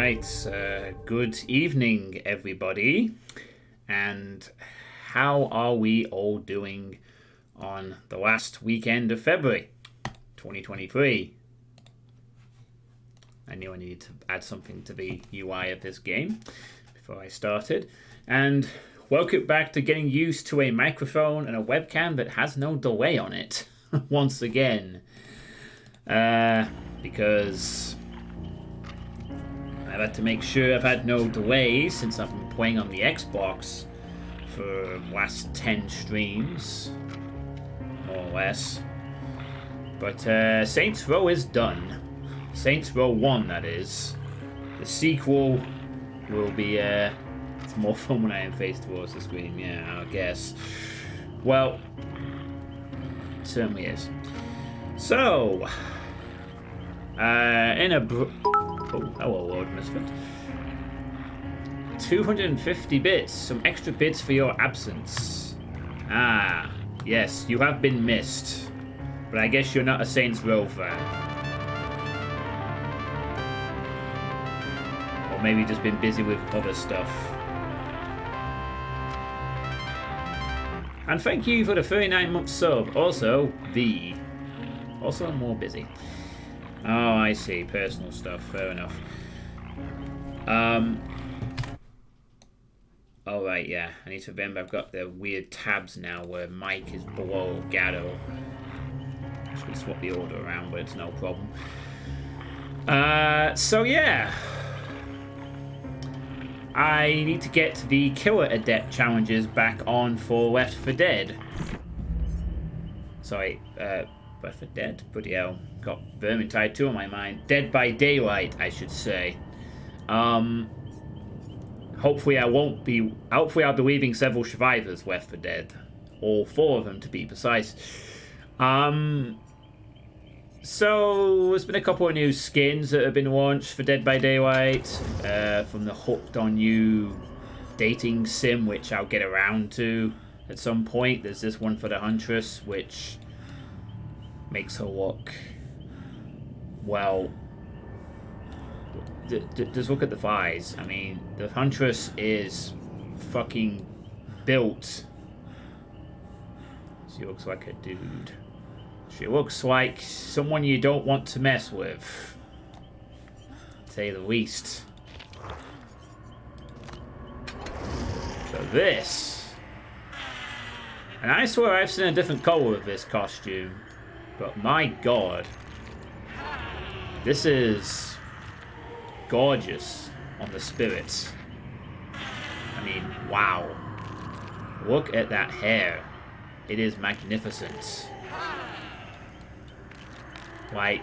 Right, good evening, everybody. And how are we all doing on the last weekend of February 2023? I knew I needed to add something to the UI of this game before I started. And welcome back to getting used to a microphone and a webcam that has no delay on it once again. Because I've had to make sure I've had no delays since I've been playing on the Xbox for the last 10 streams, more or less. But Saints Row is done. Saints Row 1, that is. The sequel will be, it's more fun when I am faced towards the screen, yeah, I guess. Well, it certainly is. So, in a... Oh, hello, Lord Misfit. 250 bits. Some extra bits for your absence. Ah, yes, you have been missed. But I guess you're not a Saints Row fan. Or maybe just been busy with other stuff. And thank you for the 39-month sub. Also, I'm more busy. Oh, I see. Personal stuff. Fair enough. Oh, right, yeah. I need to remember I've got the weird tabs now where Mike is below Gatto. I'm just going to swap the order around, but it's no problem. So, yeah. I need to get the Killer Adept challenges back on for Left 4 Dead. Sorry, Left 4 Dead? Bloody hell. Got Vermintide 2 on my mind. Dead by Daylight, I should say. Hopefully I'll be leaving several survivors Left 4 Dead. All 4 of them, to be precise. So, there's been a couple of new skins that have been launched for Dead by Daylight. From the Hooked on You dating sim, which I'll get around to at some point. There's this one for the Huntress, which makes her look... Well, just look at the thighs. I mean, the Huntress is fucking built. She looks like a dude. She looks like someone you don't want to mess with, to say the least. So this, and I swear I've seen a different color of this costume, but my god, this is gorgeous on the spirits. I mean, wow. Look at that hair. It is magnificent. Like,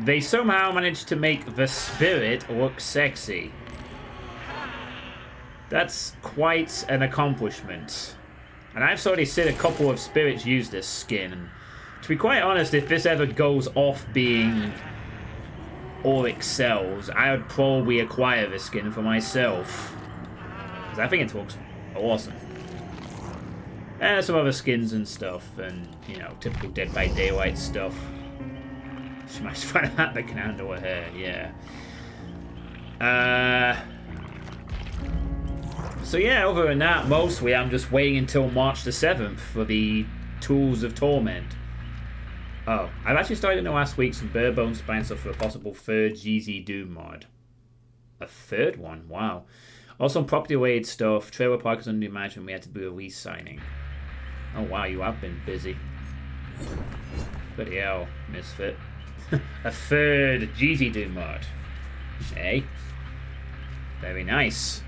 they somehow managed to make the spirit look sexy. That's quite an accomplishment. And I've already seen a couple of spirits use this skin. And to be quite honest, if this ever goes off being or excels, I would probably acquire this skin for myself. Because I think it looks awesome. And some other skins and stuff, and, you know, typical Dead by Daylight stuff. She might find a hat that can handle her hair, yeah. So yeah, other than that, mostly I'm just waiting until March the 7th for the Tools of Torment. Oh, I've actually started in the last week some bare bones spine stuff for a possible third GZ Doom mod. A third one? Wow. Also, on property-related stuff, Trailer Park is under new management. We had to do a lease signing. Oh wow, you have been busy. Bloody hell, Misfit. A third GZ Doom mod. Hey. Very nice.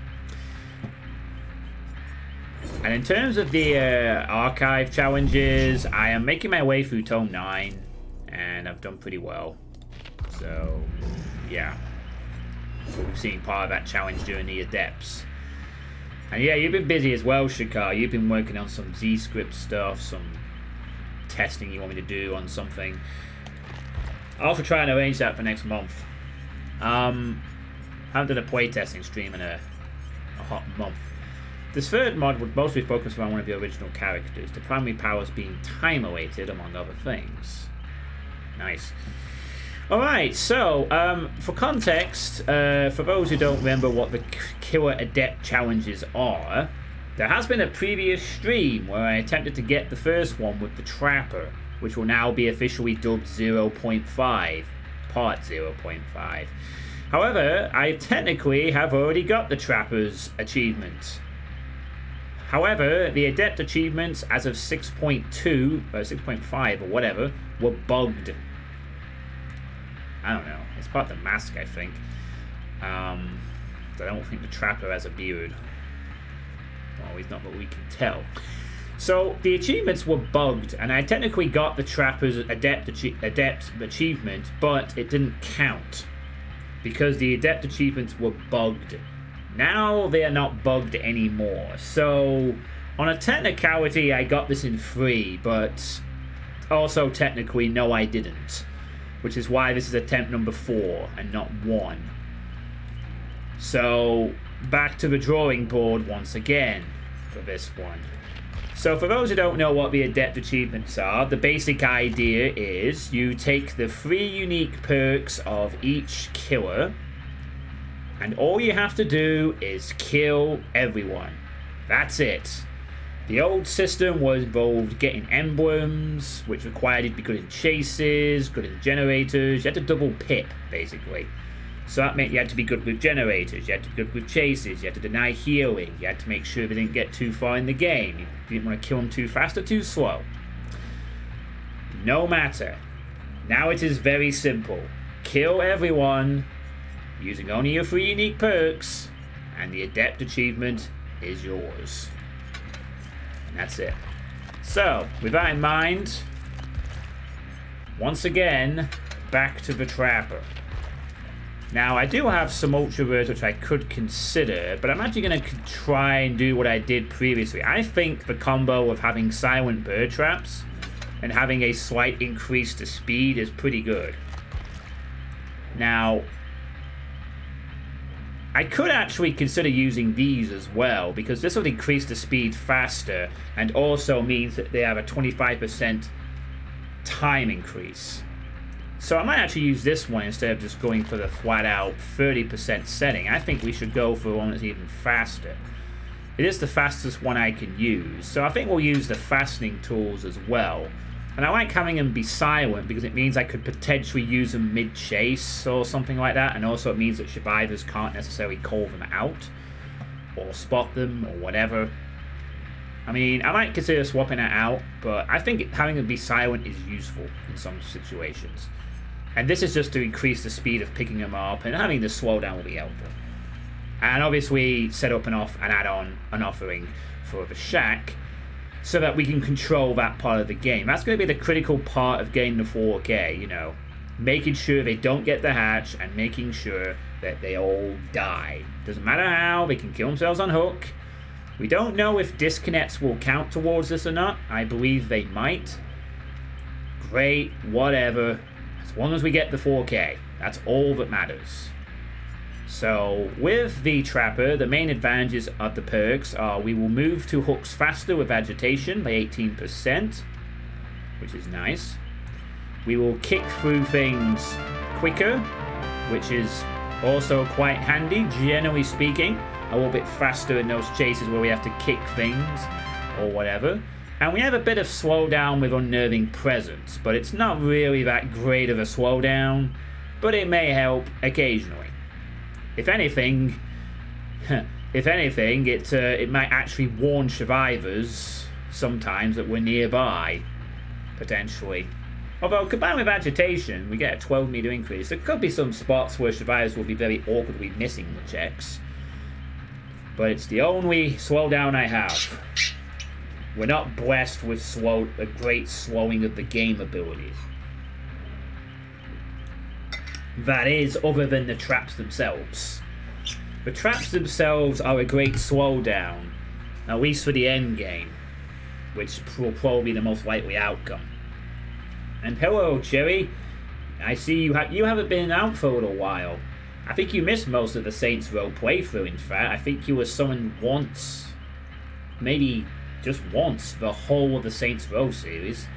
And in terms of the archive challenges, I am making my way through Tome 9, and I've done pretty well. So, yeah. We've seen part of that challenge during the Adepts. And yeah, you've been busy as well, Shakar. You've been working on some Z-script stuff, some testing you want me to do on something. I'll also try and arrange that for next month. I haven't done a playtesting stream in a hot month. This third mod would mostly focus around one of the original characters, the primary powers being time-awaited, among other things. Nice. Alright, so, for context, for those who don't remember what the Killer Adept challenges are, there has been a previous stream where I attempted to get the first one with the Trapper, which will now be officially dubbed 0.5, part 0.5. However, I technically have already got the Trapper's achievement. However, the Adept achievements as of 6.2, or 6.5 or whatever, were bugged. I don't know. It's part of the mask, I think. I don't think the Trapper has a beard. Well, he's not what we can tell. So, the achievements were bugged, and I technically got the Trapper's Adept achievement, but it didn't count. Because the Adept achievements were bugged. Now they are not bugged anymore. So, on a technicality, I got this in free, but also technically, no, I didn't. Which is why this is attempt number 4 and not 1. So, back to the drawing board once again for this one. So for those who don't know what the Adept achievements are, the basic idea is you take the 3 unique perks of each killer, and all you have to do is kill everyone. That's it. The old system was involved getting emblems, which required you to be good in chases, good in generators. You had to double pip, basically. So that meant you had to be good with generators, you had to be good with chases, you had to deny healing, you had to make sure they didn't get too far in the game. You didn't want to kill them too fast or too slow. No matter. Now it is very simple. Kill everyone using only your 3 unique perks, and the Adept achievement is yours. And that's it. So, with that in mind, once again, back to the Trapper. Now, I do have some ultra rares which I could consider, but I'm actually going to try and do what I did previously. I think the combo of having silent bird traps and having a slight increase to speed is pretty good. Now, I could actually consider using these as well, because this will increase the speed faster and also means that they have a 25% time increase. So I might actually use this one instead of just going for the flat out 30% setting. I think we should go for one that's even faster. It is the fastest one I can use, so I think we'll use the fastening tools as well. And I like having them be silent because it means I could potentially use them mid-chase or something like that, and also it means that survivors can't necessarily call them out or spot them or whatever. I mean, I might consider swapping that out, but I think having them be silent is useful in some situations. And this is just to increase the speed of picking them up, and having the slowdown will be helpful. And obviously set up an add-on, an offering for the shack, so that we can control that part of the game. That's going to be the critical part of getting the 4K, you know. Making sure they don't get the hatch and making sure that they all die. Doesn't matter how, they can kill themselves on hook. We don't know if disconnects will count towards this or not. I believe they might. Great, whatever. As long as we get the 4K, that's all that matters. So, with the Trapper, the main advantages of the perks are we will move to hooks faster with agitation by 18%, which is nice. We will kick through things quicker, which is also quite handy, generally speaking. A little bit faster in those chases where we have to kick things or whatever. And we have a bit of slowdown with Unnerving Presence, but it's not really that great of a slowdown, but it may help occasionally. If anything, it might actually warn survivors sometimes that we're nearby, potentially. Although, combined with agitation, we get a 12-meter increase. There could be some spots where survivors will be very awkwardly missing the checks. But it's the only slowdown I have. We're not blessed with a great slowing of the game abilities. That is, other than the traps themselves. The traps themselves are a great slowdown, at least for the end game, which will probably be the most likely outcome. And hello, Cherry. I see you haven't been out for a little while. I think you missed most of the Saints Row playthrough, in fact. I think you were summoned once, maybe just once, the whole of the Saints Row series.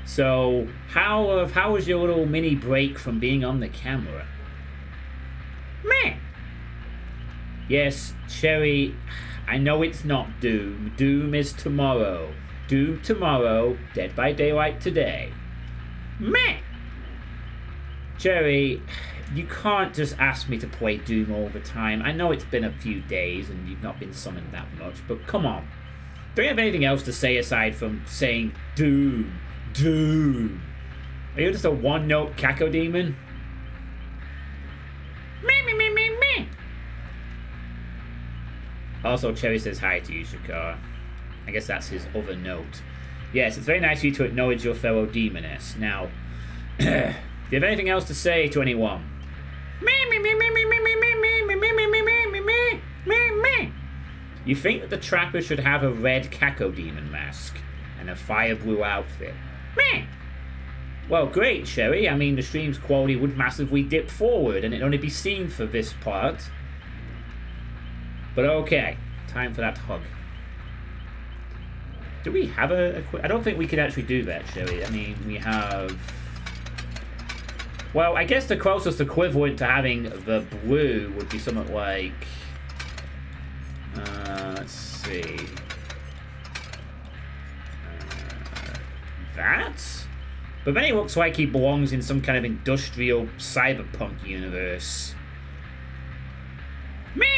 So, how was your little mini break from being on the camera? Meh. Yes, Cherry, I know it's not Doom. Doom is tomorrow. Doom tomorrow, Dead by Daylight today. Meh. Cherry, you can't just ask me to play Doom all the time. I know it's been a few days and you've not been summoned that much, but come on. Don't you have anything else to say aside from saying Doom? Doom. Are you just a one-note cacodemon? Me. Also, Cherry says hi to you, Shakar. I guess that's his other note. Yes, it's very nice of you to acknowledge your fellow demoness. Now, do you have anything else to say to anyone? You think that the Trapper should have a red cacodemon mask and a fire blue outfit? Well, great, Cherry. I mean, the stream's quality would massively dip forward and it'd only be seen for this part. But okay, time for that hug. Do we have a I don't think we can actually do that, Cherry. I mean, we have... Well, I guess the closest equivalent to having the blue would be something like... let's see... that? But then he looks like he belongs in some kind of industrial cyberpunk universe. Me.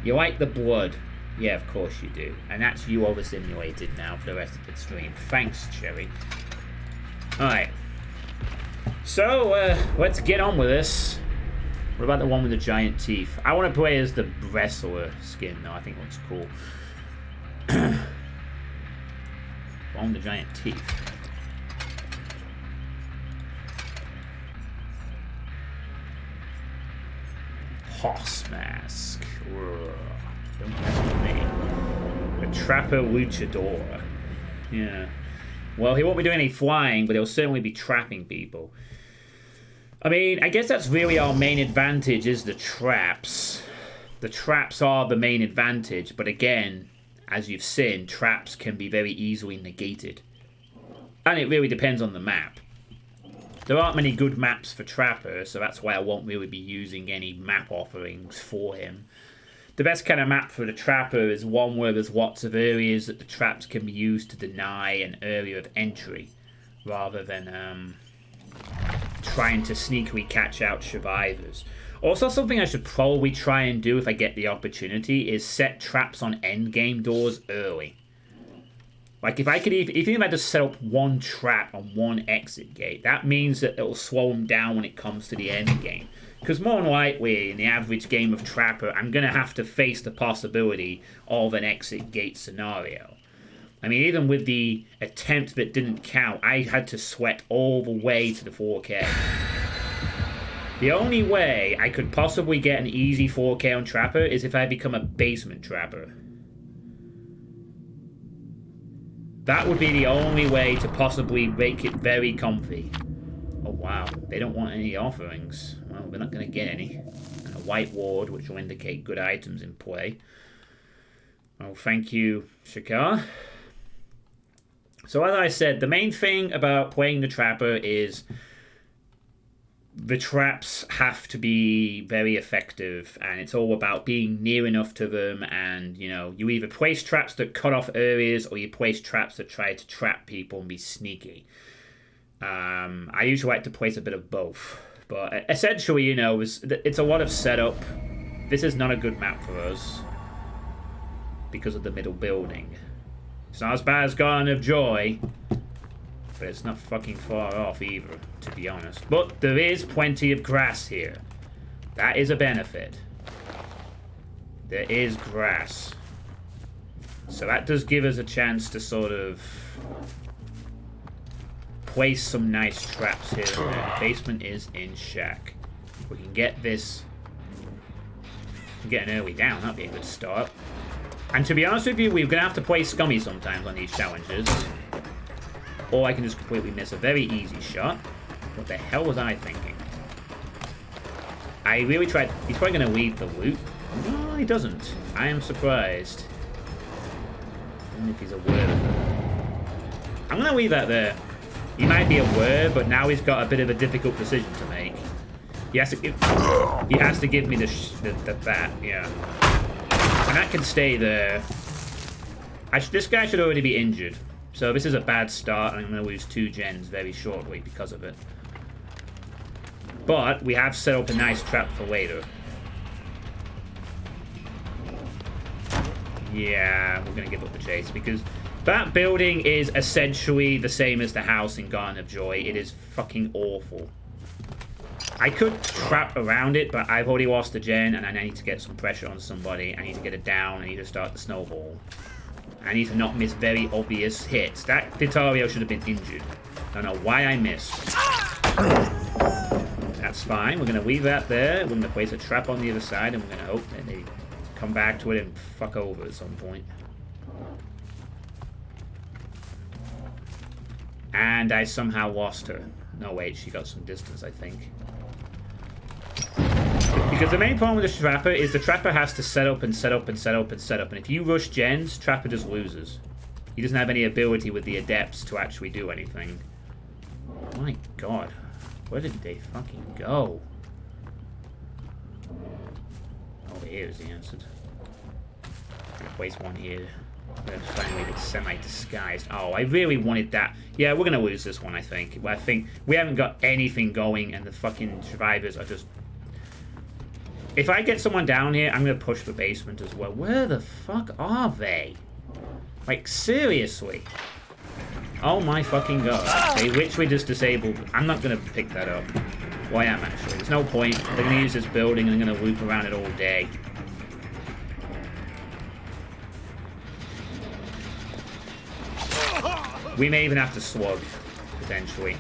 You like the blood? Yeah, of course you do. And that's you over-simulated now for the rest of the stream. Thanks, Cherry. Alright. So, let's get on with this. What about the one with the giant teeth? I want to play as the wrestler skin, though. I think it looks cool. On the giant teeth. Horse mask. Don't mess with me. The Trapper Luchador. Yeah. Well, he won't be doing any flying, but he'll certainly be trapping people. I mean, I guess that's really our main advantage is the traps. The traps are the main advantage, but again, as you've seen, traps can be very easily negated. And it really depends on the map. There aren't many good maps for Trapper, so that's why I won't really be using any map offerings for him. The best kind of map for the Trapper is one where there's lots of areas that the traps can be used to deny an area of entry, rather than trying to sneakily catch out survivors. Also, something I should probably try and do if I get the opportunity is set traps on endgame doors early. Like, if I could even if I just set up one trap on one exit gate, that means that it'll slow them down when it comes to the end game. Because more than likely, in the average game of Trapper, I'm going to have to face the possibility of an exit gate scenario. I mean, even with the attempt that didn't count, I had to sweat all the way to the 4K. The only way I could possibly get an easy 4K on Trapper is if I become a basement Trapper. That would be the only way to possibly make it very comfy. Oh wow, they don't want any offerings. Well, we're not going to get any. And a white ward, which will indicate good items in play. Oh, thank you, Shakar. So as I said, the main thing about playing the Trapper is the traps have to be very effective, and it's all about being near enough to them, and, you know, you either place traps that cut off areas, or you place traps that try to trap people and be sneaky. I usually like to place a bit of both, but essentially, you know, it's a lot of setup. This is not a good map for us, because of the middle building. It's not as bad as Garden of Joy, but it's not fucking far off either, to be honest. But there is plenty of grass here. That is a benefit. There is grass. So that does give us a chance to sort of place some nice traps here and there. Basement is in shack. We can get this. Get an early down, that'd be a good start. And to be honest with you, we're going to have to play scummy sometimes on these challenges. Or I can just completely miss a very easy shot. What the hell was I thinking? I really tried. He's probably going to leave the loop. No, he doesn't. I am surprised. I don't know if he's aware of it. I'm going to leave that there. He might be aware, but now he's got a bit of a difficult decision to make. He has to give me that, yeah. And that can stay there. This guy should already be injured. So this is a bad start, and I'm going to lose 2 gens very shortly because of it. But we have set up a nice trap for later. Yeah, we're going to give up the chase because that building is essentially the same as the house in Garden of Joy. It is fucking awful. I could trap around it, but I've already lost a gen, and I need to get some pressure on somebody. I need to get it down. I need to start the snowball. I need to not miss very obvious hits. That Vitario should have been injured. I don't know why I missed. That's fine. We're going to leave that there. We're going to place a trap on the other side, and we're going to hope that they come back to it and fuck over at some point. And I somehow lost her. No, wait, she got some distance, I think. Because the main problem with the Trapper is the Trapper has to set up and set up and set up and set up. And if you rush gens, Trapper just loses. He doesn't have any ability with the adepts to actually do anything. My god. Where did they fucking go? Over here is the answer. I'm gonna place one here. Finally, it's semi-disguised. Oh, I really wanted that. Yeah, we're gonna lose this one, I think. I think we haven't got anything going, and the fucking survivors are just... If I get someone down here, I'm gonna push the basement as well. Where the fuck are they? Like, seriously? Oh my fucking god. They literally just disabled... I'm not gonna pick that up. Well, I am, actually. There's no point. They're gonna use this building, and I'm gonna loop around it all day. We may even have to slug, potentially.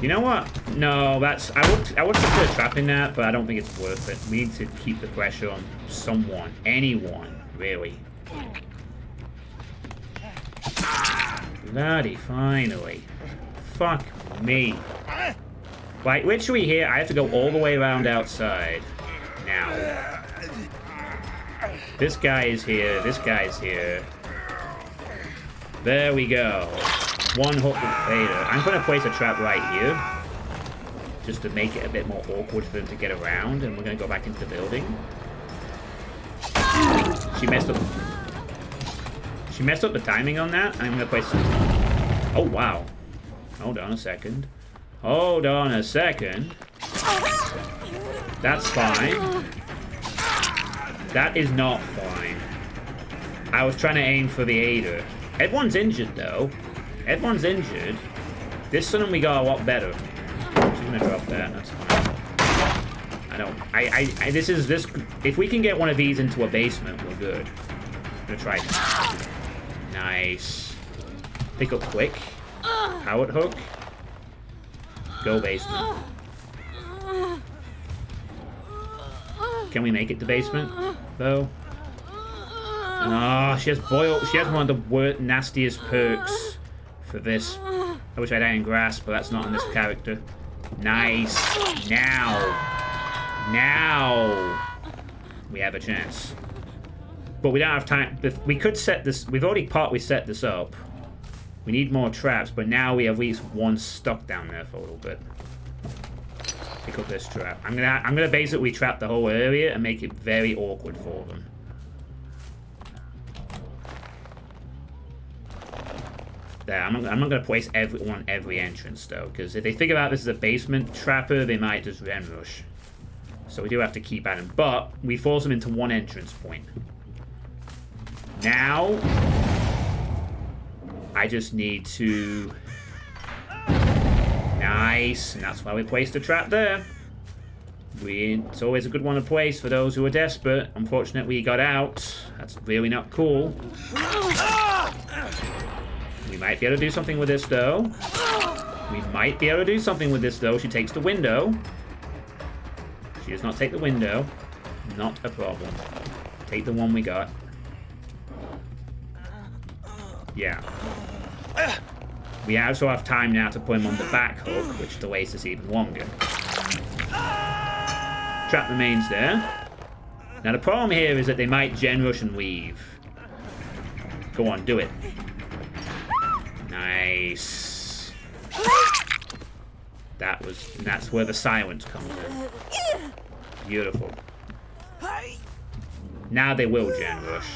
You know what? No, that's... I would consider trapping that, but I don't think it's worth it. We need to keep the pressure on someone. Anyone, really. Bloody finally. Fuck me. Like, literally here, I have to go all the way around outside. Now. This guy is here. This guy's here. There we go. One hook with Vader. I'm going to place a trap right here. Just to make it a bit more awkward for them to get around. And we're going to go back into the building. She messed up. She messed up the timing on that. I'm going to place... Oh, wow. Hold on a second. Hold on a second. That's fine. That is not fine. I was trying to aim for the aider. Everyone's injured, though. Everyone's injured. This sudden we got a lot better. She's gonna drop that. That's fine. I don't... this is... If we can get one of these into a basement, we're good. I'm gonna try that. Nice. Pick up quick. Powered hook. Go basement. Can we make it to basement, though? Oh, she has one of the worst, nastiest perks for this. I wish I had Iron Grasp, but that's not on this character. Nice. Now we have a chance. But we don't have time. We could set this. We've already partly set this up. We need more traps, but now we have at least one stuck down there for a little bit. Pick up this trap. I'm gonna basically trap the whole area and make it very awkward for them. There, I'm not going to place every entrance, though, because if they figure out this is a basement trapper, they might just ren rush. So we do have to keep at him. But we force them into one entrance point. Now, I just need to... Nice, and that's why we placed a trap there. It's always a good one to place for those who are desperate. Unfortunately, he got out. That's really not cool. We might be able to do something with this, though. She takes the window. She does not take the window. Not a problem. Take the one we got. Yeah. We also have time now to put him on the back hook, which delays this even longer. Trap remains there. Now, the problem here is that they might gen rush and leave. Go on, do it. Nice. That's where the silence comes in. Beautiful. Now they will gen rush.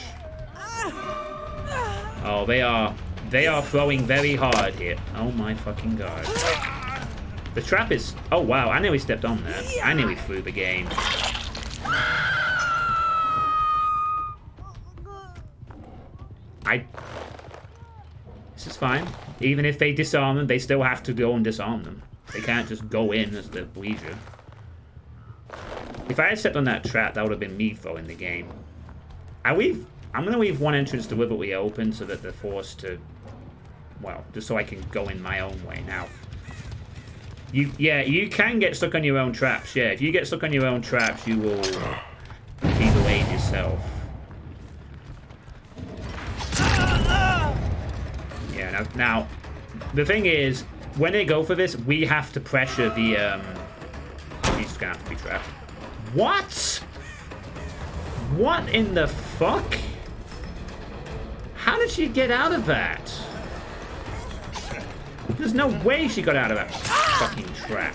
Oh, they are throwing very hard here. Oh my fucking god. The trap is... Oh wow, I nearly stepped on that. I nearly threw the game. This is fine. Even if they disarm them, they still have to go and disarm them. They can't just go in as the leisure. If I had stepped on that trap, that would have been me throwing the game. I'm going to leave one entrance deliberately open so that they're forced to... Well, just so I can go in my own way now. You can get stuck on your own traps. Yeah, if you get stuck on your own traps, you will be delayed yourself. Yeah, now, the thing is, when they go for this, we have to pressure the, She's gonna have to be trapped. What? What in the fuck? How did she get out of that? There's no way she got out of that fucking trap.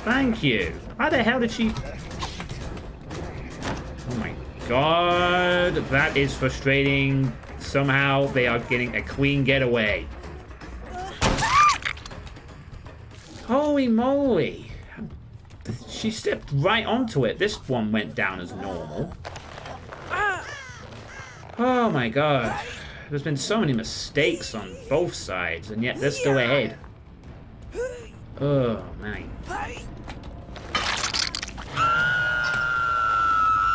Thank you. How the hell did she... Oh my god. That is frustrating. Somehow they are getting a clean getaway. Holy moly. She stepped right onto it. This one went down as normal. Oh my god. There's been so many mistakes on both sides, and yet they're still ahead. Oh, man.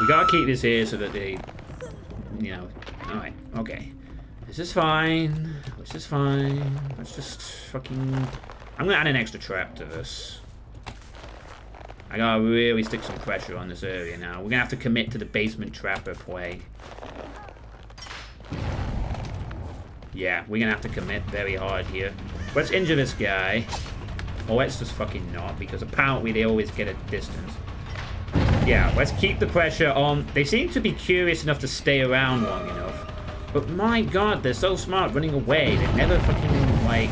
We gotta keep this here so that they, you know... Alright, okay. This is fine. This is fine. Let's just fucking... I'm gonna add an extra trap to this. I gotta really stick some pressure on this area now. We're gonna have to commit to the basement trapper play. Yeah, we're gonna have to commit very hard here. Let's injure this guy. Or let's just fucking not, because apparently they always get a distance. Yeah, let's keep the pressure on. They seem to be curious enough to stay around long enough. But my god, they're so smart running away. They never fucking, like...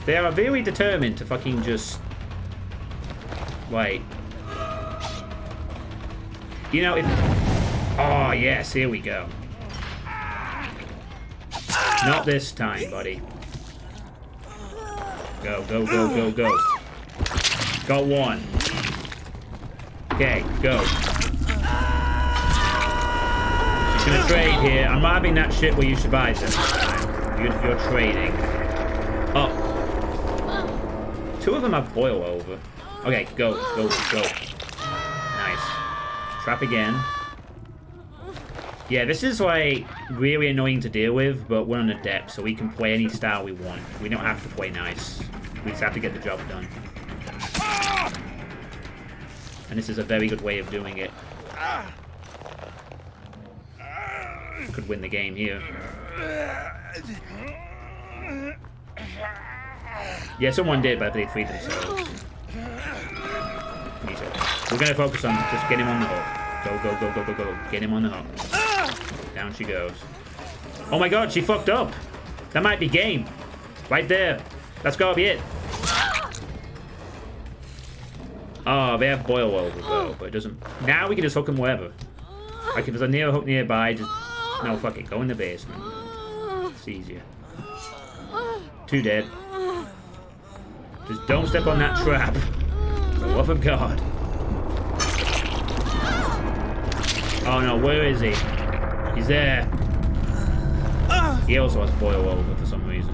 They are very determined to fucking just... Like... You know, if... Oh, yes, here we go. Not this time, buddy. Go, go, go, go, go. Got one. Okay, go. She's gonna trade here. I'm not having that shit where you survive this time. You're trading. Oh. Two of them have boil over. Okay, go, go, go. Nice. Trap again. Yeah, this is, like, really annoying to deal with, but we're on adept, so we can play any style we want. We don't have to play nice. We just have to get the job done. And this is a very good way of doing it. Could win the game here. Yeah, someone did, but they freed themselves. Me too. We're gonna focus on just get him on the hook. Go, go, go, go, go, go. Get him on the hook. Down she goes. Oh my god, she fucked up. That might be game. Right there. That's gotta be it. Oh, they have boil over though, but it doesn't... Now we can just hook them wherever. Like if there's a near hook nearby, just... No, fuck it. Go in the basement. It's easier. Two dead. Just don't step on that trap. For the love of God. Oh no, where is he? He's there. He also has boil over for some reason.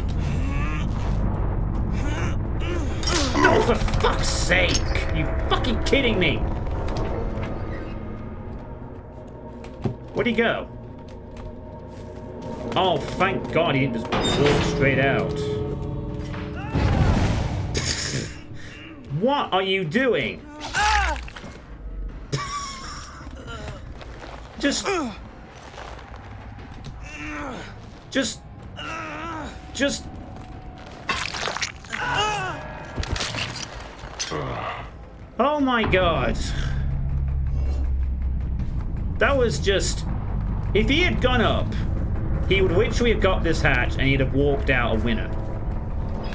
No, for fuck's sake! You fucking kidding me? Where'd he go? Oh, thank God he didn't just walk straight out. What are you doing? Just... Oh my god. That was just If he had gone up, he would literally have got this hatch and he'd have walked out a winner.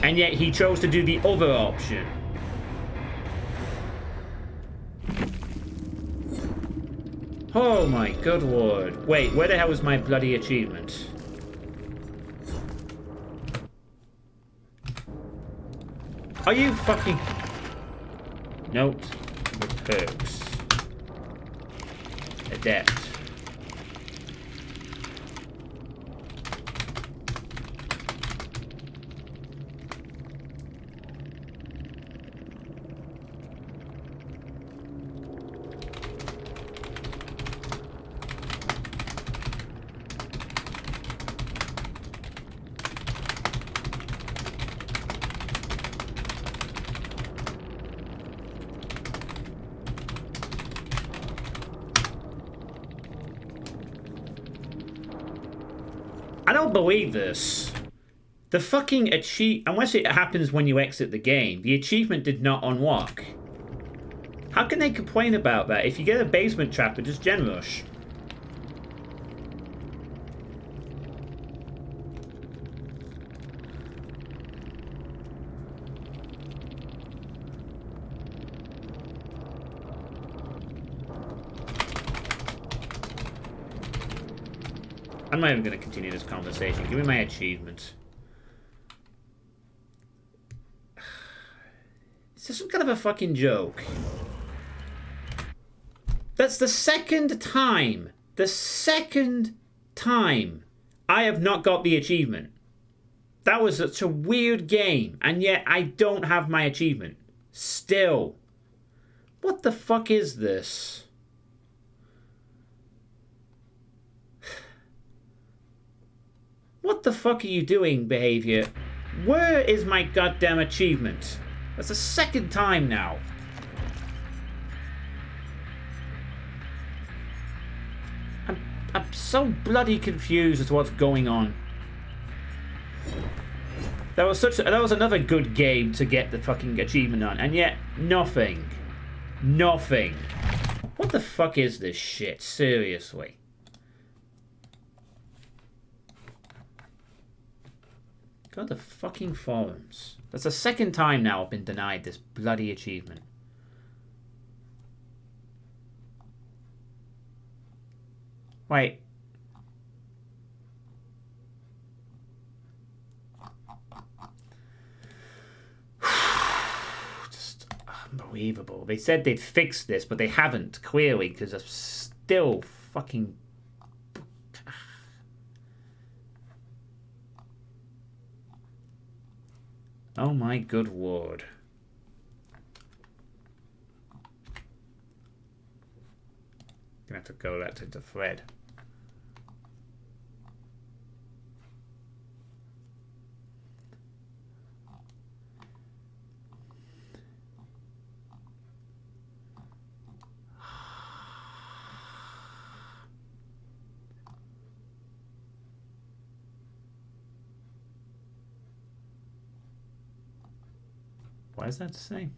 And yet he chose to do the other option. Oh my good lord. Wait, where the hell is my bloody achievement? Are you fucking... Note the perks. Adept. I don't believe this. The fucking unless it happens when you exit the game, the achievement did not unlock. How can they complain about that? If you get a basement trapper, just gen rush. I'm not even going to continue this conversation. Give me my achievement. Is this some kind of a fucking joke? That's the second time. The second time I have not got the achievement. That was such a weird game. And yet I don't have my achievement. Still. What the fuck is this? What the fuck are you doing, behavior? Where is my goddamn achievement? That's the second time now. I'm so bloody confused as to what's going on. That was another good game to get the fucking achievement on, and yet nothing. Nothing. What the fuck is this shit? Seriously. Go to the fucking forums. That's the second time now I've been denied this bloody achievement. Wait. Just unbelievable. They said they'd fix this, but they haven't, clearly, because I'm still fucking... Oh my good lord. Gonna have to go back to the thread. Why is that the same?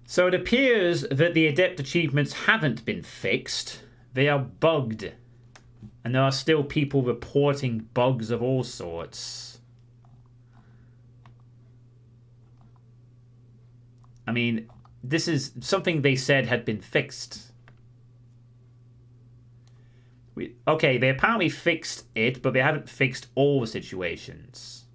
So it appears that the adept achievements haven't been fixed. They are bugged. And there are still people reporting bugs of all sorts. I mean, this is something they said had been fixed. Okay, they apparently fixed it, but they haven't fixed all the situations.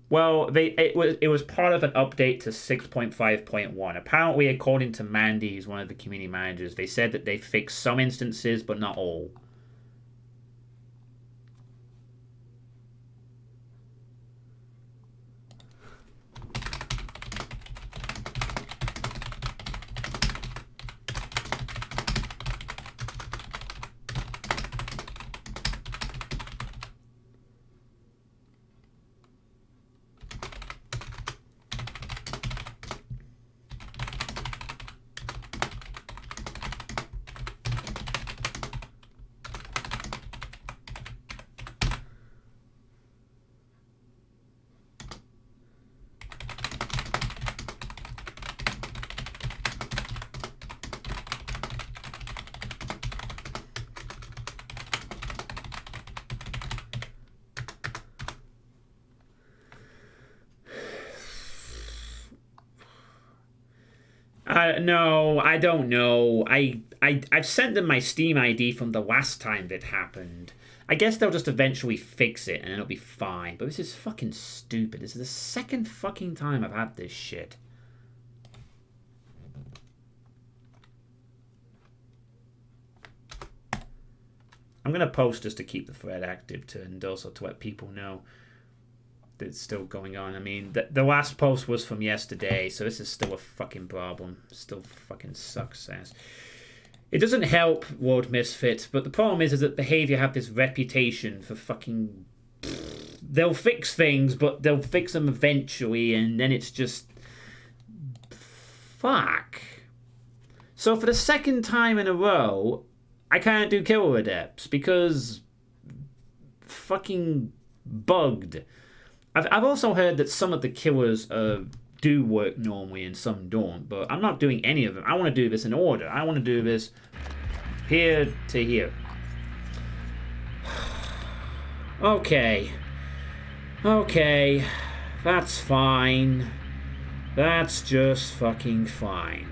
Well, it was part of an update to 6.5.1. Apparently, according to Mandy, who's one of the community managers, they said that they fixed some instances, but not all. No, I don't know. I've sent them my Steam ID from the last time that happened. I guess they'll just eventually fix it and it'll be fine. But this is fucking stupid. This is the second fucking time I've had this shit. I'm going to post just to keep the thread active and also to let people know that it's still going on. I mean, the last post was from yesterday, so this is still a fucking problem. Still fucking sucks ass. It doesn't help World Misfit, but the problem is that Behavior have this reputation for fucking... They'll fix things, but they'll fix them eventually, and then it's just... Fuck. So for the second time in a row, I can't do Killer Adepts because... Fucking bugged. I've also heard that some of the killers do work normally and some don't, but I'm not doing any of them. I want to do this in order. I want to do this here to here. Okay. Okay. That's fine. That's just fucking fine.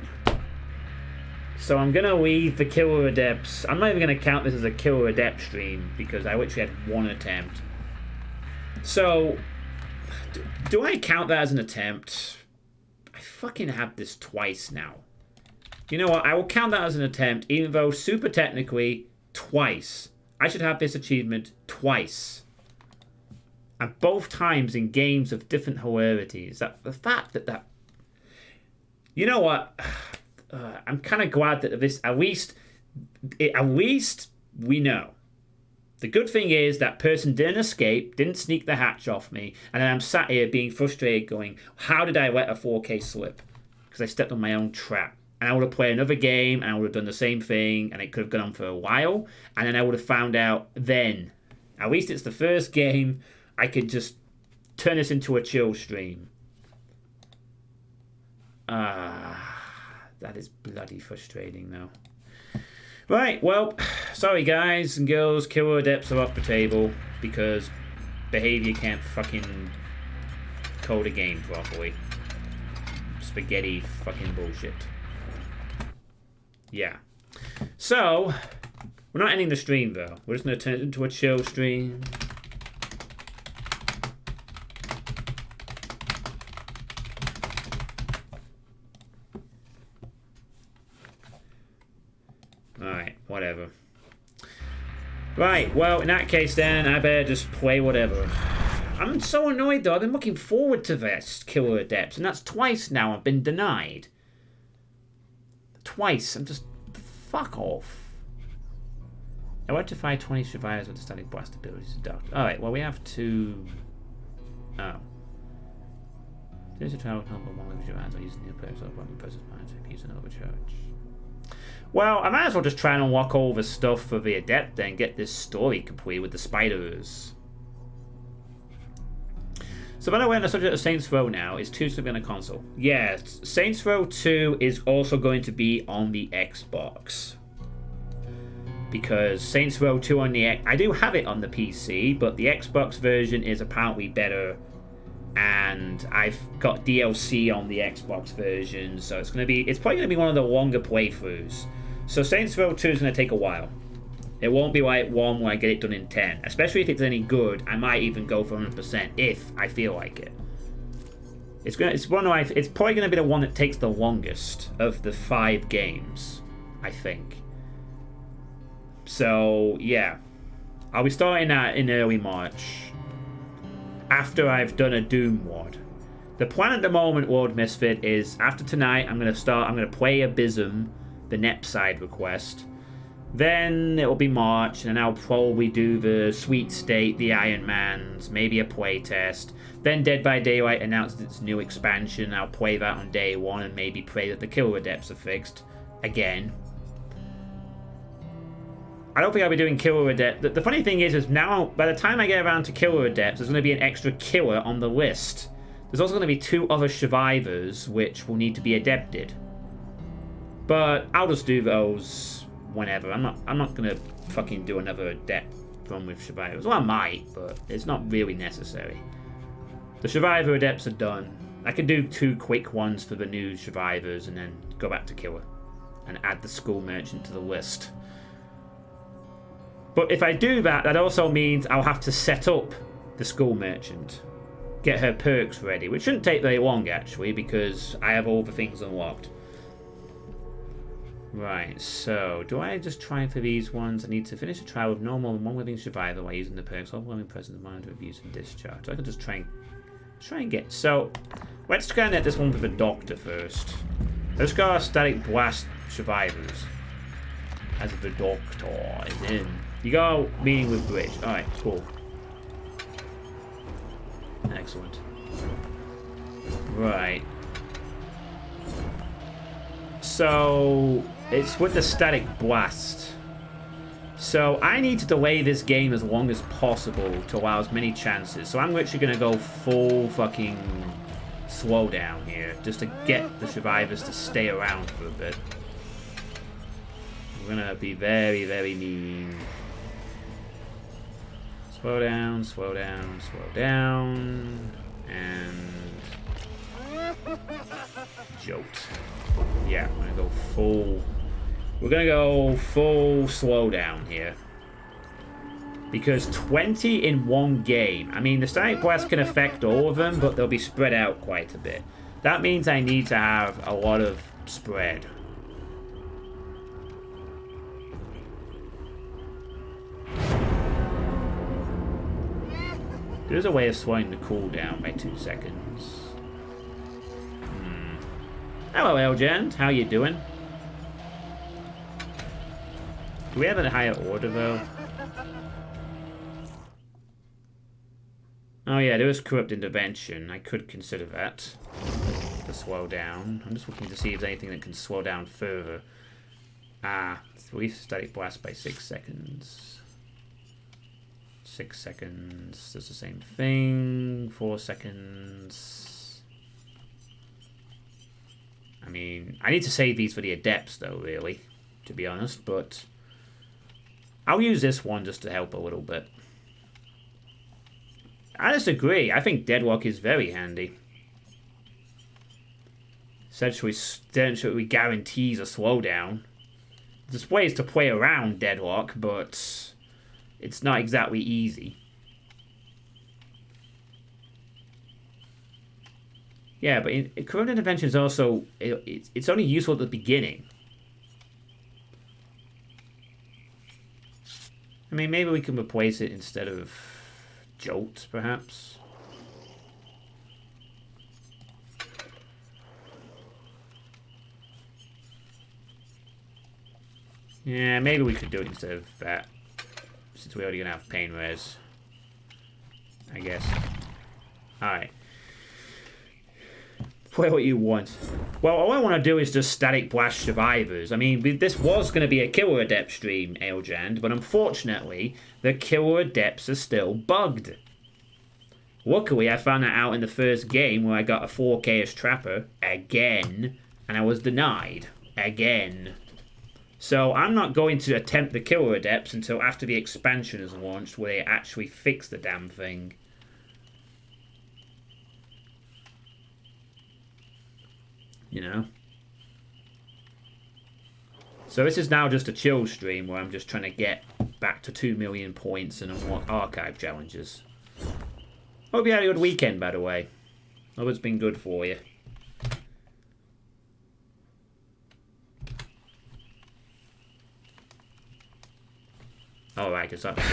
So I'm going to leave the Killer Adepts. I'm not even going to count this as a Killer Adept stream because I literally had one attempt. So... Do I count that as an attempt? I fucking have this twice now. You know what? I will count that as an attempt, even though super technically, twice. I should have this achievement twice. And both times in games of different hilarities. The fact that... You know what? I'm kind of glad that this... At least we know. The good thing is that person didn't escape, didn't sneak the hatch off me, and then I'm sat here being frustrated going, how did I let a 4K slip? Because I stepped on my own trap. And I would have played another game, and I would have done the same thing, and it could have gone on for a while, and then I would have found out then. At least it's the first game, I could just turn this into a chill stream. That is bloody frustrating though. Right, well, sorry guys and girls, Killer Adepts are off the table because Behavior can't fucking code a game properly. Spaghetti fucking bullshit. Yeah. So, we're not ending the stream though. We're just going to turn it into a chill stream. Alright, whatever. Right, well, in that case then, I better just play whatever. I'm so annoyed though, I've been looking forward to this, Killer Adepts, and that's twice now I've been denied. Twice, I'm just... fuck off. Identify 20 survivors with the static blast abilities to duct. Alright, well we have to... Oh. There's a travel number one with your hands or using the player's open person's mind to use another church. Well, I might as well just try and unlock all the stuff for the Adept then, get this story complete with the spiders. So by the way, on the subject of Saints Row now, is 2 still be on a console? Yeah, Saints Row 2 is also going to be on the Xbox. Because Saints Row 2 on the I do have it on the PC, but the Xbox version is apparently better. And I've got DLC on the Xbox version, so it's probably gonna be one of the longer playthroughs. So Saints Row 2 is gonna take a while. It won't be like 1 where I get it done in 10. Especially if it's any good, I might even go for 100% if I feel like it. It's probably gonna be the one that takes the longest of the 5 games, I think. So yeah, I'll be starting that in early March. After I've done a Doom WOD. The plan at the moment, World Misfit, is after tonight I'm going to play Abysm, the NEP side request. Then it'll be March, and then I'll probably do the Sweet State, the Iron Mans, maybe a playtest. Then Dead by Daylight announced its new expansion. I'll play that on day 1 and maybe pray that the Killer Adepts are fixed. Again. I don't think I'll be doing Killer Adept. The funny thing is now, by the time I get around to Killer Adepts, there's going to be an extra killer on the list. There's also going to be 2 other survivors, which will need to be adepted. But I'll just do those whenever. I'm not going to fucking do another adept run with survivors. Well, I might, but it's not really necessary. The survivor adepts are done. I could do 2 quick ones for the new survivors, and then go back to Killer and add the school merchant to the list. But if I do that, that also means I'll have to set up the school merchant, get her perks ready, which shouldn't take very long actually, because I have all the things unlocked. Right, so do I just try for these ones? I need to finish a trial with normal and one living survivor while using the perks, overwhelming presence of mind, abuse and discharge. So I can just try and get. So let's try and get this one with the doctor first. Let's go static blast survivors as the doctor is in. You go meeting with Bridge. Alright, cool. Excellent. Right. So it's with the static blast. So I need to delay this game as long as possible to allow as many chances. So I'm literally going to go full fucking slowdown here, just to get the survivors to stay around for a bit. We're going to be very, very mean. Slow down, slow down, slow down. And jolt. Yeah, we're gonna go full. We're gonna go full slowdown here. Because 20 in one game. I mean, the static blast can affect all of them, but they'll be spread out quite a bit. That means I need to have a lot of spread. There's a way of slowing the cooldown by 2 seconds. Hello, Elgend. How you doing? Do we have a higher order, though? Oh, yeah, there is corrupt intervention. I could consider that to slow down. I'm just looking to see if there's anything that can slow down further. Ah, 3 static blast by 6 seconds. 6 seconds. That's the same thing. 4 seconds. I mean, I need to save these for the adepts, though, really, to be honest, but I'll use this one just to help a little bit. I disagree. I think Deadlock is very handy. Essentially guarantees a slowdown. There's ways to play around Deadlock, but it's not exactly easy. Yeah, but corrupt intervention is also, it's only useful at the beginning. I mean, maybe we can replace it instead of Jolt, perhaps. Yeah, maybe we could do it instead of that, since we're already going to have pain res, I guess. Alright. Play what you want. Well, all I want to do is just static blast survivors. I mean, this was going to be a killer adept stream, Aeljand, but unfortunately, the killer adepts are still bugged. Luckily, I found that out in the first game where I got a 4K-ish trapper again, and I was denied again. So I'm not going to attempt the killer adepts until after the expansion is launched, where they actually fix the damn thing. You know? So this is now just a chill stream where I'm just trying to get back to 2 million points and unlock archive challenges. Hope you had a good weekend, by the way. Hope it's been good for you. Alright, it's up again.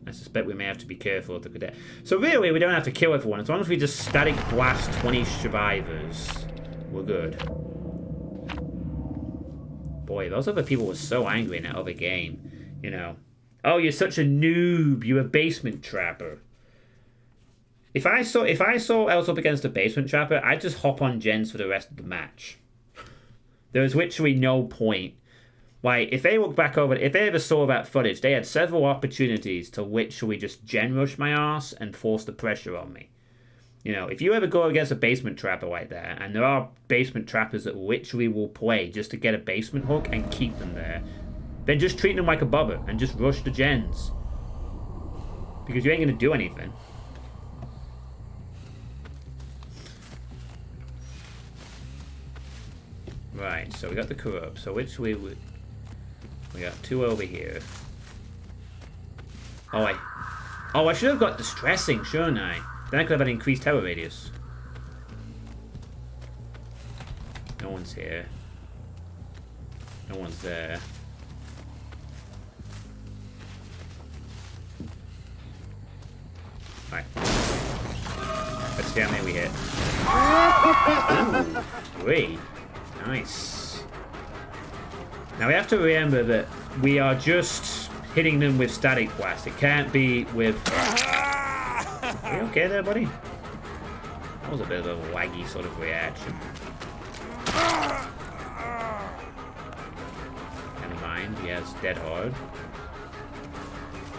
I suspect we may have to be careful of the cadet. So really, we don't have to kill everyone. As long as we just static blast 20 survivors, we're good. Boy, those other people were so angry in that other game. You know. Oh, you're such a noob. You're a basement trapper. If I saw Els up against a basement trapper, I'd just hop on gens for the rest of the match. There was literally no point. Like, if they look back over, if they ever saw that footage, they had several opportunities to literally just gen rush my ass and force the pressure on me. You know, if you ever go against a basement trapper like that, and there are basement trappers that literally will play just to get a basement hook and keep them there, then just treat them like a bubba and just rush the gens. Because you ain't going to do anything. Right, so we got the corrupt. So which way we got 2 over here. Oh, I should have got distressing, shouldn't I? Then I could have an increased terror radius. No one's here. No one's there. Alright. Let's see how many we hit. Ooh, 3. Nice. Now we have to remember that we are just hitting them with static blast. It can't be with... Are you okay there, buddy? That was a bit of a laggy sort of reaction. Never mind, he has dead hard.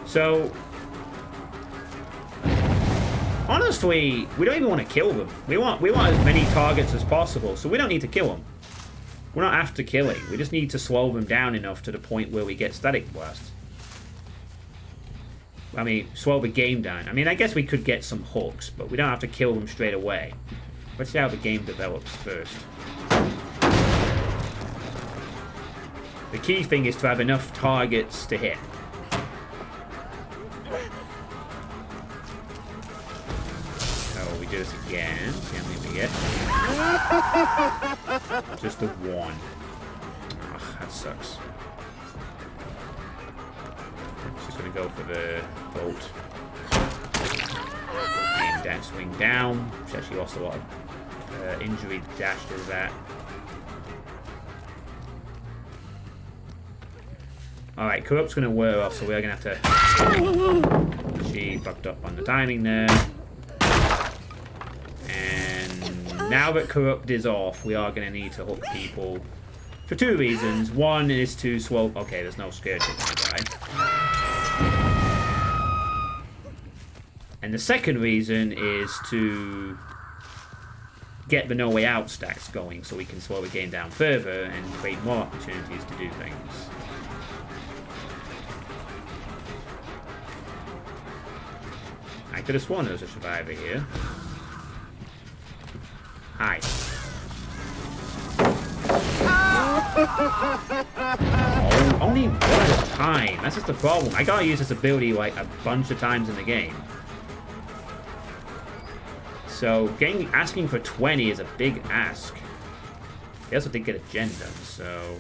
So... honestly, we don't even want to kill them. We want as many targets as possible, so we don't need to kill them. We're not after killing. We just need to slow them down enough to the point where we get static blast. I mean, slow the game down. I mean, I guess we could get some hooks, but we don't have to kill them straight away. Let's see how the game develops first. The key thing is to have enough targets to hit. So we do this again. See how many we get. Just the 1. Ugh, that sucks. Just gonna go for the bolt. Aim down, swing down. She actually lost a lot of injury dash to that. Alright, corrupt's gonna wear off, so we're gonna have to... She fucked up on the timing there. And now that corrupt is off, we are gonna need to hook people for 2 reasons. One is to slow... Okay, there's no scared guy. And the second reason is to get the no way out stacks going so we can slow the game down further and create more opportunities to do things. I could have sworn there was a survivor here. Hi. Oh, only one at a time. That's just the problem. I gotta use this ability like a bunch of times in the game. So asking for 20 is a big ask. They also did get a gen done, so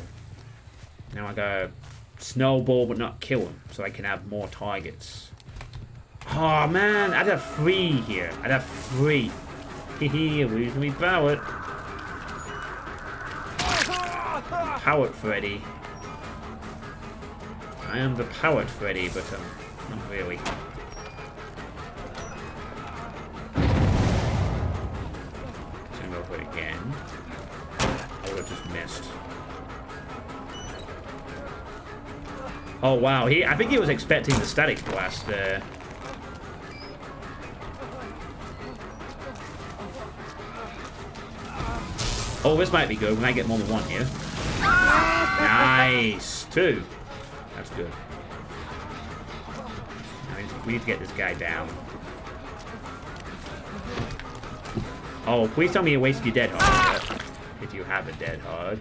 now I gotta snowball but not kill him, so I can have more targets. Oh man, I'd have 3 here. I'd have 3. Hehe, losing me powered. Powered Freddy. I am the powered Freddy, but not really. Go for it again. I would have just missed. Oh wow, I think he was expecting the static blast there. Oh, this might be good. We might get more than 1 here. Nice! 2. That's good. We need to get this guy down. Oh, please tell me you wasted your dead hard. If you have a dead hard.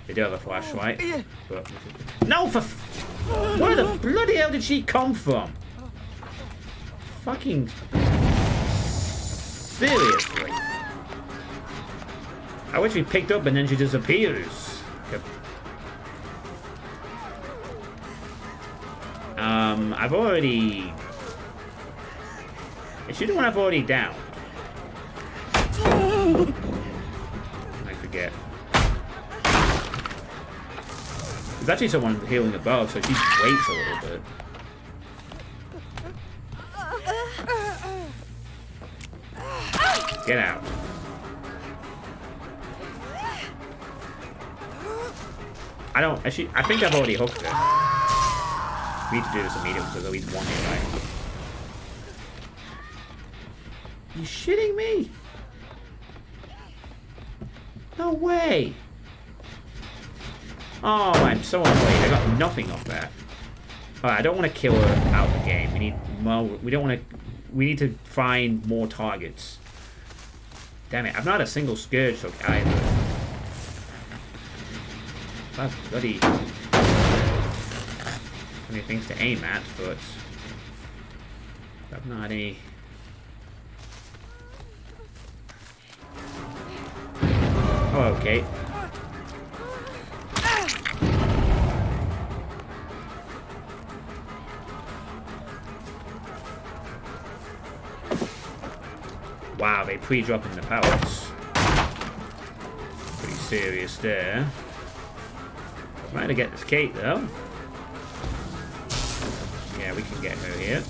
They do have a flashlight. But... No, where the bloody hell did she come from? Fucking... Seriously. I wish we picked up and then she disappears. I've already... Is she the one I've already downed? I forget. There's actually someone healing above, so she waits a little bit. Get out. I think I've already hooked her. We need to do this immediately because at least 1 hit, right? You shitting me? No way. Oh, I'm so annoyed. I got nothing off that. Alright, I don't want to kill her out of the game. We need to find more targets. Damn it, I've not had a single Scourge hook either. I've bloody many things to aim at, but I've not had any. Oh, okay. Wow, they pre-drop in the powers. Pretty serious there. Trying to get this Kate though. Yeah, we can get her here.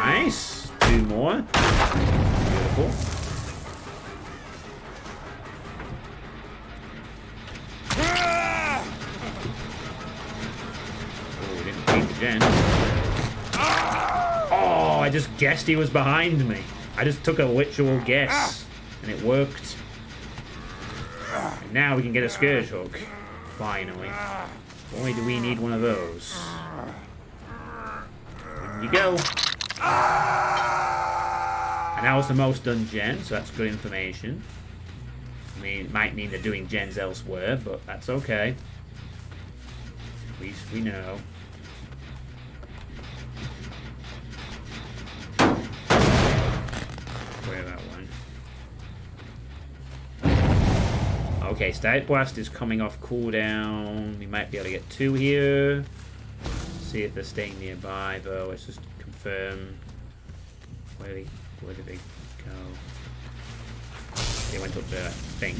Nice. 2 more. Beautiful. Oh, we didn't beat the gen. Oh, I just guessed he was behind me. I just took a literal guess, and it worked. And now we can get a Scourge hook. Finally. Boy, do we need one of those. In you go. And that was the most done gen, so that's good information. I mean, it might mean they're doing gens elsewhere, but that's okay. At least we know. Okay, Static Blast is coming off cooldown. We might be able to get 2 here. See if they're staying nearby, though. Let's just confirm. Where did they go? They went up there, I think.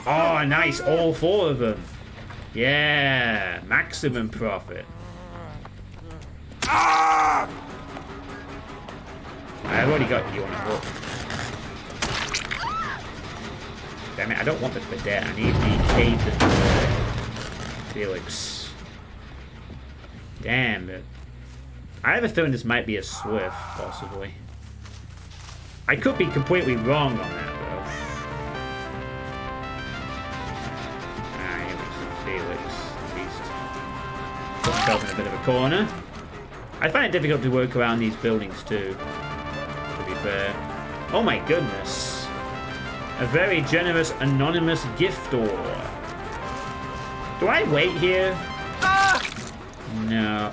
Oh, nice. All 4 of them. Yeah. Maximum profit. I've already got you on a hook. Damn it, I don't want the cadet. I need the Kate and Felix. Damn it. I have a feeling this might be a Swift, possibly. I could be completely wrong on that, though. Ah, here looks Felix, at least. Put himself in a bit of a corner. I find it difficult to work around these buildings, too, to be fair. Oh my goodness. A very generous anonymous giftor. Do I wait here? No.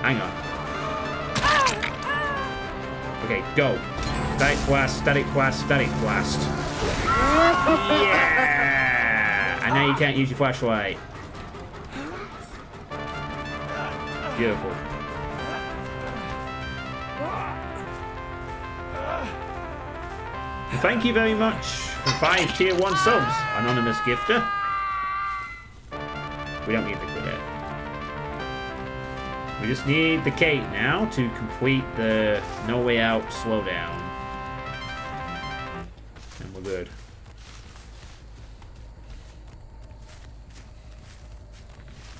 Hang on. Okay, go. Static blast, static blast, static blast. Yeah! And now you can't use your flashlight. Beautiful. Thank you very much for 5 tier 1 subs, anonymous gifter. We don't need the cadet. We just need the Kate now to complete the No Way Out slowdown. And we're good.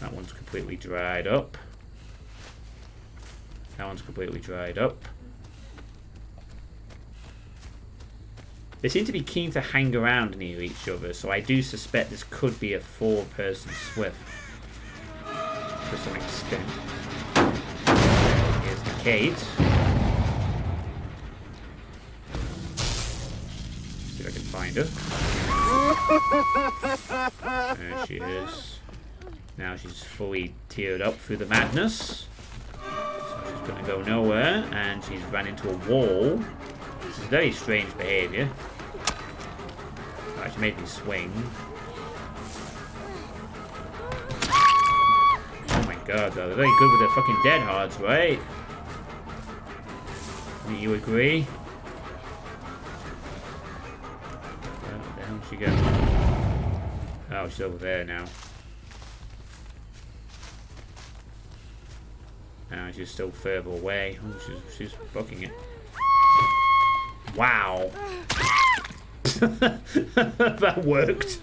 That one's completely dried up. That one's completely dried up. They seem to be keen to hang around near each other, so I do suspect this could be a 4-person Swift. To some extent. Here's the Kate. See if I can find her. There she is. Now she's fully tiered up through the madness. So she's going to go nowhere, and she's ran into a wall. This is very strange behaviour. Actually made me swing. Oh my god, though. They're very good with their fucking dead hards, right? Do you agree? Where the hell did she go? Oh, she's over there now. No, she's still further away. Oh, she's bucking it. Wow. That worked.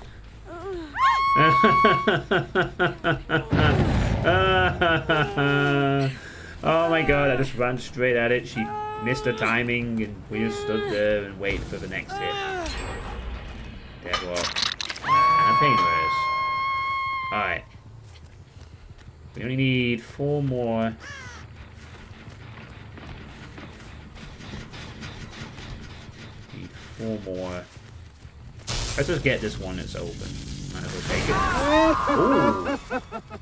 Oh my god, I just ran straight at it. She missed her timing and we just stood there and waited for the next hit. Deadlock. And a pain res. Alright. We only need 4 more. 4 more. Let's just get this one that's open. Might as well take it. Ooh!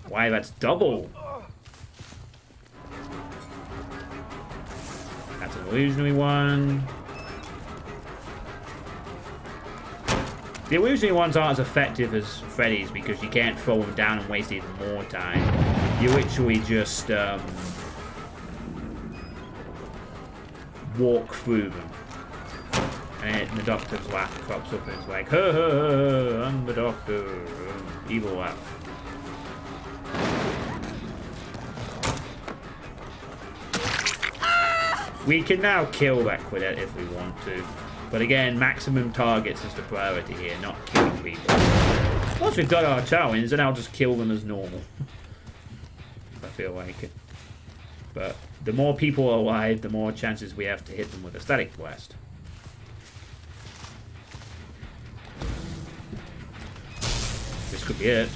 Why, that's double! That's an illusionary one. The illusionary ones aren't as effective as Freddy's because you can't throw them down and waste even more time. You literally just walk through them. And the doctor's laugh crops up and it's like, ha ha ha, I'm the doctor. Evil laugh. We can now kill that Quidette if we want to. But again, maximum targets is the priority here, not killing people. Once we've done our challenge, then I'll just kill them as normal. If I feel like it. But the more people are alive, the more chances we have to hit them with a static blast. This could be it.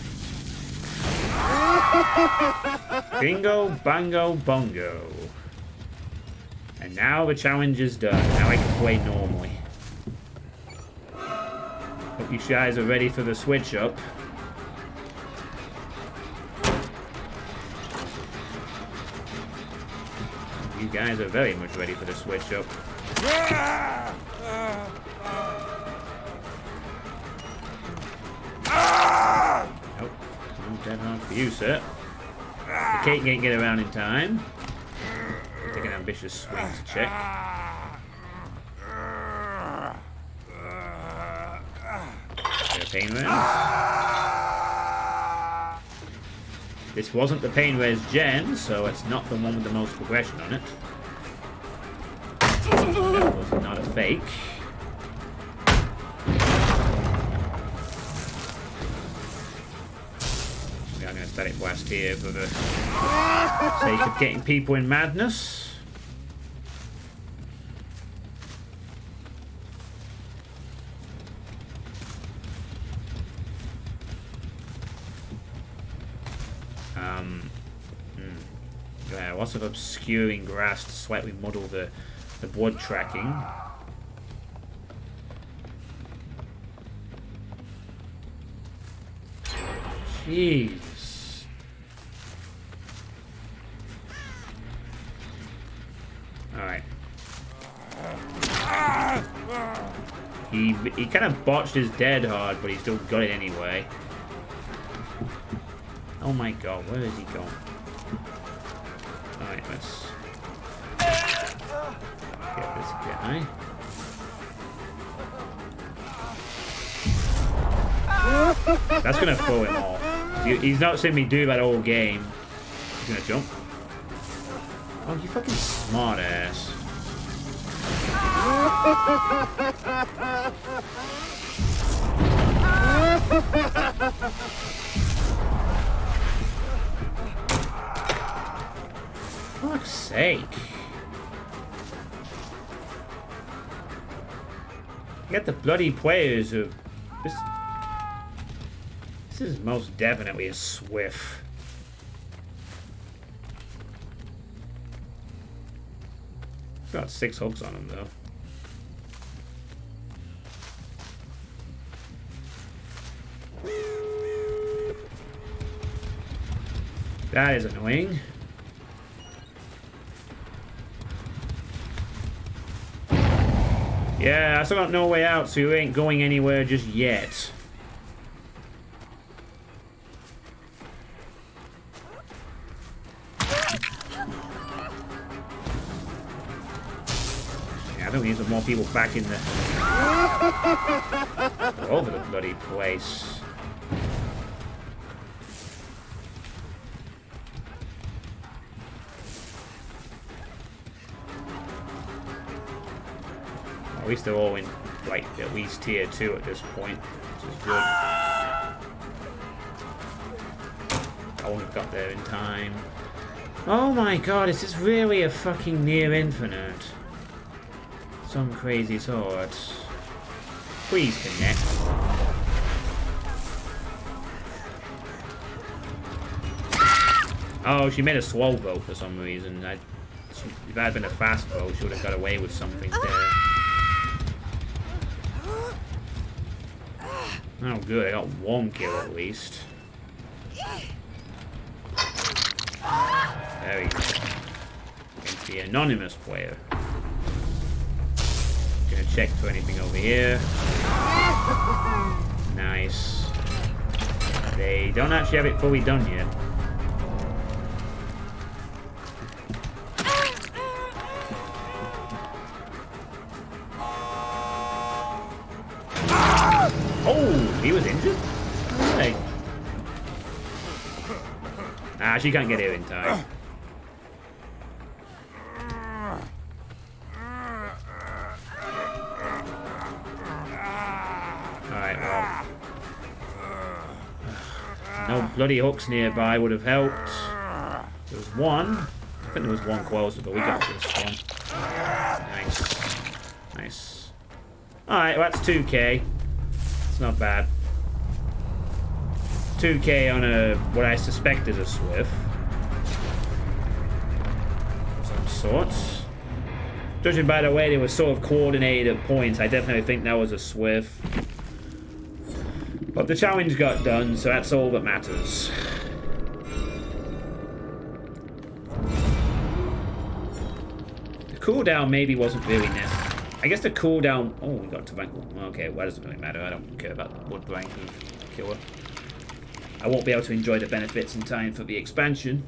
Bingo, bango, bongo. And now the challenge is done. Now I can play normally. Hope you guys are ready for the switch up. You guys are very much ready for the switch up. Nope. No dead hard for you, sir. The cake can't get around in time. Take an ambitious swing to check. Get a pain res. This wasn't the pain res gen, so it's not the one with the most progression on it. That was not a fake. We are going to static blast here for the sake of getting people in madness. Yeah, lots of obscuring grass to slightly muddle the blood tracking. Jeez. Alright. He kind of botched his dead hard, but he still got it anyway. Oh my god, where is he going? Alright, let's get this guy. That's gonna throw him off. He's not seen me do that all game. He's gonna jump. Oh, you fucking smart ass. For fuck's sake. You got the bloody players who... This is most definitely a swift. Got 6 hooks on him though. That is annoying. Yeah, I still got no way out, so you ain't going anywhere just yet. Yeah, I think we need some more people back in the... all over the bloody place. At least they're all in, like, at least tier 2 at this point, which is good. I wouldn't have got there in time. Oh my god, is this really a fucking near infinite? Some crazy sort. Please connect. Oh, she made a slow vote for some reason. If I had been a fast vote, she would have got away with something there. Oh, good. I got 1 kill at least. There we go. Against the anonymous player. Gonna check for anything over here. Nice. They don't actually have it fully done yet. Oh, he was injured? Hey. Ah, she can't get here in time. Alright, well. No bloody hooks nearby would have helped. There was one. I think there was one closer, but we got this one. Nice. Nice. Alright, well, that's 2k. It's not bad. 2k on a what I suspect is a Swift. Of some sort. Judging by the way they were sort of coordinated at points, I definitely think that was a Swift. But the challenge got done, so that's all that matters. The cooldown maybe wasn't really necessary. I guess the cooldown... Oh, we got to rank 1. Okay, well, that doesn't really matter. I don't care about the wood rank of Killer. I won't be able to enjoy the benefits in time for the expansion.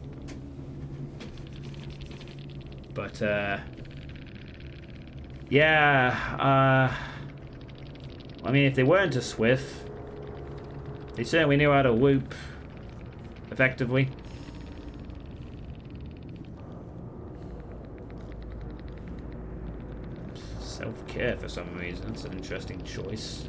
But, yeah, I mean, if they weren't a Swift, they certainly knew how to loop effectively. Self-care for some reason. That's an interesting choice.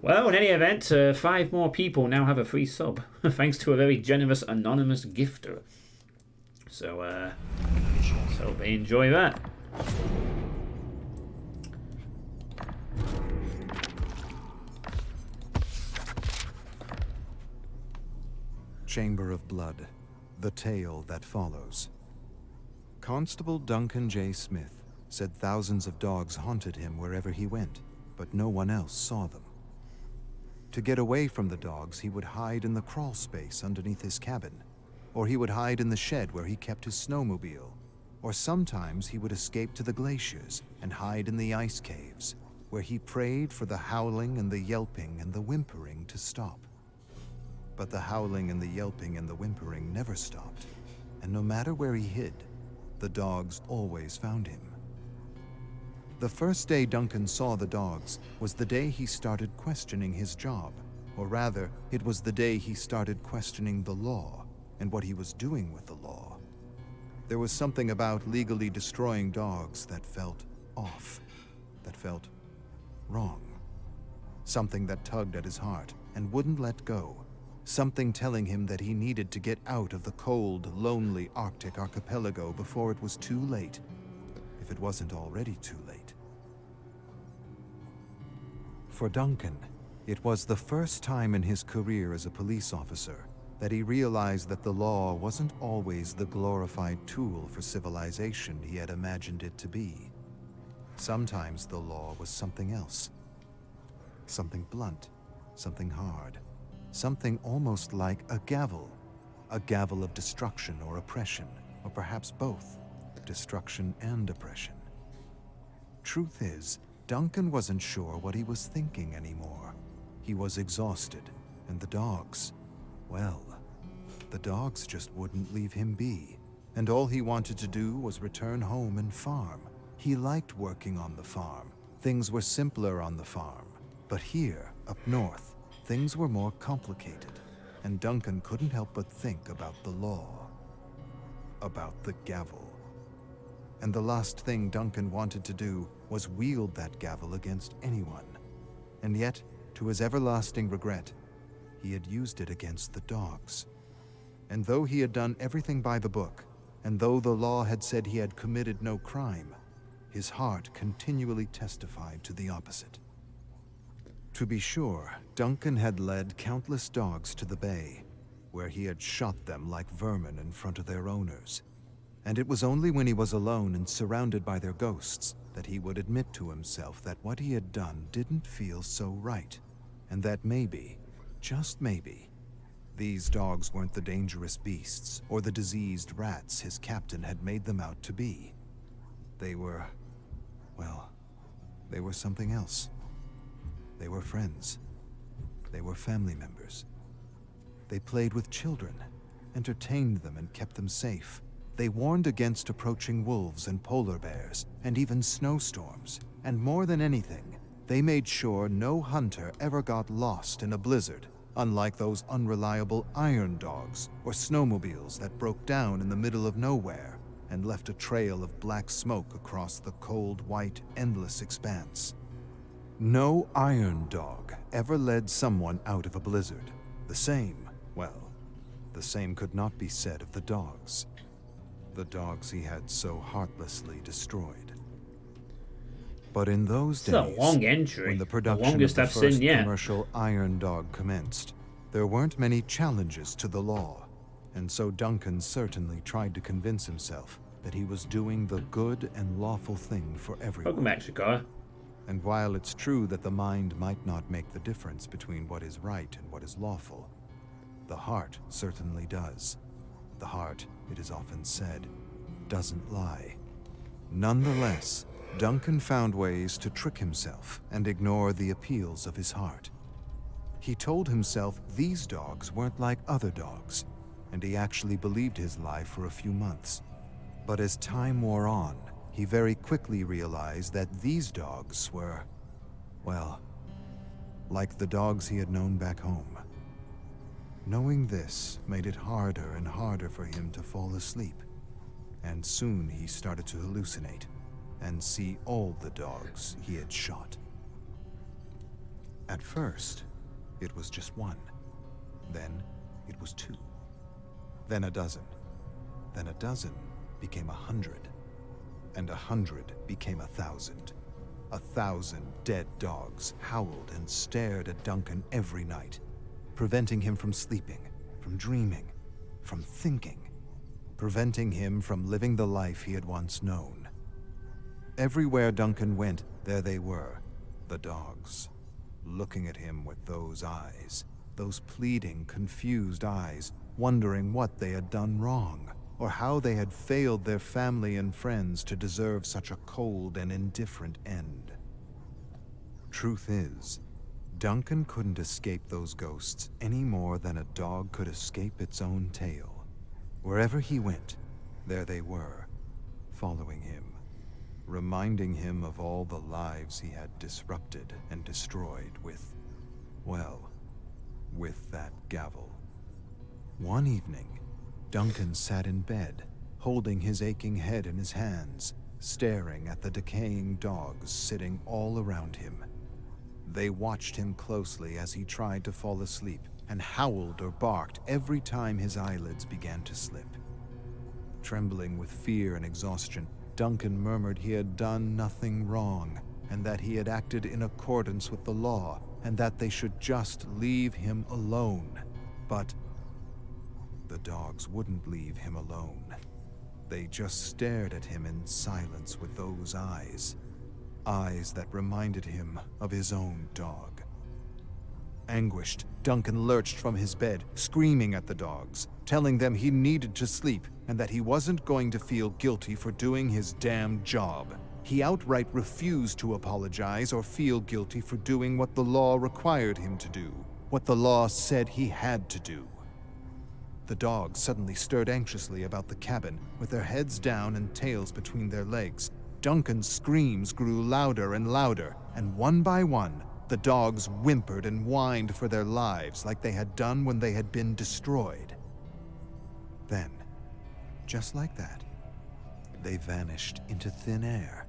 Well, in any event, 5 more people now have a free sub, thanks to a very generous anonymous gifter. So, so they enjoy that. Chamber of Blood, the tale that follows. Constable Duncan J. Smith said thousands of dogs haunted him wherever he went, but no one else saw them. To get away from the dogs, he would hide in the crawl space underneath his cabin, or he would hide in the shed where he kept his snowmobile, or sometimes he would escape to the glaciers and hide in the ice caves, where he prayed for the howling and the yelping and the whimpering to stop. But the howling and the yelping and the whimpering never stopped, and no matter where he hid, the dogs always found him. The first day Duncan saw the dogs was the day he started questioning his job, or rather, it was the day he started questioning the law and what he was doing with the law. There was something about legally destroying dogs that felt off, that felt wrong. Something that tugged at his heart and wouldn't let go. Something telling him that he needed to get out of the cold, lonely Arctic archipelago before it was too late, if it wasn't already too late. For Duncan, it was the first time in his career as a police officer that he realized that the law wasn't always the glorified tool for civilization he had imagined it to be. Sometimes the law was something else. Something blunt, something hard, something almost like a gavel of destruction or oppression, or perhaps both, destruction and oppression. Truth is, Duncan wasn't sure what he was thinking anymore. He was exhausted, and the dogs, well, the dogs just wouldn't leave him be. And all he wanted to do was return home and farm. He liked working on the farm. Things were simpler on the farm. But here, up north, things were more complicated, and Duncan couldn't help but think about the law, about the gavel. And the last thing Duncan wanted to do was wield that gavel against anyone. And yet, to his everlasting regret, he had used it against the dogs. And though he had done everything by the book, and though the law had said he had committed no crime, his heart continually testified to the opposite. To be sure, Duncan had led countless dogs to the bay, where he had shot them like vermin in front of their owners. And it was only when he was alone and surrounded by their ghosts that he would admit to himself that what he had done didn't feel so right, and that maybe, just maybe, these dogs weren't the dangerous beasts or the diseased rats his captain had made them out to be. They were, well, they were something else. They were friends. They were family members. They played with children, entertained them and kept them safe. They warned against approaching wolves and polar bears, and even snowstorms. And more than anything, they made sure no hunter ever got lost in a blizzard, unlike those unreliable iron dogs or snowmobiles that broke down in the middle of nowhere and left a trail of black smoke across the cold, white, endless expanse. No iron dog ever led someone out of a blizzard. The same could not be said of the dogs. The dogs he had so heartlessly destroyed. But in those days, a long entry. when the production longest of I've the seen first yet. commercial iron dog commenced, there weren't many challenges to the law, and so Duncan certainly tried to convince himself that he was doing the good and lawful thing for everyone. Welcome back, Shikara. And while it's true that the mind might not make the difference between what is right and what is lawful, the heart certainly does. The heart, it is often said, doesn't lie. Nonetheless, Duncan found ways to trick himself and ignore the appeals of his heart. He told himself these dogs weren't like other dogs, and he actually believed his lie for a few months. But as time wore on, he very quickly realized that these dogs were, well, like the dogs he had known back home. Knowing this made it harder and harder for him to fall asleep, and soon he started to hallucinate and see all the dogs he had shot. At first, it was just one. Then it was two. Then a dozen. Then a dozen became 100. And 100 became 1,000. 1,000 dead dogs howled and stared at Duncan every night, preventing him from sleeping, from dreaming, from thinking, preventing him from living the life he had once known. Everywhere Duncan went, there they were, the dogs, looking at him with those eyes, those pleading, confused eyes, wondering what they had done wrong, or how they had failed their family and friends to deserve such a cold and indifferent end. Truth is, Duncan couldn't escape those ghosts any more than a dog could escape its own tail. Wherever he went, there they were, following him, reminding him of all the lives he had disrupted and destroyed with, well, with that gavel. One evening, Duncan sat in bed, holding his aching head in his hands, staring at the decaying dogs sitting all around him. They watched him closely as he tried to fall asleep and howled or barked every time his eyelids began to slip. Trembling with fear and exhaustion, Duncan murmured he had done nothing wrong, and that he had acted in accordance with the law, and that they should just leave him alone. But the dogs wouldn't leave him alone. They just stared at him in silence with those eyes. Eyes that reminded him of his own dog. Anguished, Duncan lurched from his bed, screaming at the dogs, telling them he needed to sleep and that he wasn't going to feel guilty for doing his damn job. He outright refused to apologize or feel guilty for doing what the law required him to do, what the law said he had to do. The dogs suddenly stirred anxiously about the cabin, with their heads down and tails between their legs. Duncan's screams grew louder and louder, and one by one, the dogs whimpered and whined for their lives like they had done when they had been destroyed. Then, just like that, they vanished into thin air,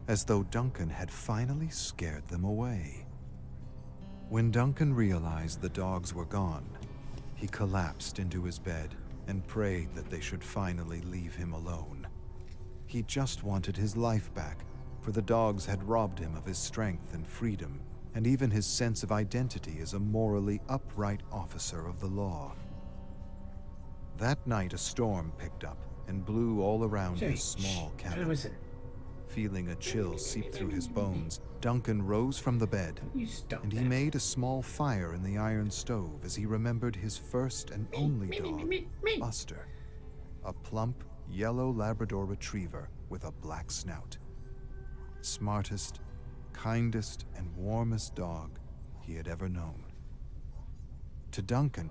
as though Duncan had finally scared them away. When Duncan realized the dogs were gone, he collapsed into his bed and prayed that they should finally leave him alone. He just wanted his life back, for the dogs had robbed him of his strength and freedom, and even his sense of identity as a morally upright officer of the law. That night a storm picked up, and blew all around Jerry, his small shh. cabin. Listen. Feeling a chill seep through his bones, Duncan rose from the bed, You stop and he that. made a small fire in the iron stove as he remembered his first and only dog, Buster, a plump, yellow Labrador retriever with a black snout. Smartest, kindest, and warmest dog he had ever known. To Duncan,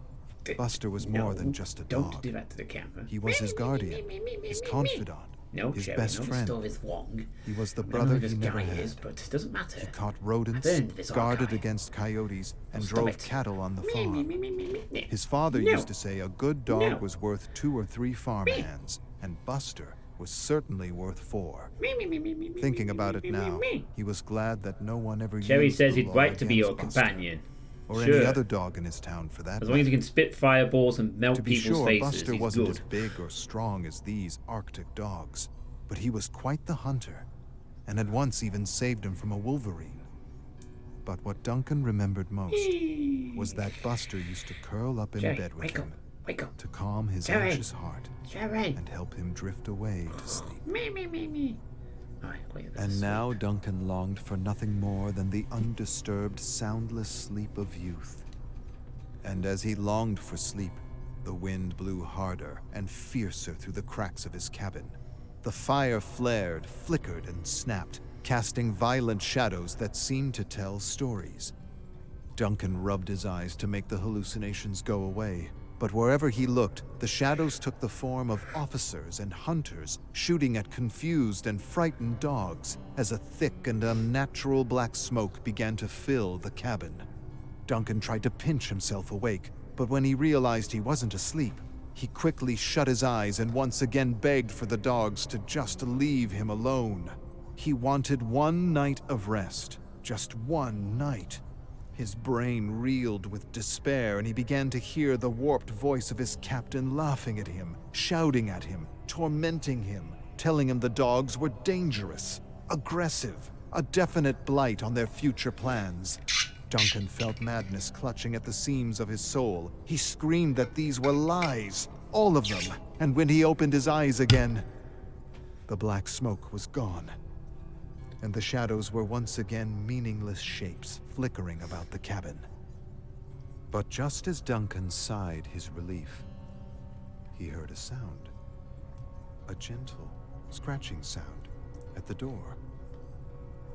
Buster was more than just a dog. Don't do that to the camera. He was his guardian, his confidant, No, his Jerry, best no, the friend. stove is wrong. He was the I don't know brother who he this never guy had. is, but it doesn't matter. He caught rodents, I've earned this guarded archive. against coyotes, and Stop drove it. cattle on the Me, farm. me, me, me, me, me. His father No. used to say a good dog No. was worth 2 or 3 farmhands, and Buster was certainly worth 4. Me, me, me, me, me, me, Thinking me, about me, it me, me, now, me. he was glad that no one ever Jerry used says the he'd law like to be your against Buster, companion. or Sure. any other dog in his town for that As long as matter. he can spit fireballs and melt To be people's sure, faces, Buster he's wasn't good. as big or strong as these Arctic dogs, but he was quite the hunter, and had once even saved him from a wolverine. But what Duncan remembered most was that Buster used to curl up in Jerry, bed with wake up. him Wake up. to calm his Jerry. anxious heart Jerry. and help him drift away to sleep. Me, me, me, me. Alright, wait, let's And sleep. now Duncan longed for nothing more than the undisturbed, soundless sleep of youth. And as he longed for sleep, the wind blew harder and fiercer through the cracks of his cabin. The fire flared, flickered, and snapped, casting violent shadows that seemed to tell stories. Duncan rubbed his eyes to make the hallucinations go away, but wherever he looked, the shadows took the form of officers and hunters shooting at confused and frightened dogs as a thick and unnatural black smoke began to fill the cabin. Duncan tried to pinch himself awake, but when he realized he wasn't asleep, he quickly shut his eyes and once again begged for the dogs to just leave him alone. He wanted one night of rest, just one night. His brain reeled with despair, and he began to hear the warped voice of his captain laughing at him, shouting at him, tormenting him, telling him the dogs were dangerous, aggressive, a definite blight on their future plans. Duncan felt madness clutching at the seams of his soul. He screamed that these were lies, all of them, and when he opened his eyes again, the black smoke was gone, and the shadows were once again meaningless shapes flickering about the cabin. But just as Duncan sighed his relief, he heard a sound. A gentle, scratching sound at the door.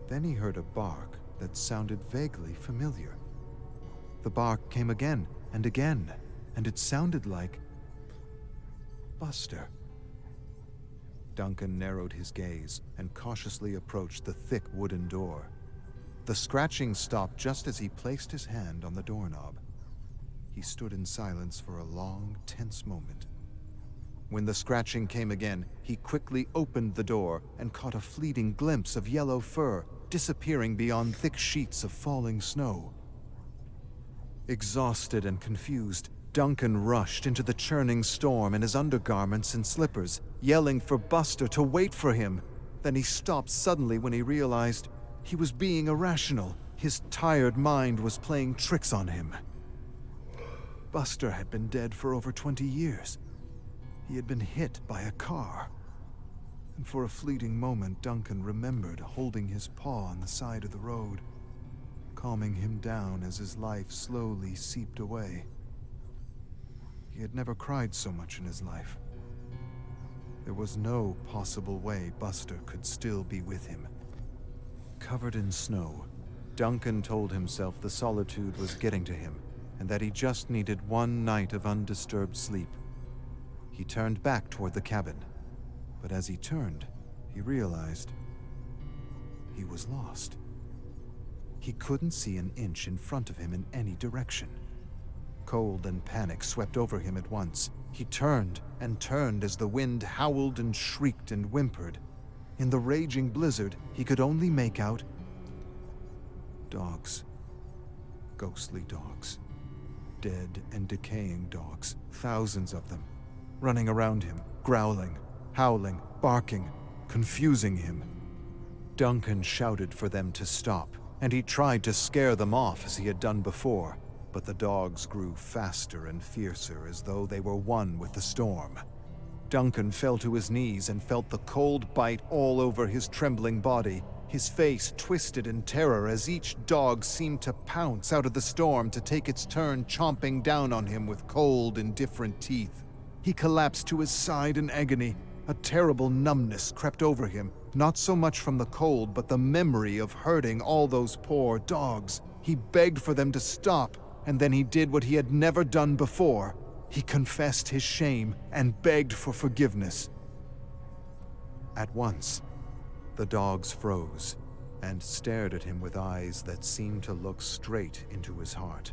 Then he heard a bark that sounded vaguely familiar. The bark came again, and it sounded like Buster. Duncan narrowed his gaze and cautiously approached the thick wooden door. The scratching stopped just as he placed his hand on the doorknob. He stood in silence for a long, tense moment. When the scratching came again, he quickly opened the door and caught a fleeting glimpse of yellow fur disappearing beyond thick sheets of falling snow. Exhausted and confused, Duncan rushed into the churning storm in his undergarments and slippers, yelling for Buster to wait for him. Then he stopped suddenly when he realized he was being irrational. His tired mind was playing tricks on him. Buster had been dead for over 20 years. He had been hit by a car. And for a fleeting moment, Duncan remembered holding his paw on the side of the road, calming him down as his life slowly seeped away. He had never cried so much in his life. There was no possible way Buster could still be with him. Covered in snow, Duncan told himself the solitude was getting to him, and that he just needed one night of undisturbed sleep. He turned back toward the cabin, but as he turned, he realized he was lost. He couldn't see an inch in front of him in any direction. Cold and panic swept over him at once. He turned and turned as the wind howled and shrieked and whimpered. In the raging blizzard, he could only make out dogs. Ghostly dogs. Dead and decaying dogs, thousands of them, running around him, growling, howling, barking, confusing him. Duncan shouted for them to stop, and he tried to scare them off as he had done before, but the dogs grew faster and fiercer as though they were one with the storm. Duncan fell to his knees and felt the cold bite all over his trembling body. His face twisted in terror as each dog seemed to pounce out of the storm to take its turn chomping down on him with cold, indifferent teeth. He collapsed to his side in agony. A terrible numbness crept over him, not so much from the cold, but the memory of hurting all those poor dogs. He begged for them to stop, and then he did what he had never done before. He confessed his shame and begged for forgiveness. At once, the dogs froze and stared at him with eyes that seemed to look straight into his heart.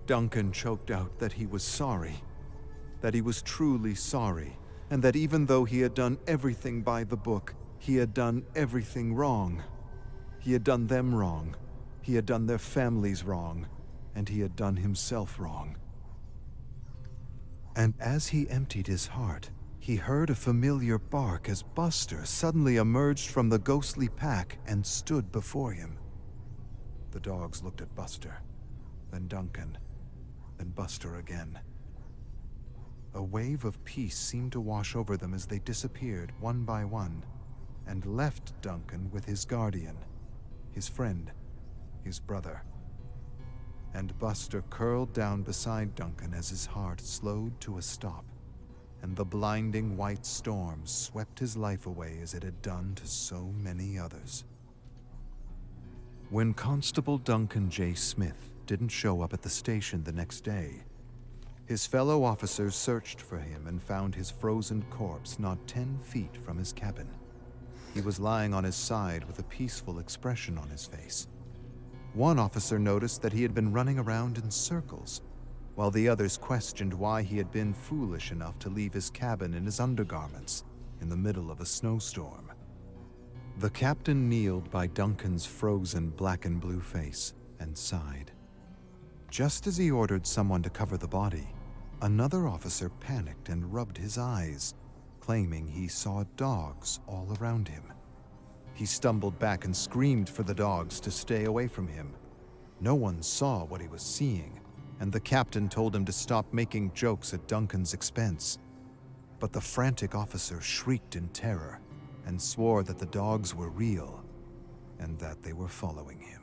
Duncan choked out that he was sorry, that he was truly sorry, and that even though he had done everything by the book, he had done everything wrong. He had done them wrong, he had done their families wrong, and he had done himself wrong. And as he emptied his heart, he heard a familiar bark as Buster suddenly emerged from the ghostly pack and stood before him. The dogs looked at Buster, then Duncan, then Buster again. A wave of peace seemed to wash over them as they disappeared one by one, and left Duncan with his guardian, his friend, his brother. And Buster curled down beside Duncan as his heart slowed to a stop, and the blinding white storm swept his life away as it had done to so many others. When Constable Duncan J. Smith didn't show up at the station the next day, his fellow officers searched for him and found his frozen corpse not 10 feet from his cabin. He was lying on his side with a peaceful expression on his face. One officer noticed that he had been running around in circles, while the others questioned why he had been foolish enough to leave his cabin in his undergarments in the middle of a snowstorm. The captain kneeled by Duncan's frozen black and blue face and sighed. Just as he ordered someone to cover the body, another officer panicked and rubbed his eyes, claiming he saw dogs all around him. He stumbled back and screamed for the dogs to stay away from him. No one saw what he was seeing, and the captain told him to stop making jokes at Duncan's expense. But the frantic officer shrieked in terror and swore that the dogs were real and that they were following him.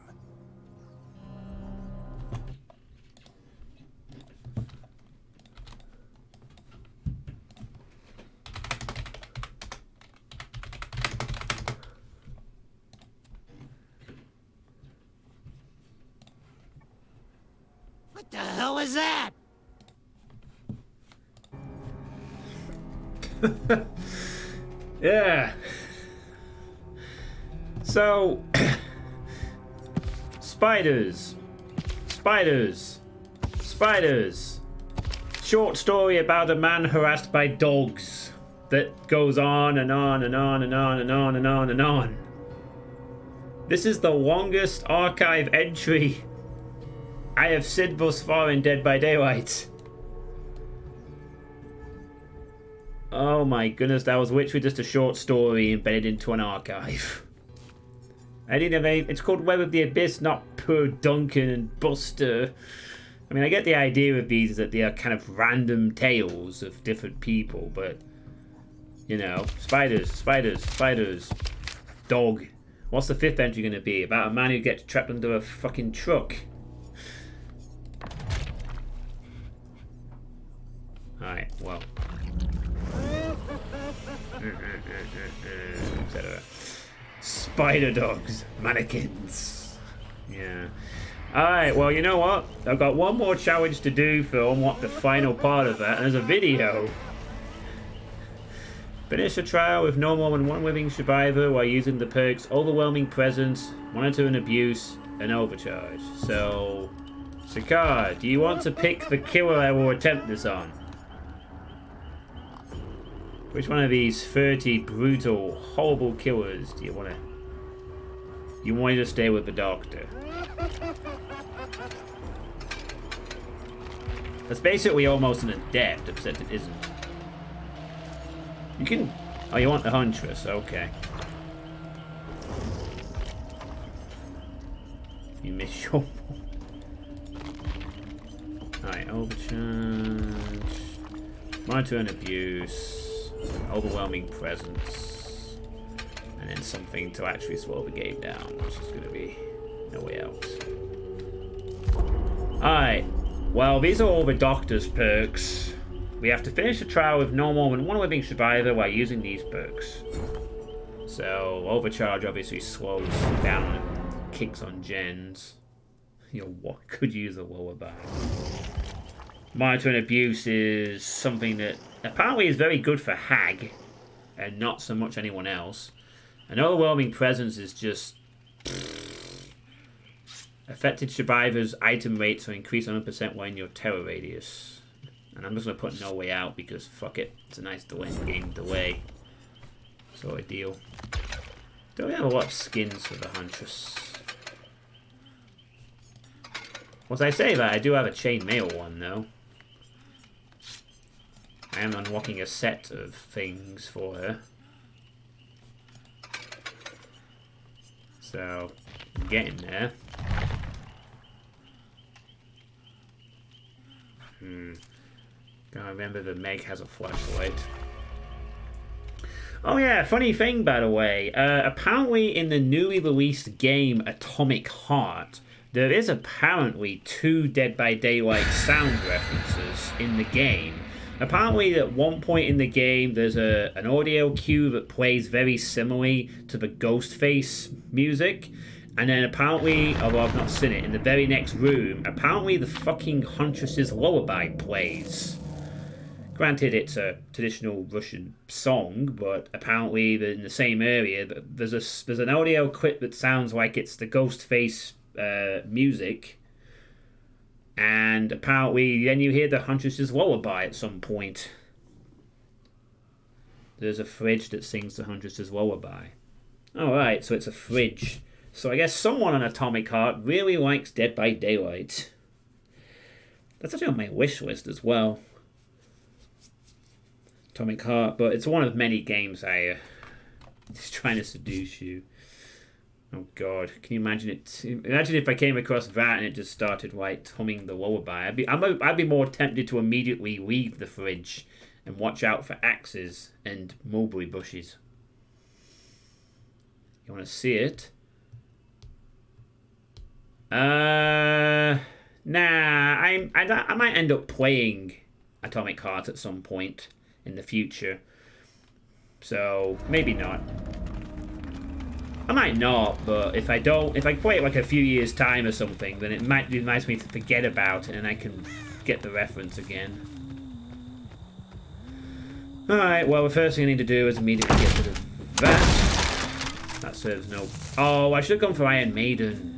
What the hell was that? Yeah. So, spiders. Short story about a man harassed by dogs that goes on and on and on and on and on and on and on. This is the longest archive entry I have seen thus far in Dead by Daylight. Oh my goodness, that was literally just a short story embedded into an archive. I didn't have any, it's called Web of the Abyss, not poor Duncan and Buster. I mean, I get the idea of these, that they are kind of random tales of different people, but, you know, spiders, dog. What's the fifth entry going to be? About a man who gets trapped under a fucking truck. Alright, well. Etc. Spider dogs, mannequins. Yeah. Alright, well, you know what? I've got one more challenge to do for what the final part of that, and there's a video. Finish a trial with no more than one living survivor while using the perks Overwhelming Presence, Monitor and Abuse, and Overcharge. So, Sakar, do you want to pick the killer I will attempt this on? Which one of these 30 brutal, horrible killers do you want to... You want to stay with the doctor? That's basically almost an adept, except it isn't. You can... Oh, you want the Huntress, okay. You miss your... Alright, overcharge... Monitor and abuse, overwhelming presence, and then something to actually slow the game down, which is going to be no way out. Alright, well, these are all the doctor's perks. We have to finish the trial with no more than one living survivor while using these perks. So, overcharge obviously slows down and kicks on gens. What could use a lower bar. Monitor and abuse is something that apparently is very good for Hag, and not so much anyone else. An overwhelming presence is just... Affected survivors' item rates are increased 100% while in your terror radius. And I'm just going to put no way out because fuck it. It's a nice game delay sort of deal. Don't have a lot of skins for the Huntress. Once I say that, I do have a chainmail one though. I am unlocking a set of things for her. So, I'm getting there. Gotta remember that Meg has a flashlight. Oh yeah, funny thing by the way. Apparently in the newly released game Atomic Heart, there is apparently 2 Dead by Daylight sound references in the game. Apparently at one point in the game there's an audio cue that plays very similarly to the Ghostface music. And then apparently, although I've not seen it, in the very next room, apparently the fucking Huntress's lullaby plays. Granted, it's a traditional Russian song, but apparently in the same area, there's an audio clip that sounds like it's the Ghostface music. And apparently then you hear the Huntress's lullaby at some point. There's a fridge that sings the Huntress's lullaby. Alright, so it's a fridge. So I guess someone on Atomic Heart really likes Dead by Daylight. That's actually on my wish list as well. Atomic Heart, but it's one of many games I just trying to seduce you. Oh god, can you imagine it? Imagine if I came across that and it just started like humming the lullaby. I'd be more tempted to immediately leave the fridge and watch out for axes and mulberry bushes. You want to see it? Nah, I might end up playing Atomic Heart at some point in the future. So, maybe not. I might not, but if I play it like a few years' time or something, then it might be nice for me to forget about it and I can get the reference again. Alright, well, the first thing I need to do is immediately get rid of that. That serves no... Oh, I should have gone for Iron Maiden.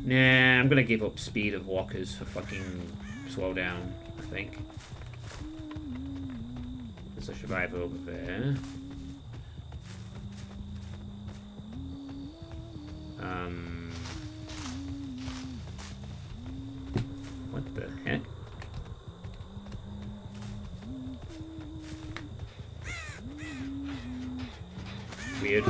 Nah, I'm gonna give up speed of walkers for fucking slowdown, I think. There's a survivor over there. What the heck? Weird.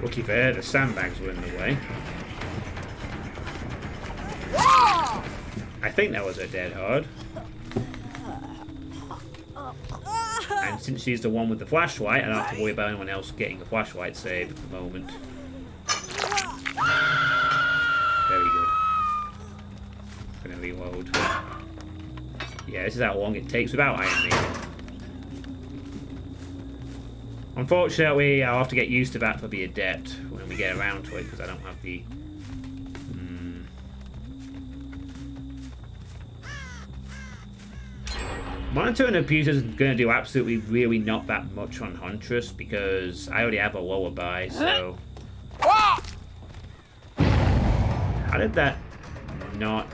Lucky there, the sandbags were in the way. I think that was a dead hard. And since she's the one with the flashlight, I don't have to worry about anyone else getting the flashlight saved at the moment. Very good. I'm gonna reload. Yeah, this is how long it takes without Iron Maiden. Unfortunately, I'll have to get used to that for the adept when we get around to it, because I don't have the... Monitor and abuse is going to do absolutely really not that much on Huntress, because I already have a lullaby, so... How did that not...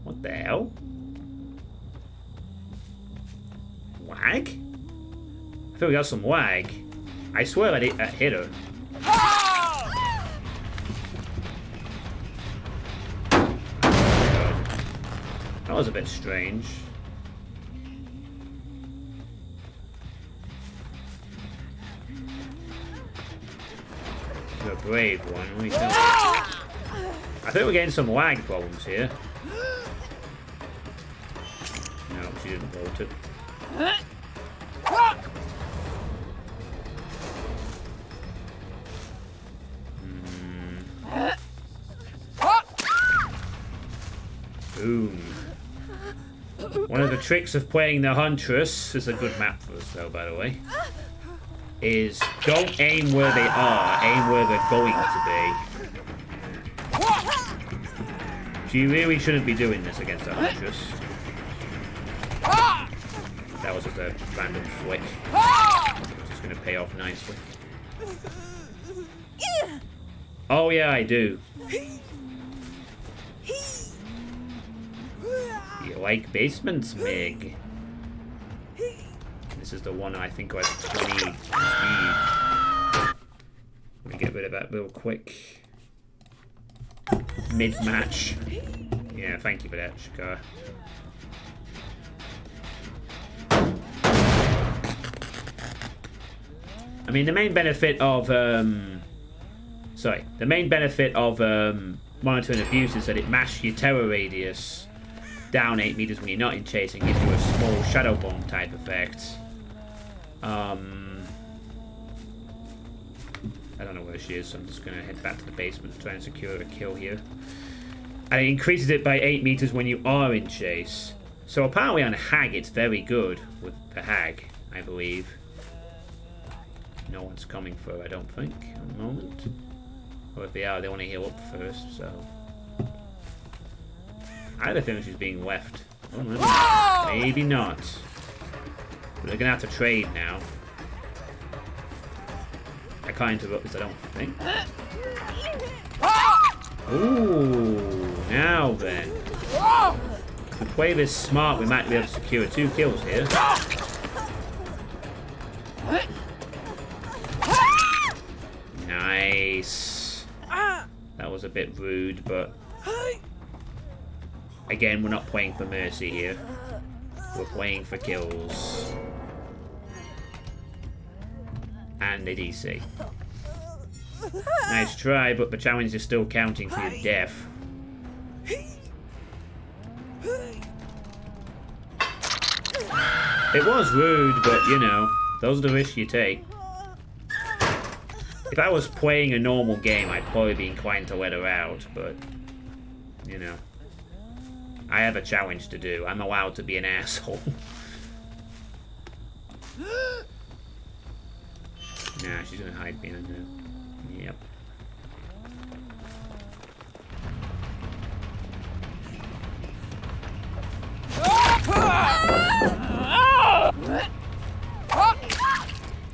What the hell? Lag? I feel we got some lag. I swear I hit her. That was a bit strange. brave one. What do you think? I think we're getting some lag problems here. No, she didn't vote it. Boom. One of the tricks of playing the Huntress, this is a good map for us though, by the way, is don't aim where they are, aim where they're going to be. She really shouldn't be doing this against the Huntress. That was just a random flick. It's just going to pay off nicely. Oh yeah, I do. You like basements, Meg? This is the one I think was 20 speed. Let me get rid of that real quick. Mid-match. Yeah, thank you for that, Shakar. I mean, the main benefit of monitoring abuse is that it masks your terror radius down 8 meters when you're not in chase and gives you a small shadow bomb type effect. I don't know where she is, so I'm just going to head back to the basement to try and secure a kill here. And it increases it by 8 meters when you are in chase. So apparently on Hag it's very good with the Hag, I believe. No one's coming for her, I don't think, at the moment. Or if they are, they want to heal up first, so... I had a feeling she's being left. Oh, maybe not. But they're gonna have to trade now. I can't interrupt this, I don't think. Ooh, now then. If we play this smart, we might be able to secure 2 kills here. Nice. That was a bit rude, but... Again, we're not playing for mercy here. We're playing for kills. And a DC. Nice try, but the challenge is still counting for your death. It was rude, but you know, those are the risks you take. If I was playing a normal game, I'd probably be inclined to let her out, but, you know. I have a challenge to do. I'm allowed to be an asshole. Nah, she's gonna hide behind there. Yep.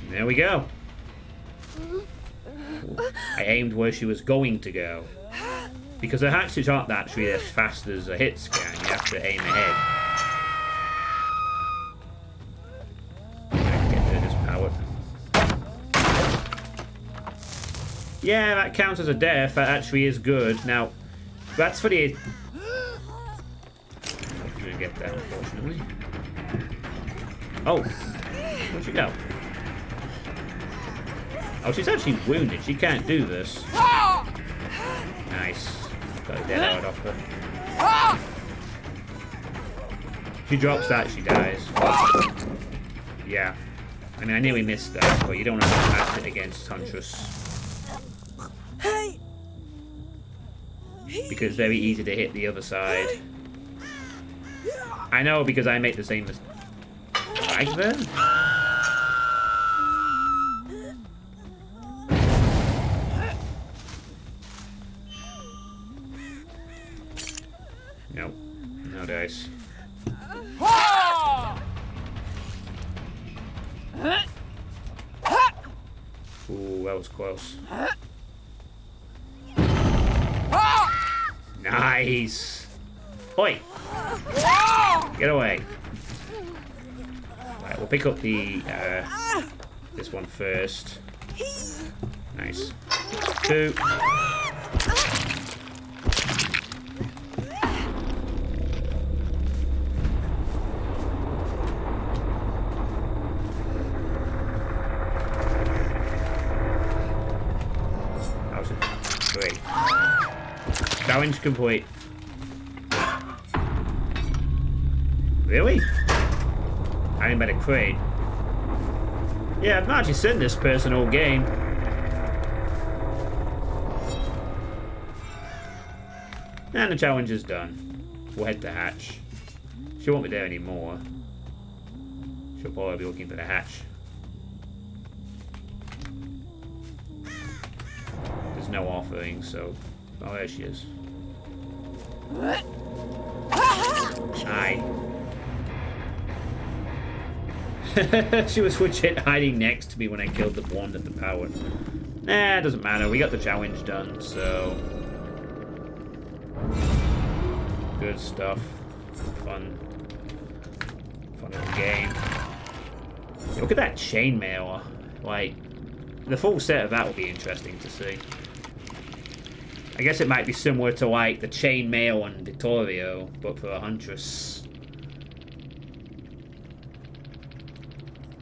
There we go. I aimed where she was going to go. Because the hatches aren't actually as fast as a hit scan, you have to aim ahead. Get rid of this power. Yeah, that counts as a death, that actually is good. Now, that's for the... I'm gonna get that, unfortunately. Oh, where'd she go? Oh, she's actually wounded, she can't do this. Nice. Got a dead out off her. She drops that, she dies. Yeah. I mean, I nearly missed that, but you don't have to cast it against Huntress. Because it's very easy to hit the other side. I know, because I make the same mistake. Right then? No. No dice. Ooh, that was close. Nice! Oi! Get away. Right, we'll pick up the, this one first. Nice. 2. Challenge complete. Really? I ain't better crate. Yeah, I've not actually seen this person all game. And the challenge is done. We'll head to hatch. She won't be there anymore. She'll probably be looking for the hatch. There's no offering, so... Oh, there she is. Hi. She was legit hiding next to me when I killed the blonde at the power. Nah, it doesn't matter. We got the challenge done, so... Good stuff. Fun. Fun little game. Look at that chainmail. Like, the full set of that will be interesting to see. I guess it might be similar to, like, the chainmail on Vittorio, but for a huntress.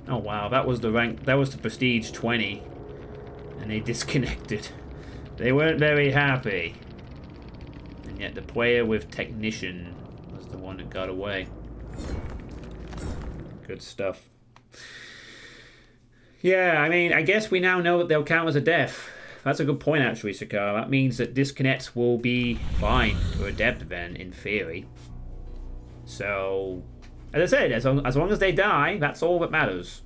Oh wow, that was the rank, that was the prestige 20. And they disconnected. They weren't very happy. And yet the player with technician was the one that got away. Good stuff. Yeah, I mean, I guess we now know that they'll count as a death. That's a good point, actually, Sakara. That means that disconnects will be fine for adept then, in theory. So, as I said, as long as they die, that's all that matters.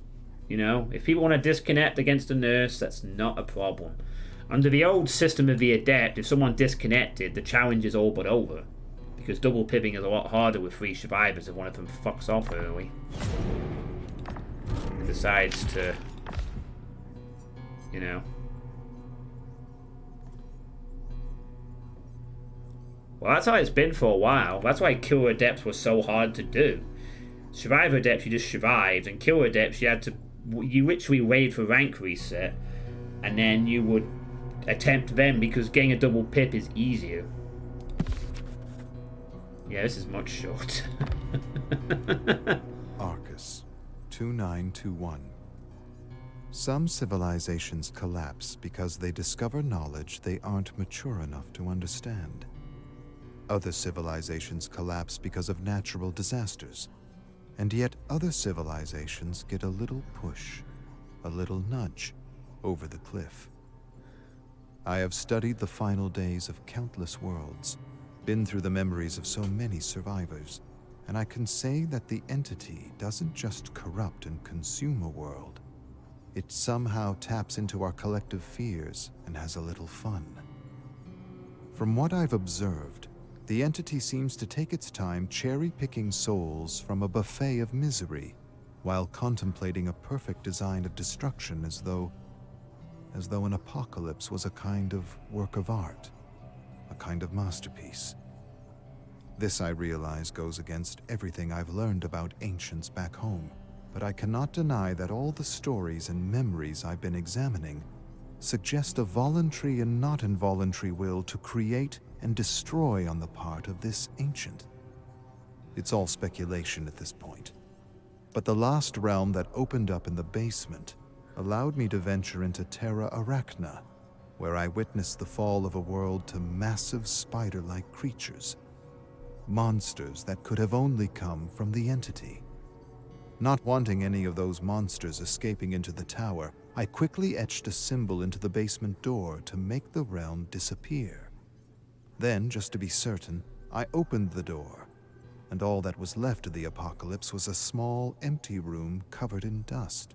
You know, if people want to disconnect against a nurse, that's not a problem. Under the old system of the adept, if someone disconnected, the challenge is all but over. Because double pipping is a lot harder with 3 survivors if one of them fucks off early. And decides to, you know... Well, that's how it's been for a while. That's why killer adepts were so hard to do. Survivor adepts, you just survived, and killer adepts, you literally waited for rank reset, and then you would attempt them because getting a double pip is easier. Yeah, this is much shorter. Arcus 2921. Some civilizations collapse because they discover knowledge they aren't mature enough to understand. Other civilizations collapse because of natural disasters. And yet other civilizations get a little push, a little nudge, over the cliff. I have studied the final days of countless worlds, been through the memories of so many survivors, and I can say that the entity doesn't just corrupt and consume a world. It somehow taps into our collective fears and has a little fun. From what I've observed, the entity seems to take its time cherry-picking souls from a buffet of misery, while contemplating a perfect design of destruction as though an apocalypse was a kind of work of art, a kind of masterpiece. This, I realize, goes against everything I've learned about ancients back home, but I cannot deny that all the stories and memories I've been examining suggest a voluntary and not involuntary will to create and destroy on the part of this ancient. It's all speculation at this point. But the last realm that opened up in the basement allowed me to venture into Terra Arachna, where I witnessed the fall of a world to massive spider-like creatures. Monsters that could have only come from the entity. Not wanting any of those monsters escaping into the tower, I quickly etched a symbol into the basement door to make the realm disappear. Then, just to be certain, I opened the door, and all that was left of the apocalypse was a small, empty room covered in dust.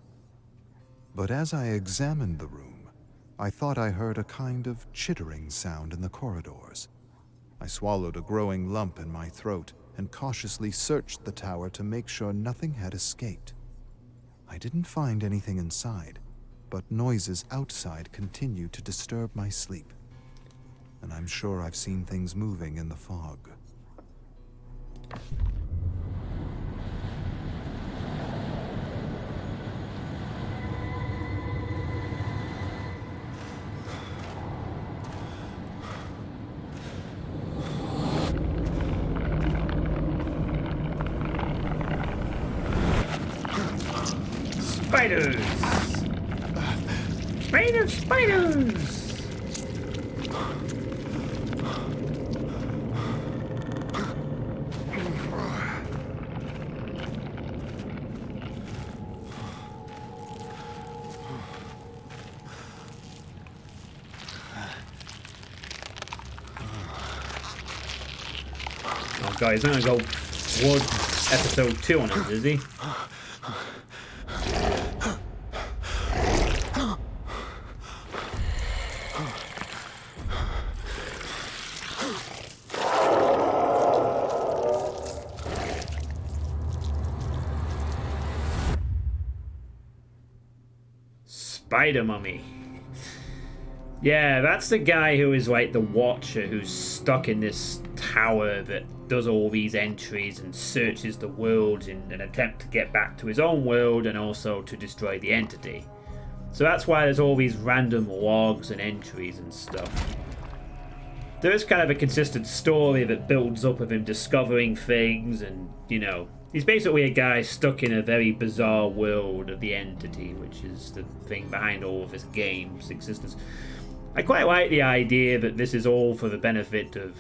But as I examined the room, I thought I heard a kind of chittering sound in the corridors. I swallowed a growing lump in my throat and cautiously searched the tower to make sure nothing had escaped. I didn't find anything inside, but noises outside continued to disturb my sleep. And I'm sure I've seen things moving in the fog. Spiders! Spiders! God, he's not gonna go towards episode 2 on us, is he? Spider Mummy. Yeah, that's the guy who is like the Watcher, who's stuck in this tower that does all these entries and searches the world in an attempt to get back to his own world and also to destroy the entity. So that's why there's all these random logs and entries and stuff. There is kind of a consistent story that builds up of him discovering things, and, you know, he's basically a guy stuck in a very bizarre world of the entity, which is the thing behind all of this game's existence. I quite like the idea that this is all for the benefit of,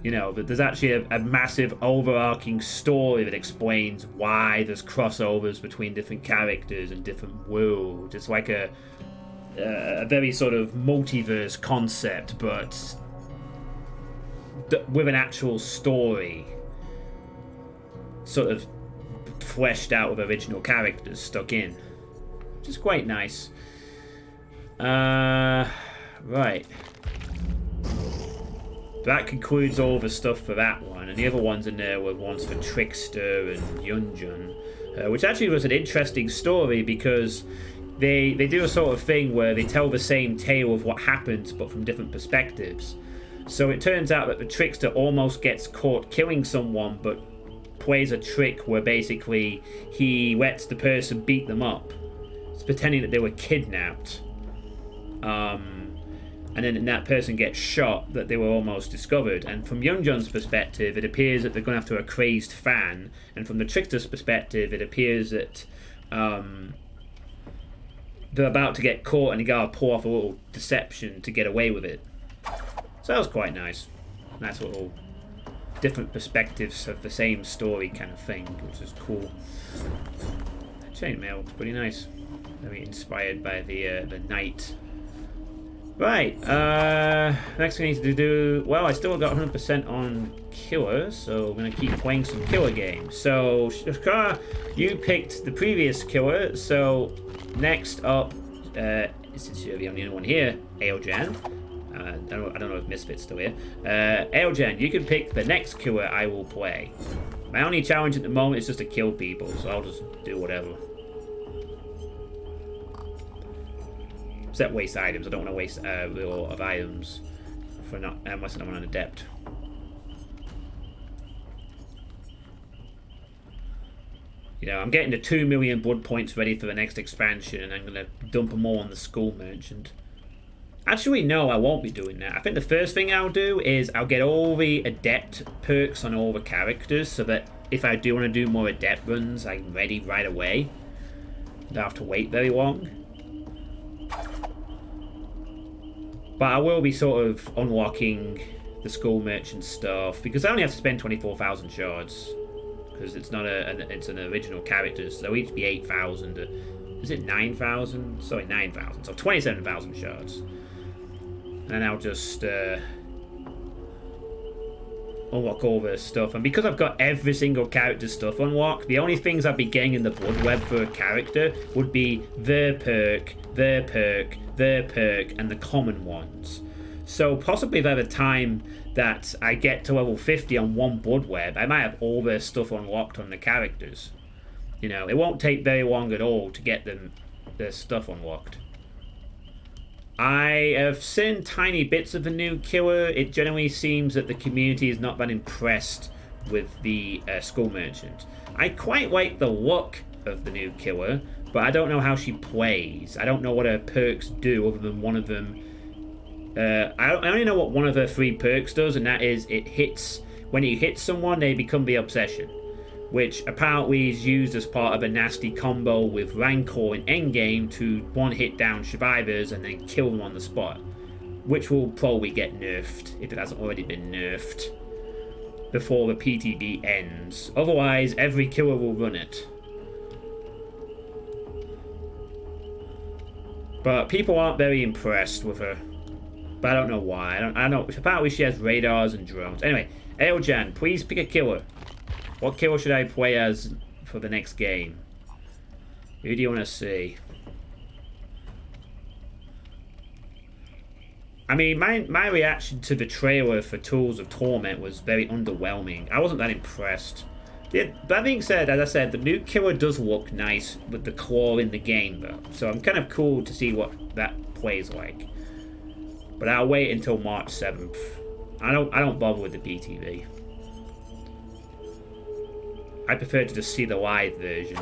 you know, that there's actually a massive overarching story that explains why there's crossovers between different characters and different worlds. It's like a very sort of multiverse concept, but with an actual story sort of fleshed out with original characters stuck in, which is quite nice. Right. That concludes all the stuff for that one, and the other ones in there were ones for Trickster and Yunjun, which actually was an interesting story because they do a sort of thing where they tell the same tale of what happens but from different perspectives. So it turns out that the Trickster almost gets caught killing someone but plays a trick where basically he lets the person beat them up. It's pretending that they were kidnapped. And then that person gets shot, that they were almost discovered. And from Yunjun's perspective, it appears that they're going after a crazed fan. And from the Trickster's perspective, it appears that they're about to get caught and you gotta pull off a little deception to get away with it. So that was quite nice. Nice little different perspectives of the same story kind of thing, which is cool. Chainmail looks pretty nice. Very inspired by the knight. Right, next thing I need to do, well, I still got 100% on Killer, so I'm going to keep playing some Killer games. So, Shakar, you picked the previous Killer, so next up, since you're the only one here, Aojan. I don't know if Misfit's still here. Aojan, you can pick the next Killer I will play. My only challenge at the moment is just to kill people, so I'll just do whatever. Except waste items. I don't want to waste a lot of items for not unless I'm on an adept. You know, I'm getting the 2 million blood points ready for the next expansion, and I'm gonna dump them all on the school merchant. Actually, no, I won't be doing that. I think the first thing I'll do is I'll get all the adept perks on all the characters, so that if I do want to do more adept runs, I'm ready right away. Don't have to wait very long. But I will be sort of unlocking the school merchant stuff because I only have to spend 24,000 shards because it's not it's an original character, so they'll each be 8,000. Is it 9,000? Sorry, 9,000. So 27,000 shards, and then I'll just unlock all this stuff. And because I've got every single character stuff unlocked, the only things I'd be getting in the blood web for a character would be their perk, their perk, their perk, and the common ones. So possibly by the time that I get to level 50 on one blood web, I might have all their stuff unlocked on the characters. You know, it won't take very long at all to get their stuff unlocked. I have seen tiny bits of the new Killer. It generally seems that the community is not that impressed with the school merchant. I quite like the look of the new Killer, but I don't know how she plays. I don't know what her perks do other than one of them. I only know what one of her 3 perks does, and that is it hits, when you hit someone, they become the obsession, which apparently is used as part of a nasty combo with Rancor in endgame to one-hit down survivors and then kill them on the spot, which will probably get nerfed, if it hasn't already been nerfed, before the PTB ends. Otherwise, every Killer will run it. But people aren't very impressed with her. But I don't know why. I don't know. Apparently she has radars and drones. Anyway, Aojan, please pick a killer. What killer should I play as for the next game? Who do you want to see? I mean, my reaction to the trailer for Tools of Torment was very underwhelming. I wasn't that impressed. That being said, as I said, the new killer does look nice with the claw in the game, though. So I'm kind of cool to see what that plays like. But I'll wait until March 7th. I don't bother with the BTV. I prefer to just see the live version.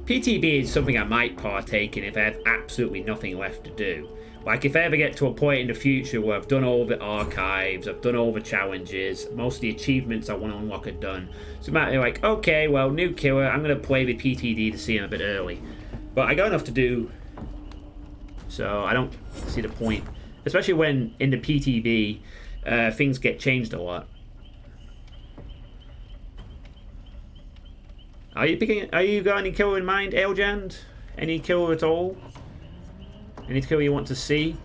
PTB is something I might partake in if I have absolutely nothing left to do. Like if I ever get to a point in the future where I've done all the archives, I've done all the challenges, most of the achievements I want to unlock are done. So it might be like, okay, well, new killer, I'm going to play the PTD to see him a bit early. But I got enough to do, so I don't see the point. Especially when in the PTB, things get changed a lot. Are you got any killer in mind, Eljand? Any killer at all? Any killer you want to see?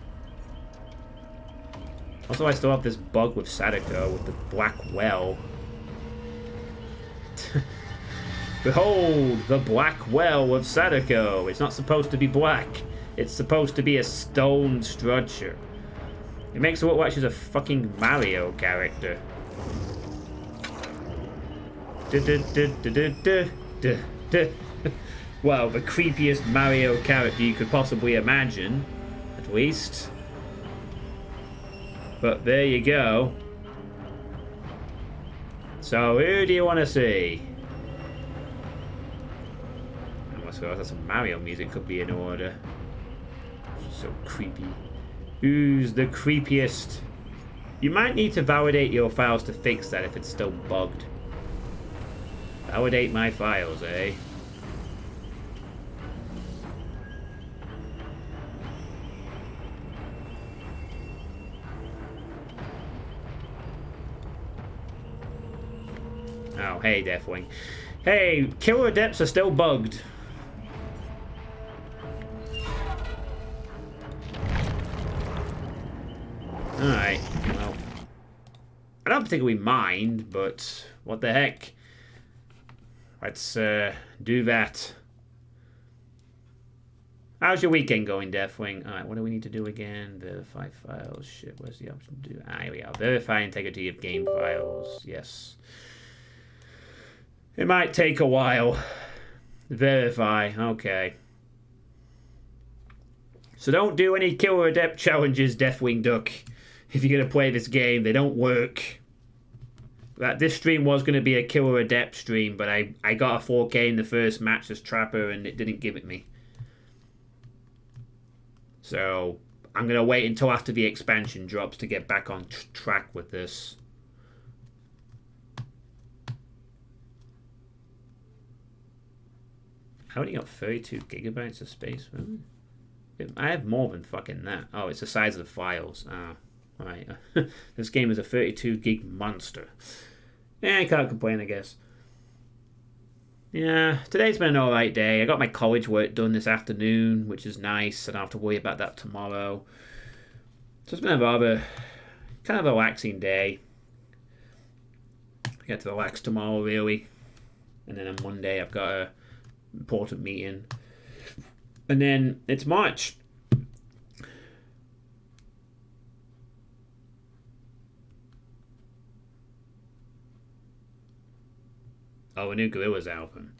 Also, I still have this bug with Sadako with the black well. Behold, the black well of Sadako. It's not supposed to be black. It's supposed to be a stone structure. It makes it look like she's a fucking Mario character. Well, the creepiest Mario character you could possibly imagine, at least. But there you go. So, who do you want to see? I must realize that some Mario music could be in order. So creepy. Who's the creepiest? You might need to validate your files to fix that if it's still bugged. Validate my files, eh? Oh, hey, Deathwing. Hey, killer adepts are still bugged. Alright, well. I don't particularly mind, but what the heck? Let's do that. How's your weekend going, Deathwing? Alright, what do we need to do again? Verify files. Shit, where's the option to do? Ah, here we are. Verify integrity of game files. Yes. It might take a while. Verify. Okay. So don't do any Killer Adept challenges, Deathwing Duck. If you're going to play this game, they don't work. This stream was going to be a Killer Adept stream, but I got a 4K in the first match as Trapper, and it didn't give it me. So I'm going to wait until after the expansion drops to get back on track with this. I only got 32 gigabytes of space. I have more than fucking that. Oh, it's the size of the files. Ah, right. This game is a 32 gig monster. Yeah, I can't complain, I guess. Yeah, today's been an alright day. I got my college work done this afternoon, which is nice. I don't have to worry about that tomorrow. So it's been a rather kind of relaxing day. I get to relax tomorrow, really. And then on Monday, I've got a important meeting. And then it's March. Oh, a new Gorillaz album.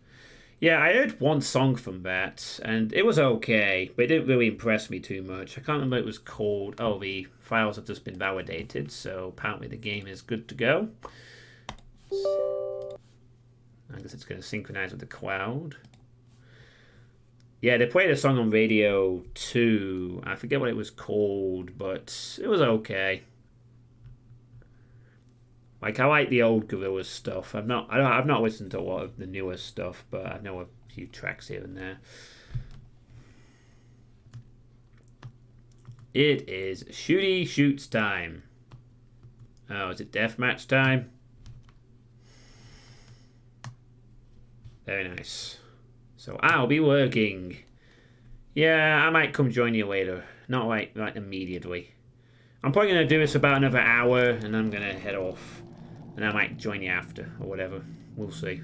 Yeah, I heard one song from that, and it was okay, but it didn't really impress me too much. I can't remember what it was called. Oh, the files have just been validated, so apparently the game is good to go. I guess it's going to synchronize with the cloud. Yeah, they played a song on Radio 2. I forget what it was called, but it was okay. Like, I like the old Gorillaz stuff. I've not listened to a lot of the newer stuff, but I know a few tracks here and there. It is shooty shoots time. Oh, is it deathmatch time? So I'll be working. Yeah, I might come join you later. Not right immediately. I'm probably going to do this about another hour, and I'm going to head off. And I might join you after, or whatever. We'll see.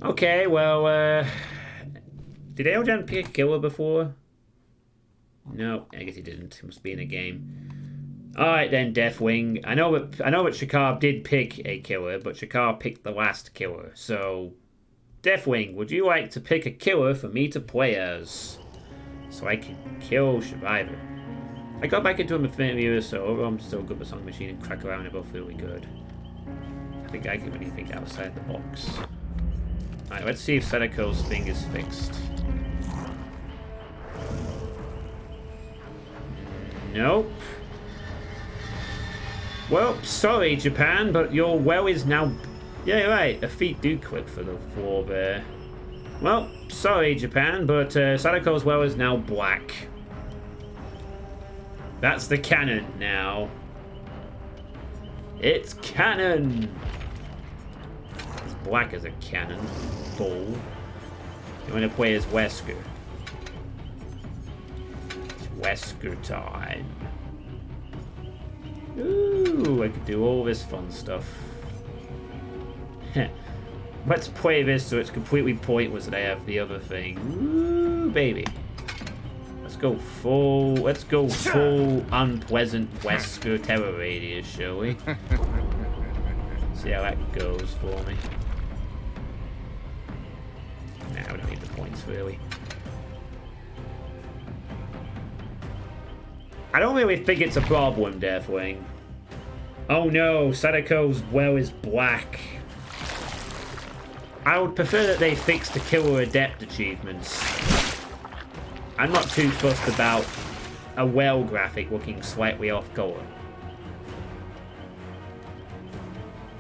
Okay, well, did Eljan pick a killer before? No, I guess he didn't. He must be in a game. Alright then, Deathwing. I know that Shakar did pick a killer, but Shakar picked the last killer. So, Deathwing, would you like to pick a killer for me to play as? So I can kill Survivor. I got back into a Infinity, so overall I'm still good with Song Machine and Crack Around, they're both really good. I think I can really think outside the box. Alright, let's see if Sadako's thing is fixed. Nope. Well, sorry, Japan, but your well is now... Yeah, you're right. The feet do click for the floor there. Well, sorry, Japan, but Sadako's well is now black. That's the cannon now. It's canon! It's black as a cannon. Bull. You want to play as Wesker. It's Wesker time. Ooh, I could do all this fun stuff. Let's play this so it's completely pointless that I have the other thing. Ooh, baby. Let's go full unpleasant Wesker terror radius, shall we? See how that goes for me. Nah, we don't need the points, really. I don't really think it's a problem, Deathwing. Oh no, Sadako's well is black. I would prefer that they fix the killer adept achievements. I'm not too fussed about a well graphic looking slightly off color.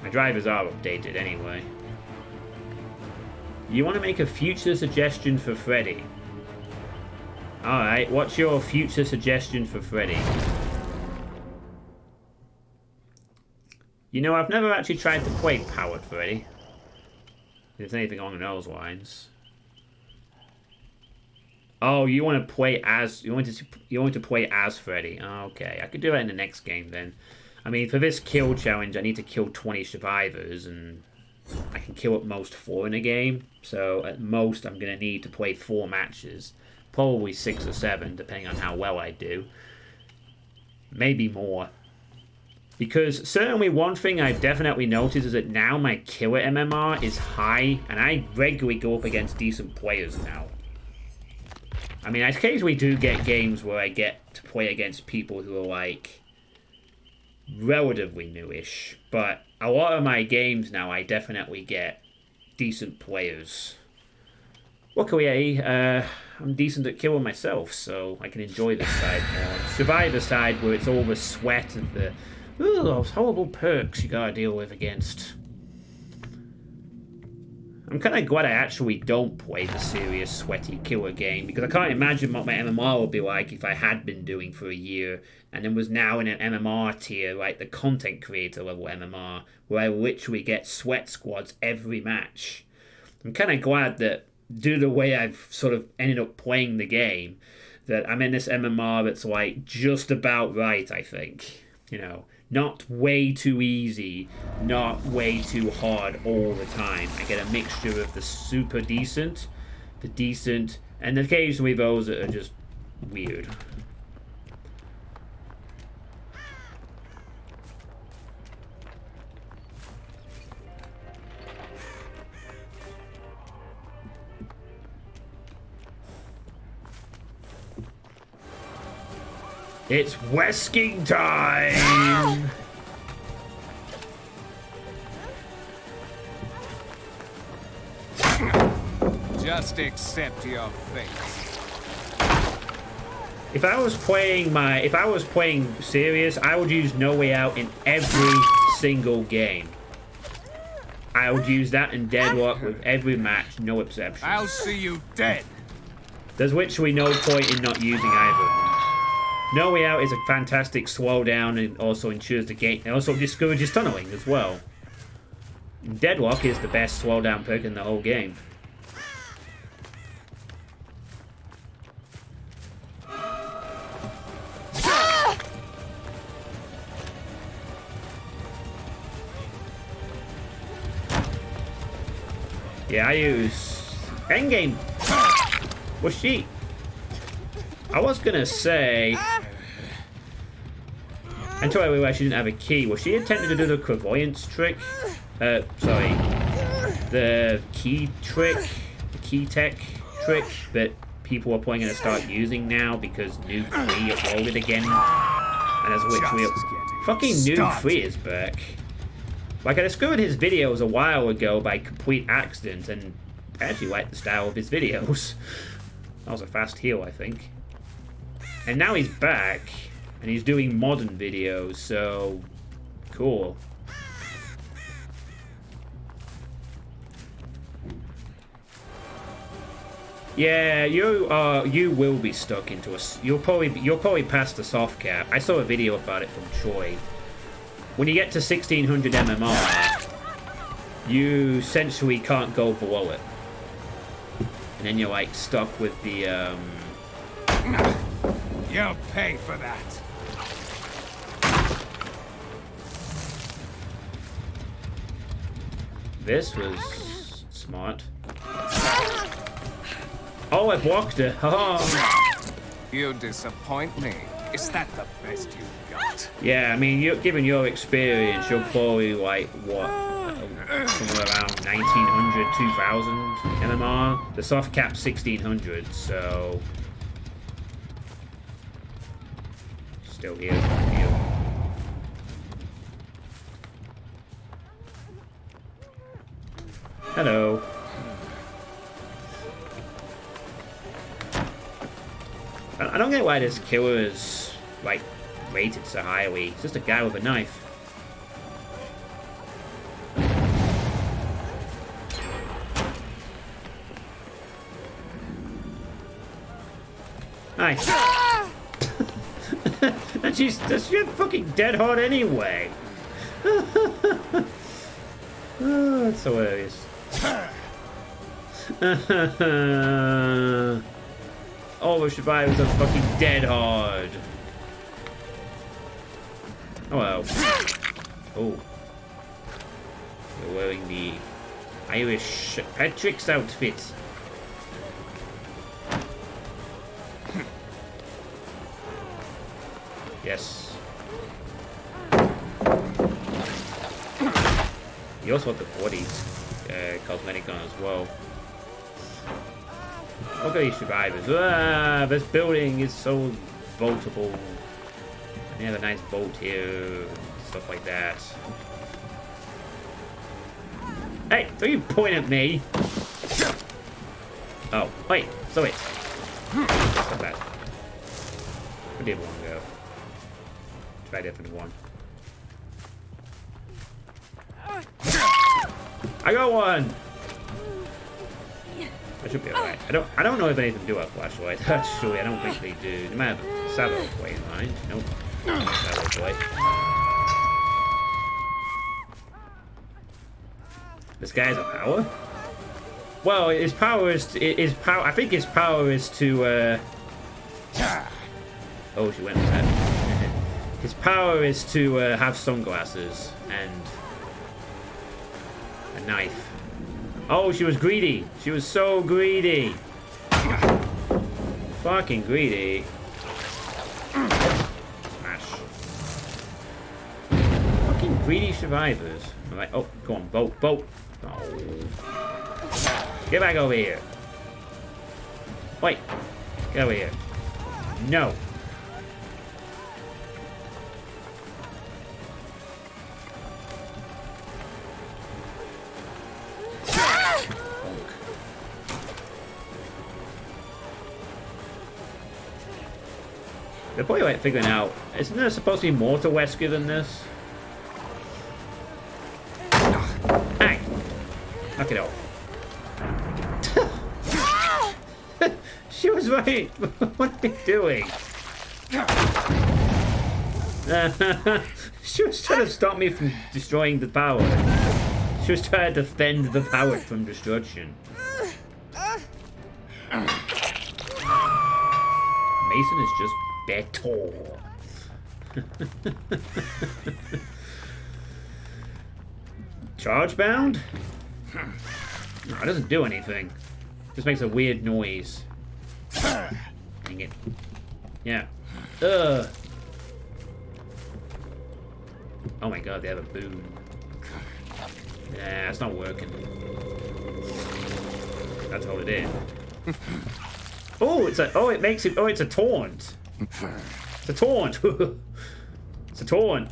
My drivers are updated anyway. You want to make a future suggestion for Freddy? Alright, what's your future suggestion for Freddy? You know, I've never actually tried to play Powered Freddy. If there's anything along those lines. Oh, you want to play as... You want to play as Freddy. Okay, I could do that in the next game then. I mean, for this kill challenge, I need to kill 20 survivors, and I can kill at most 4 in a game. So, at most, I'm going to need to play 4 matches. Probably 6 or 7, depending on how well I do. Maybe more. Because certainly one thing I've definitely noticed is that now my killer MMR is high, and I regularly go up against decent players now. I mean, I occasionally do get games where I get to play against people who are, like, relatively newish. But a lot of my games now, I definitely get decent players. Luckily, I'm decent at killing myself, so I can enjoy this side more. Survivor side, where it's all the sweat and the... Ooh, those horrible perks you gotta deal with against. I'm kind of glad I actually don't play the serious sweaty killer game, because I can't imagine what my MMR would be like if I had been doing for a year and then was now in an MMR tier, like the content creator level MMR, where I literally get sweat squads every match. I'm kind of glad that, due to the way I've sort of ended up playing the game, that I'm in this MMR that's like just about right, I think. You know, not way too easy, not way too hard all the time. I get a mixture of the super decent, the decent, and occasionally those that are just weird. It's wesking time! Just accept your fate. If I was playing serious, I would use No Way Out in every single game. I would use that in Deadlock with every match, no exception. I'll see you dead. There's literally no point in not using either. No Way Out is a fantastic slowdown and also ensures the game. It also discourages tunneling as well. Deadlock is the best slowdown perk in the whole game. Yeah, I use endgame. Was she? I was gonna say until I realized she didn't have a key. Was she attempting to do the clairvoyance trick? Sorry, the key trick, the key tech trick that people are probably gonna start using now because Noob 3 uploaded again, and as which we fucking Noob 3 is back. Like, I discovered his videos a while ago by complete accident, and I actually liked the style of his videos. That was a fast heal, I think. And now he's back, and he's doing modern videos, so cool. Yeah, you will be stuck into a. You'll probably pass the soft cap. I saw a video about it from Troy. When you get to 1600 MMR, you essentially can't go below it. And then you're like stuck with the You'll pay for that. This was smart. Oh, I blocked it. Oh. You disappoint me. Is that the best you've got? Yeah, I mean, given your experience, you're probably like, what, somewhere around 1900, 2000 MMR. The soft cap's 1600, so... Still here. Hello. I don't get why this killer is, like, rated so highly. It's just a guy with a knife. Nice. And she's fucking dead hard anyway. Oh, that's hilarious. All the survivors are fucking dead hard. Oh well. Oh. You're wearing the Irish Patrick's outfit. Yes. You also have the bodies cosmetic on as well. Look at these survivors. Ah, this building is so vaultable. And they have a nice vault here, stuff like that. Hey, don't you point at me! Oh, wait, so it. Not bad. Where did one go? Try a different one. I got one! That should be alright. I don't know if any of them do have flashlight. Actually, I don't think they do. They might have a Sabo play in mind. Nope. Sabo play. This guy has a power? Well, his power is I think his power is to oh, she went with that. His power is to have sunglasses and a knife. Oh, she was greedy. She was so greedy. Fucking greedy. Smash. Fucking greedy survivors. Alright, oh, go on, boat, boat. Oh. Get back over here. Wait. Get over here. No. They're probably like figuring out, isn't there supposed to be more to Wesker than this? Hey! Knock it off. She was right. What are you doing? She was trying to stop me from destroying the power. She was trying to defend the power from destruction. Mason is just better. Charge bound? No, it doesn't do anything. Just makes a weird noise. Dang it. Yeah. Ugh. Oh my god, they have a boom. Yeah, it's not working. That's all it is. Oh, it's a. Oh, it makes it. Oh, it's a taunt. It's a taunt. It's a taunt.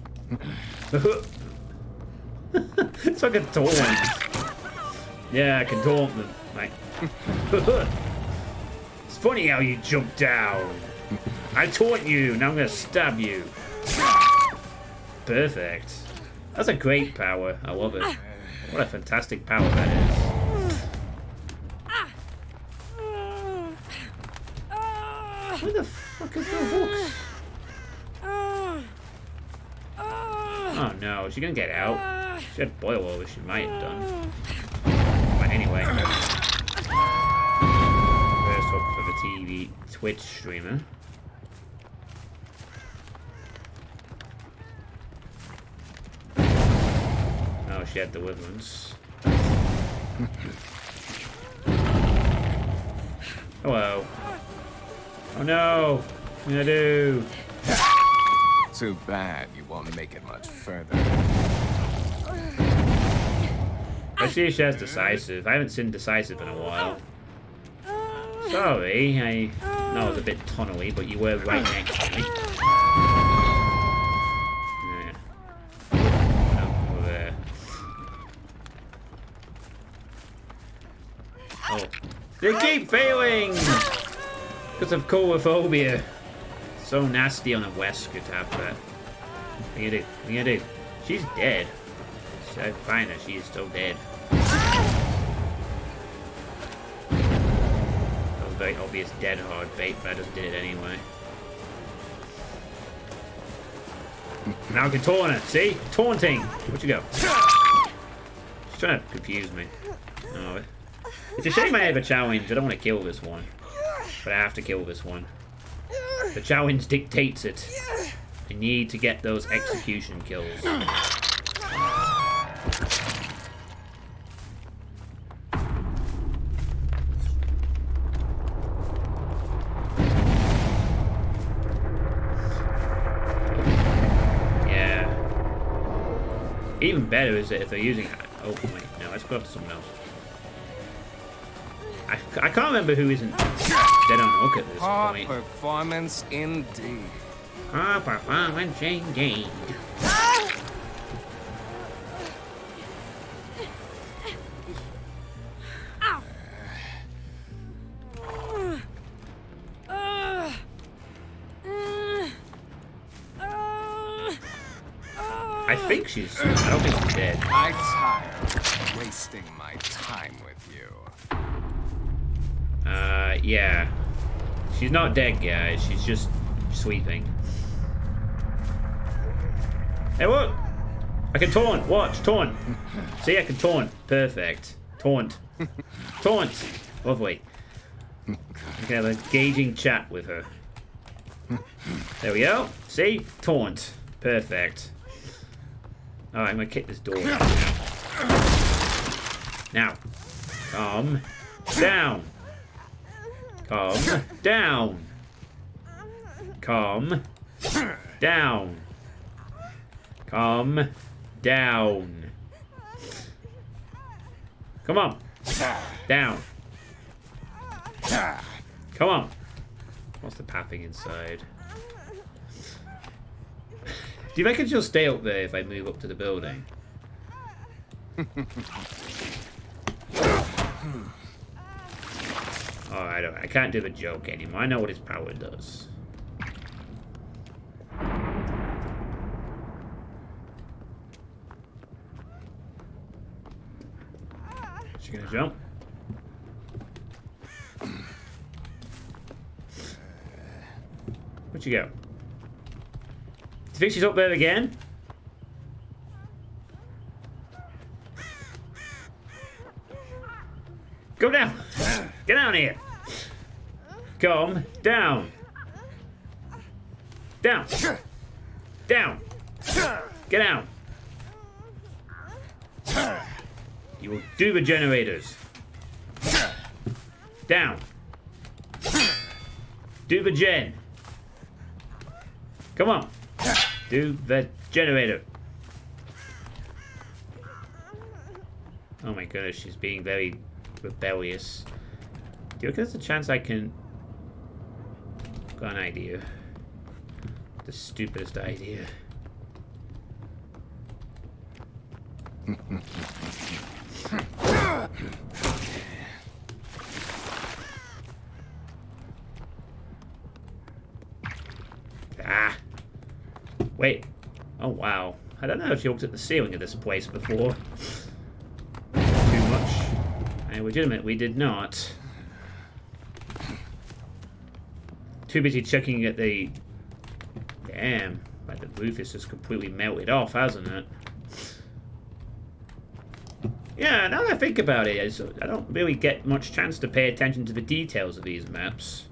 It's like a taunt. Yeah, I can taunt them. Like. It's funny how you jump down. I taunt you. Now I'm gonna stab you. Perfect. That's a great power. I love it. What a fantastic power that is. Where the fuck is the hooks? Oh no, is she gonna get out? She had boil over, she might have done. But anyway. First hook for the TV Twitch streamer. Oh, she had deliverance. Hello. Oh no! What am I gonna do? Too bad you won't make it much further. Let's see if she has decisive. I haven't seen decisive in a while. Sorry, I know it was a bit tunnely, but you were right next to me. Yeah. No, over there. Oh. They keep failing! Because of coulrophobia. So nasty on a Wesker to have that. What are you gonna do? What are you gonna do? She's dead. So I find her, she is still dead. That was very obvious dead hard bait, but I just did it anyway. Now I can taunt her, see? Taunting! Where'd you go? She's trying to confuse me. Oh, it's a shame I have a challenge. I don't want to kill this one. But I have to kill this one. The challenge dictates it. I need to get those execution kills. Yeah. Even better is it if they're using... Oh, wait. No, let's go up to someone else. I can't remember who isn't dead on hook at this Hard point. performance indeed. Hard performance indeed. I think she's... I don't think she's dead. I'm tired wasting my time with you. Yeah. She's not dead, guys. She's just sweeping. Hey, look! I can taunt. Watch, taunt. See, I can taunt. Perfect. Taunt. Taunt. Lovely. I can have a engaging chat with her. There we go. See? Taunt. Perfect. Alright, I'm gonna kick this door down now. Now. Calm down. Calm down. Calm down. Calm down. Come on. Down. Come on. What's the papping inside? Do you reckon she'll stay up there if I move up to the building? Oh, I can't do the joke anymore. I know what his power does. Is she gonna jump? Where'd you go? think she's up there again? Go down! Get down here! Come down! Down! Down! Get down! You will do the generators. Down! Do the gen! Come on! Do the generator! Oh my goodness, she's being very rebellious. Do you reckon there's a chance I can... Got an idea. The stupidest idea. Ah! Wait. Oh wow. I don't know if she looked at the ceiling of this place before. Too much. I legitimately did not. Too busy checking at the... Damn. Like the roof is just completely melted off, hasn't it? Yeah, now that I think about it, I don't really get much chance to pay attention to the details of these maps.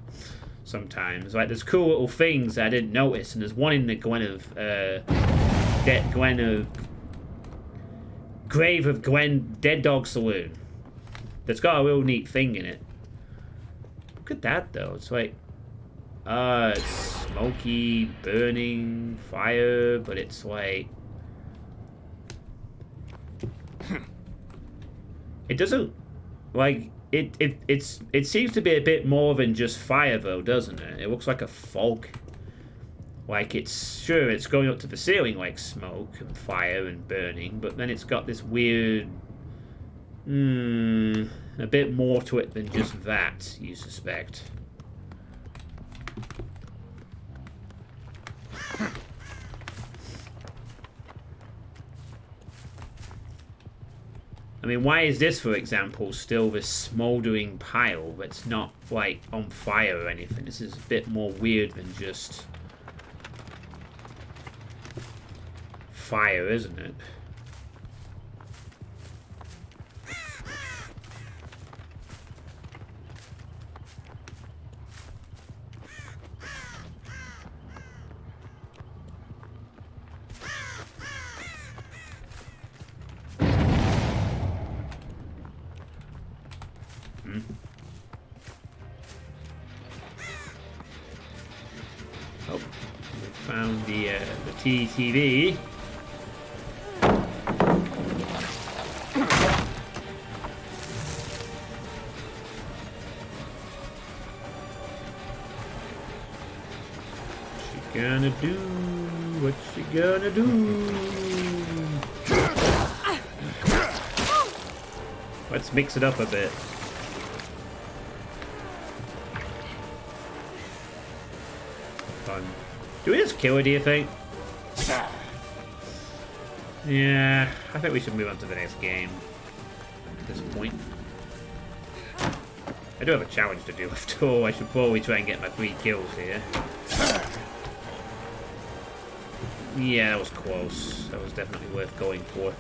Sometimes. Like, there's cool little things I didn't notice, and there's one in the Grave of Gwen Dead Dog Saloon that's got a real neat thing in it. Look at that, though. It's like... it's smoky, burning, fire, but it's like... It doesn't... Like, it seems to be a bit more than just fire, though, doesn't it? It looks like a fog. Like, it's... Sure, it's going up to the ceiling like smoke and fire and burning, but then it's got this weird... a bit more to it than just that, you suspect. I mean, why is this, for example, still this smouldering pile that's not, like, on fire or anything? This is a bit more weird than just fire, isn't it? Oh, we found the TTV. What's she gonna do? What's she gonna do? Let's mix it up a bit. Fun. Do we just kill her, do you think? Yeah, I think we should move on to the next game at this point. I do have a challenge to do after all. I should probably try and get my 3 kills here. Yeah, that was close. That was definitely worth going for.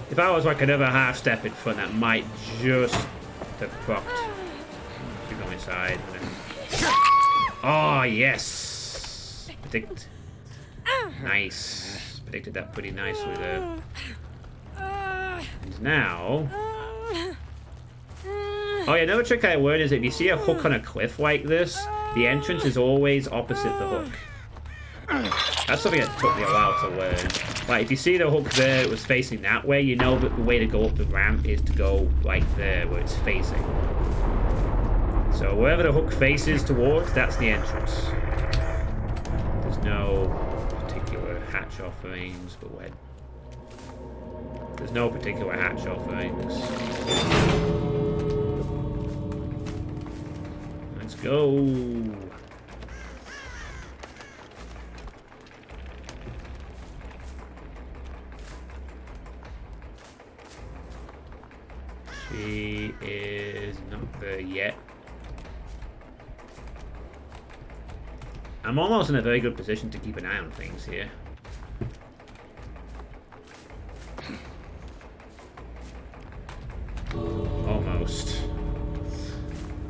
If I was like another half step in front, that might just have procced. Keep going inside. Oh, yes! Predict. Nice. Predicted that pretty nicely there. And now... Oh, yeah, another trick I learned is if you see a hook on a cliff like this, the entrance is always opposite the hook. That's something that took me a while to learn. Like, if you see the hook there, it was facing that way, you know that the way to go up the ramp is to go right there where it's facing. So wherever the hook faces towards, that's the entrance. There's no particular hatch offerings, but when... There's no particular hatch offerings. Let's go. She is not there yet. I'm almost in a very good position to keep an eye on things here. Almost.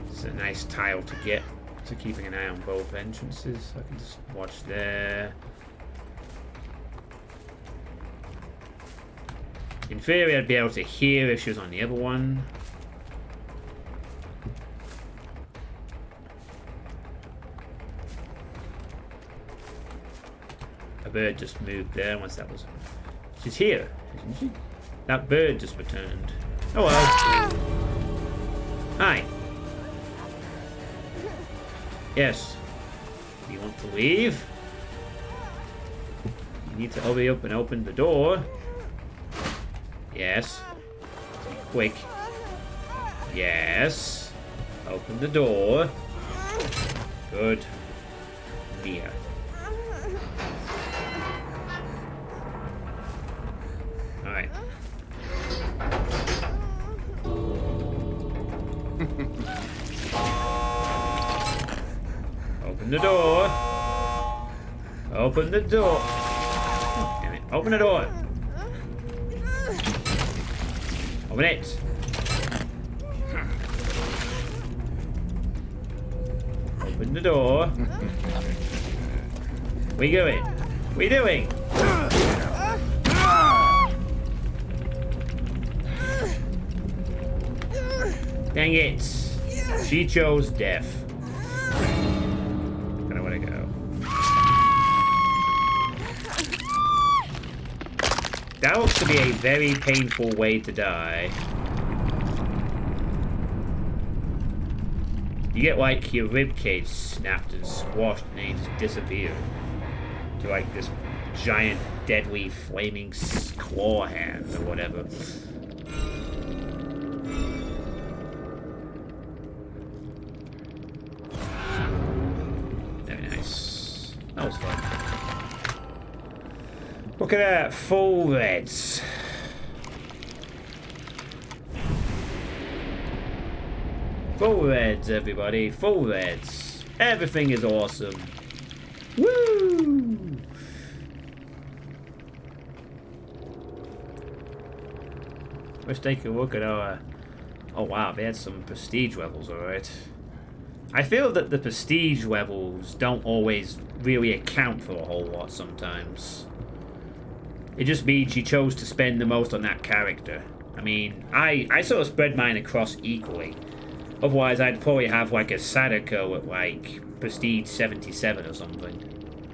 It's a nice tile to get to keeping an eye on both entrances. I can just watch there. In theory, I'd be able to hear if she was on the other one. A bird just moved there once that was... She's here, isn't she? That bird just returned. Oh well. Hi. Yes. Do you want to leave? You need to hurry up and open the door. Yes. Be quick. Yes. Open the door. Good. Mia. Alright. Open the door. Open the door. Oh, damn it. Open the door. Open it. Open the door. Where you going? What are you doing? Dang it. She chose death. I don't want to go. That looks to be a very painful way to die. You get like your ribcage snapped and squashed and then you just disappear. To like this giant, deadly, flaming claw hand or whatever. Very nice. That was fun. Look at that, full reds. Full reds, everybody, full reds. Everything is awesome. Woo! Let's take a look at our... Oh wow, they had some prestige levels, alright. I feel that the prestige levels don't always really account for a whole lot sometimes. It just means you chose to spend the most on that character. I mean, I sort of spread mine across equally. Otherwise, I'd probably have like a Sadako at like Prestige 77 or something.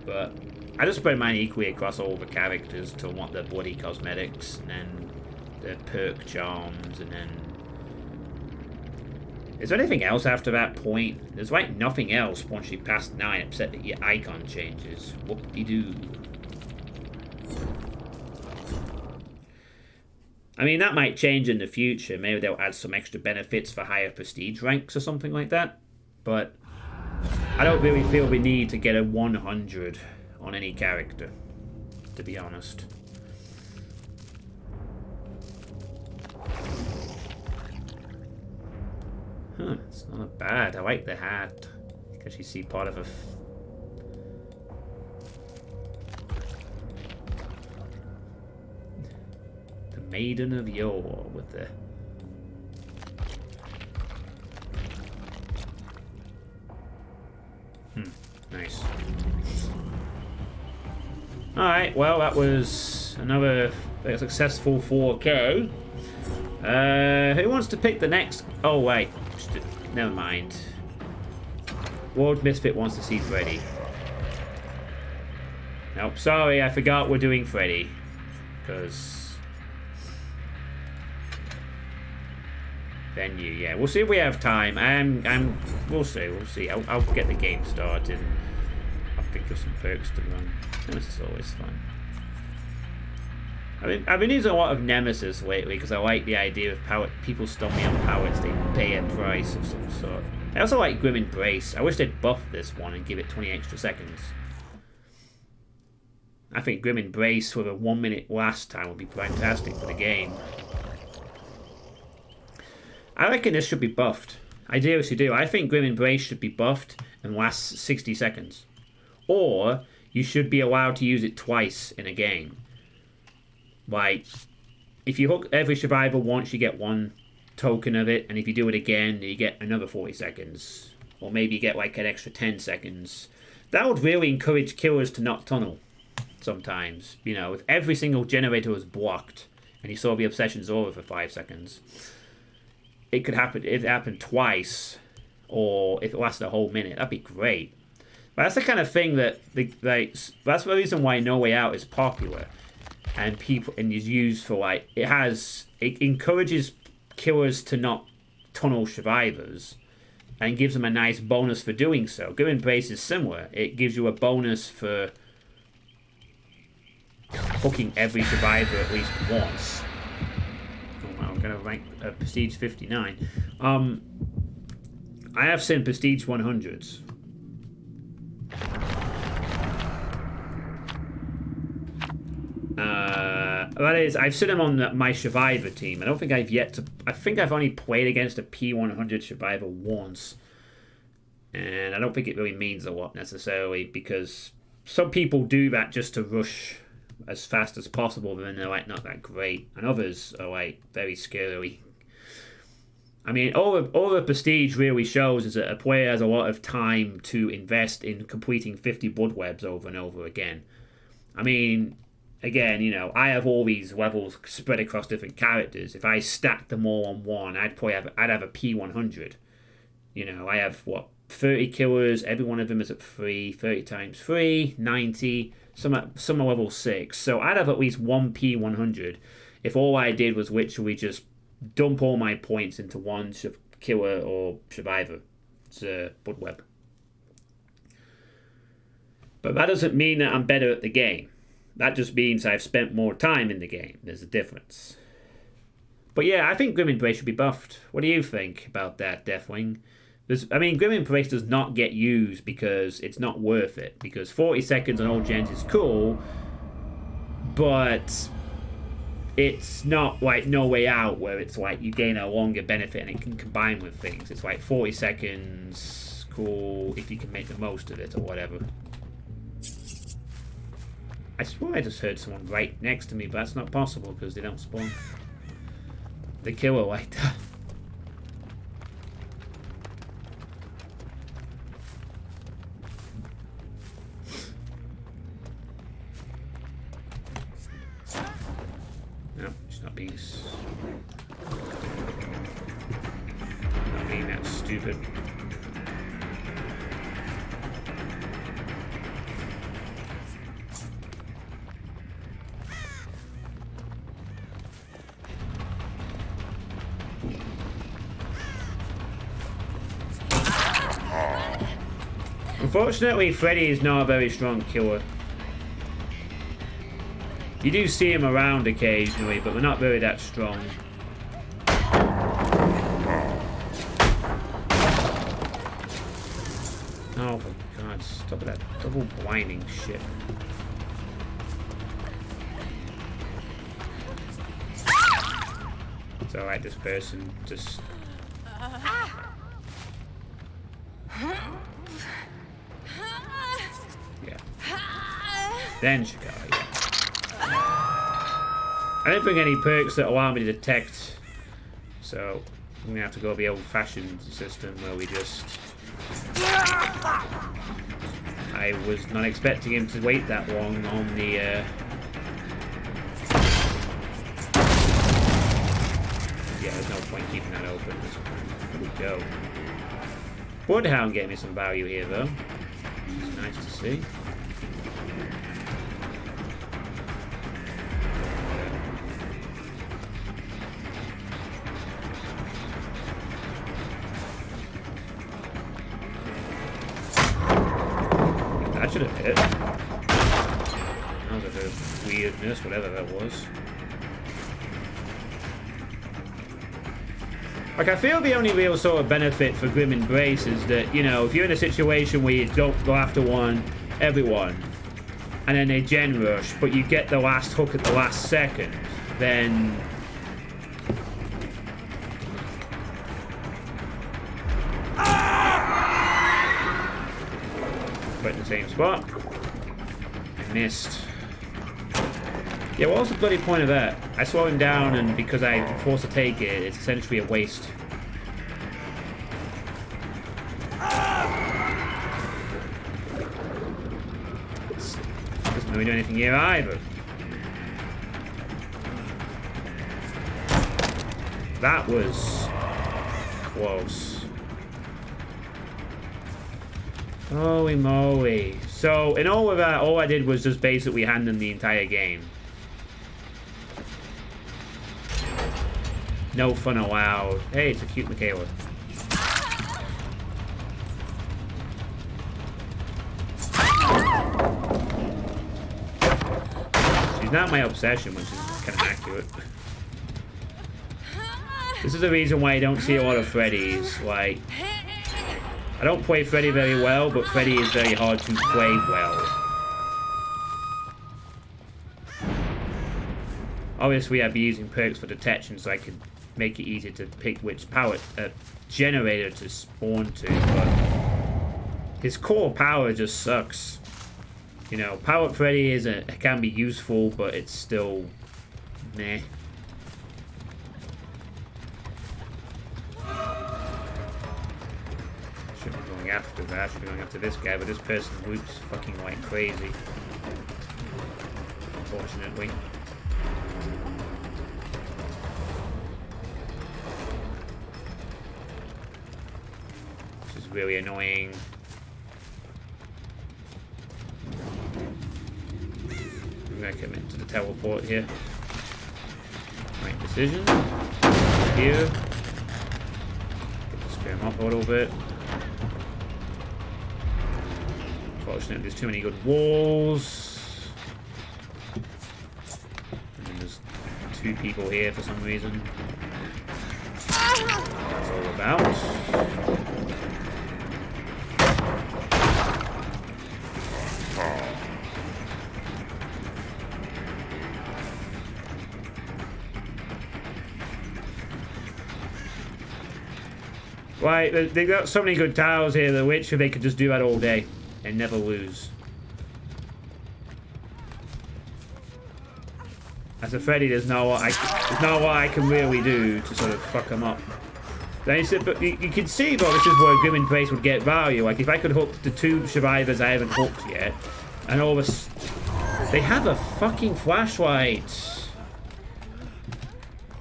But I just spread mine equally across all the characters to want the bloody cosmetics, and then the perk charms, and then... Is there anything else after that point? There's like nothing else once you pass 9 except that your icon changes. Whoop-de-doo. I mean, that might change in the future. Maybe they'll add some extra benefits for higher prestige ranks or something like that. But I don't really feel we need to get a 100 on any character, to be honest. Huh, it's not bad. I like the hat. Because you see part of a... Maiden of Yore with the... Nice. Alright, well that was another successful 4K. Who wants to pick the next... Oh wait, never mind. World Misfit wants to see Freddy. Nope, sorry, I forgot we're doing Freddy. Because... Venue, yeah. We'll see if we have time. We'll see. I'll get the game started. I'll think of some perks to run. Nemesis is always fun. I've been using a lot of Nemesis lately because I like the idea of power. People stun me on powers, they pay a price of some sort. I also like Grim Embrace. I wish they'd buff this one and give it 20 extra seconds. I think Grim Embrace with a 1 minute last time would be fantastic for the game. I reckon this should be buffed. I seriously do. I think Grim Embrace should be buffed and lasts 60 seconds. or you should be allowed to use it twice in a game. Like, if you hook every survivor once, you get 1 token of it, and if you do it again, you get another 40 seconds. Or maybe you get like an extra 10 seconds. That would really encourage killers to not tunnel sometimes. You know, if every single generator was blocked and you saw the obsession's over for 5 seconds, it could happen if it happened twice, or if it lasted a whole minute. That'd be great. But that's the kind of thing that that's the reason why No Way Out is popular and is used for, like, it encourages killers to not tunnel survivors and gives them a nice bonus for doing so. Grim Embrace is similar. It gives you a bonus for hooking every survivor at least once. Oh wow, I'm gonna rank Prestige 59. I have seen Prestige 100s. That is, I've seen them on my Survivor team. I don't think I've yet to... I think I've only played against a P100 Survivor once. And I don't think it really means a lot necessarily, because some people do that just to rush as fast as possible, but then they're like not that great. And others are like very scary. I mean, all the Prestige really shows is that a player has a lot of time to invest in completing 50 blood webs over and over again. I mean... Again, you know, I have all these levels spread across different characters. If I stacked them all on one, I'd have a P100. You know, I have, 30 killers. Every one of them is at 3. 30 times 3, 90. Some are level 6. So I'd have at least one P100 if all I did was literally just dump all my points into one killer or survivor. It's a blood web. But that doesn't mean that I'm better at the game. That just means I've spent more time in the game. There's a difference. But yeah, I think Grim Embrace should be buffed. What do you think about that, Deathwing? Grim Embrace does not get used because it's not worth it. Because 40 seconds on all gens is cool, but it's not like No Way Out where it's like you gain a longer benefit and it can combine with things. It's like 40 seconds, cool, if you can make the most of it or whatever. I swear I just heard someone right next to me, but that's not possible because they don't spawn. The killer like that. No, it's not being that stupid. Unfortunately, Freddy is not a very strong killer. You do see him around occasionally, but they're not really that strong. Oh, for God, stop that double blinding shit. It's alright, this person just... Then she got it, yeah. I don't bring any perks that allow me to detect, so I'm gonna have to go the old-fashioned system where we just... I was not expecting him to wait that long on the... Yeah, there's no point keeping that open. There we go. Bloodhound gave me some value here, though, which is nice to see. That should have hit. That was a bit of weirdness, whatever that was. Like, I feel the only real sort of benefit for Grim Embrace is that, you know, if you're in a situation where you don't go after everyone, and then they gen rush, but you get the last hook at the last second, then... Witness Same spot. I missed. Yeah, what was the bloody point of that? I slow him down, and because I'm forced to take it, it's essentially a waste. Doesn't really do anything here either. That was close. Holy moly. So, in all of that, all I did was just basically hand them the entire game. No fun allowed. Hey, it's a cute Michaela. She's not my obsession, which is kind of accurate. This is the reason why I don't see a lot of Freddy's. Like, I don't play Freddy very well, but Freddy is very hard to play well. Obviously, I'd be using perks for detection, so I could make it easier to pick which power generator to spawn to. But his core power just sucks. You know, Power Freddy can be useful, but it's still meh. Shouldn't be going after that. Should be going after this guy, but this person whoops fucking like crazy. Unfortunately. This is really annoying. I'm gonna commit to the teleport here. Right decision. Here. Get to scare him up a little bit. Unfortunately, there's too many good walls. And then there's two people here for some reason. That's all about. Right, they've got so many good towers here, the Witcher, they could just do that all day and never lose. As a Freddy, there's not what I can really do to sort of fuck them up. But you can see, though, this is where Grim Embrace would get value. Like, if I could hook the two survivors I haven't hooked yet, and all this... They have a fucking flashlight.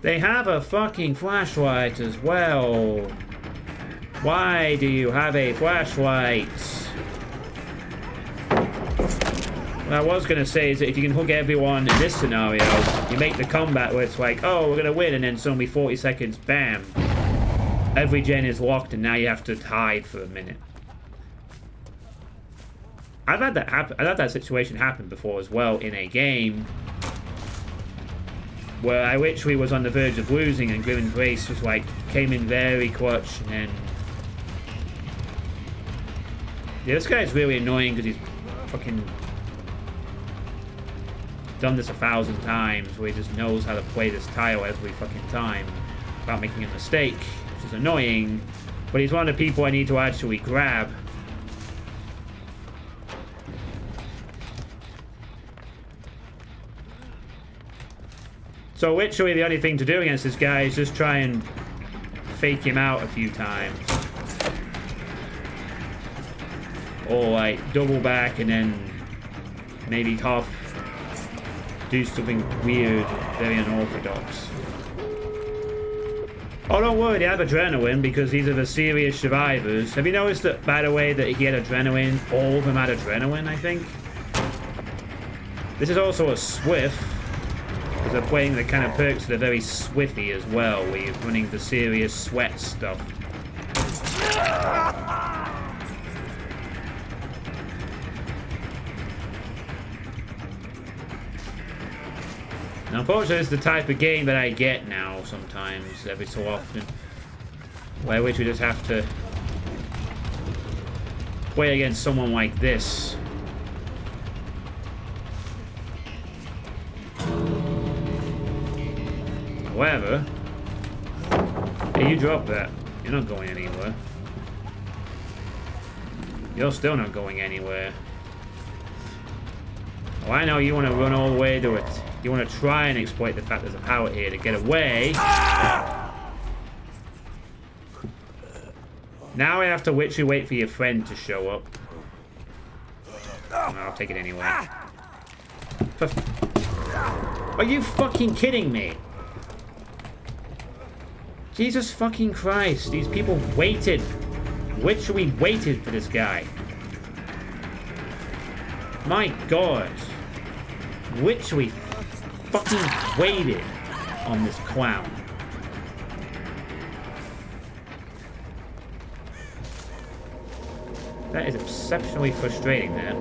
They have a fucking flashlight as well. Why do you have a flashlight? What I was going to say is that if you can hook everyone in this scenario, you make the combat where it's like, oh, we're going to win, and then suddenly 40 seconds, bam. Every gen is locked, and now you have to hide for a minute. I've had that happen. I've had that situation happen before as well in a game where I literally was on the verge of losing, and Grim Embrace was like, came in very clutch, and then... Yeah, this guy's really annoying because he's fucking done this 1,000 times, where he just knows how to play this tile every fucking time without making a mistake, which is annoying, but he's one of the people I need to actually grab. So literally the only thing to do against this guy is just try and fake him out a few times. Or like double back and then maybe half do something weird, very unorthodox. Oh, don't worry, they have adrenaline because these are the serious survivors. Have you noticed that, by the way, that he had adrenaline? All of them had adrenaline, I think. This is also a Swift, because they're playing the kind of perks that are very Swifty as well, where you're running the serious sweat stuff. Now, unfortunately, it's the type of game that I get now sometimes, every so often, where I wish we just have to play against someone like this. However, hey, you drop that. You're not going anywhere. You're still not going anywhere. Well, I know you want to run all the way to it. You want to try and exploit the fact there's a pallet here to get away. Now I have to literally wait for your friend to show up. I'll take it anyway. Are you fucking kidding me? Jesus fucking Christ. These people waited. Literally waited for this guy. My God. Literally fucking waited on this clown. That is exceptionally frustrating, man.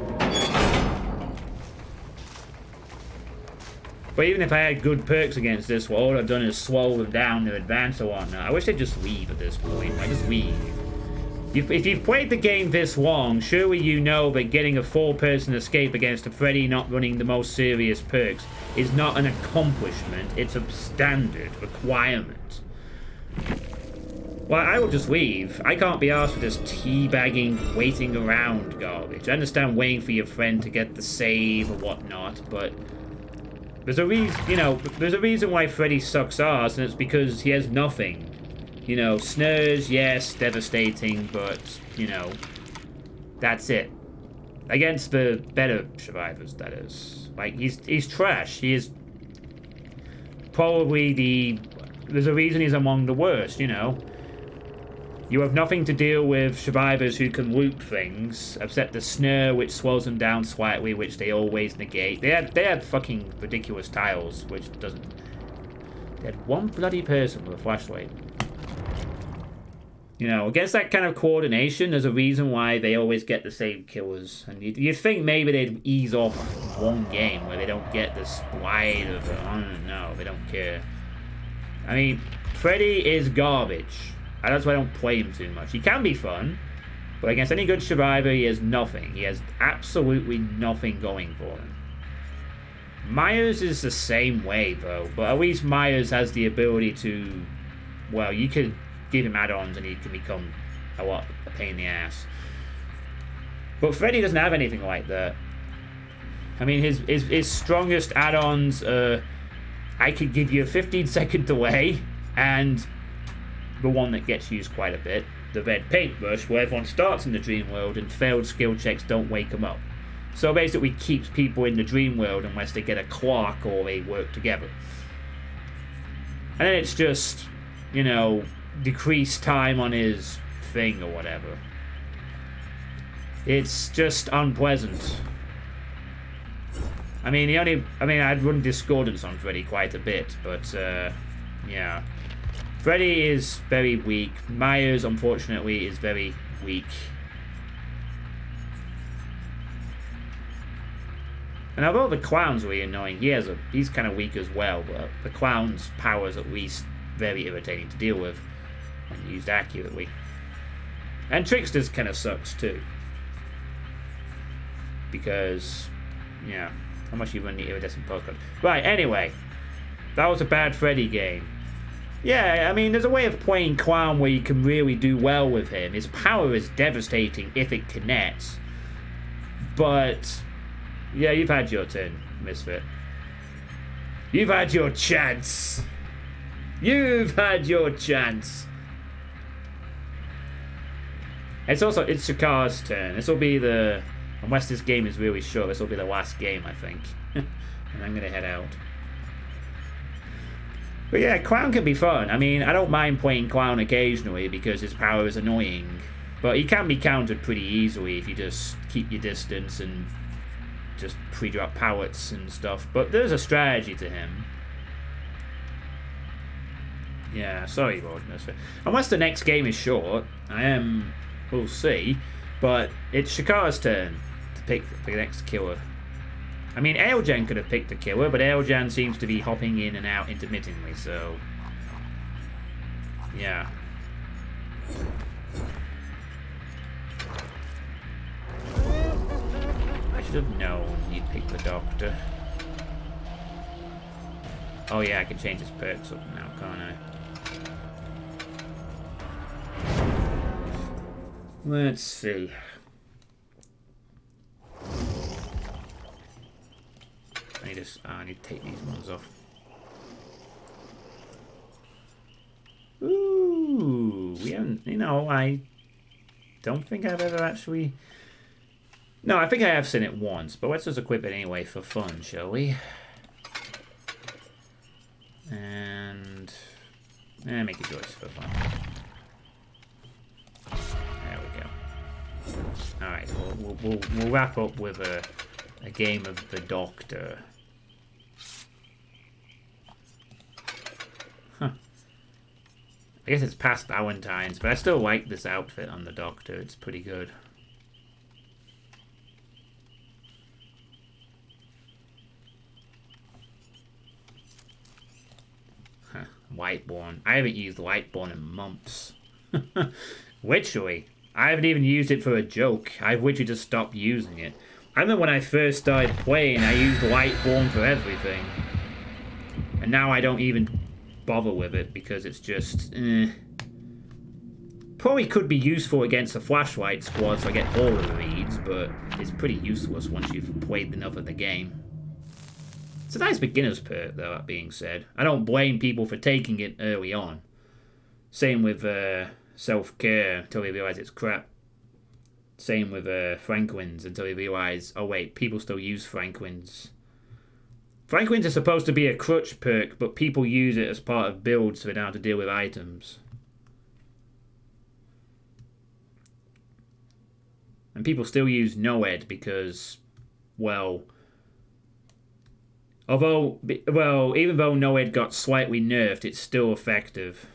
But even if I had good perks against this, what all I've done is slow them down to advance or whatnot. I wish they'd just leave at this point. I just leave. If you've played the game this long, surely you know that getting a 4-person escape against a Freddy not running the most serious perks is not an accomplishment, it's a standard requirement. Well, I will just leave. I can't be asked for this teabagging, waiting around garbage. I understand waiting for your friend to get the save or whatnot, but there's a reason, you know, there's a reason why Freddy sucks ass, and it's because he has nothing. You know, snares, yes, devastating, but, you know, that's it. Against the better survivors, that is. Like, he's trash. He is probably there's a reason he's among the worst, you know. You have nothing to deal with survivors who can loop things, except the snare, which slows them down slightly, which they always negate. They had fucking ridiculous tiles, which doesn't... They had one bloody person with a flashlight. You know, against that kind of coordination, there's a reason why they always get the same killers. And you'd think maybe they'd ease off one game where they don't get the splice of it. I don't know, they don't care. I mean, Freddy is garbage. And that's why I don't play him too much. He can be fun, but against any good survivor, he has nothing. He has absolutely nothing going for him. Myers is the same way, though, but at least Myers has the ability to... Well, you could give him add-ons and he can become a pain in the ass. But Freddy doesn't have anything like that. I mean, his strongest add-ons are... I could give you a 15-second delay, and... the one that gets used quite a bit, the red paintbrush, where everyone starts in the dream world and failed skill checks don't wake them up. So basically keeps people in the dream world unless they get a clock or they work together. And then it's just, you know, decreased time on his thing or whatever. It's just unpleasant. I mean, I'd run Discordance on Freddy quite a bit, but, yeah. Freddy is very weak. Myers, unfortunately, is very weak. And although the clown's really annoying, he's kind of weak as well, but the clown's power is at least very irritating to deal with when used accurately. And Trickster's kind of sucks too. Because, yeah, how much you run the iridescent postcard. Right, anyway. That was a bad Freddy game. Yeah, I mean, there's a way of playing Clown where you can really do well with him. His power is devastating if it connects. But, yeah, you've had your turn, Misfit. You've had your chance. You've had your chance. It's Shakar's turn. This will be unless this game is really short, this will be the last game, I think. And I'm going to head out. But yeah, Clown can be fun. I mean, I don't mind playing Clown occasionally because his power is annoying. But he can be countered pretty easily if you just keep your distance and just pre-drop pallets and stuff. But there's a strategy to him. Yeah, sorry, Lord. Unless the next game is short, we'll see. But it's Shakar's turn to pick the next killer. I mean, Ailjan could have picked the killer, but Ailjan seems to be hopping in and out intermittently, so... yeah. I should have known he'd pick the doctor. Oh yeah, I can change his perks up now, can't I? Let's see. I need to take these ones off. Ooh, we haven't, you know, I don't think I've ever actually... No, I think I have seen it once, but let's just equip it anyway for fun, shall we? And... make a choice for fun. There we go. Alright, we'll wrap up with a game of the Doctor. Huh. I guess it's past Valentine's, but I still like this outfit on the Doctor. It's pretty good. Huh. Lightborn. I haven't used Lightborn in months. Literally. I haven't even used it for a joke. I've literally just stopped using it. I remember when I first started playing, I used Lightborn for everything. And now I don't even bother with it because it's just... Probably could be useful against a flashlight squad so I get all of the reads, but it's pretty useless once you've played enough of the game. It's a nice beginner's perk, though, that being said. I don't blame people for taking it early on. Same with self-care until they realise it's crap. Same with Franklins until they realise, oh wait, people still use Franklins. Franklins are supposed to be a crutch perk, but people use it as part of builds so they don't have to deal with items. And people still use Noed because, well... even though Noed got slightly nerfed, it's still effective.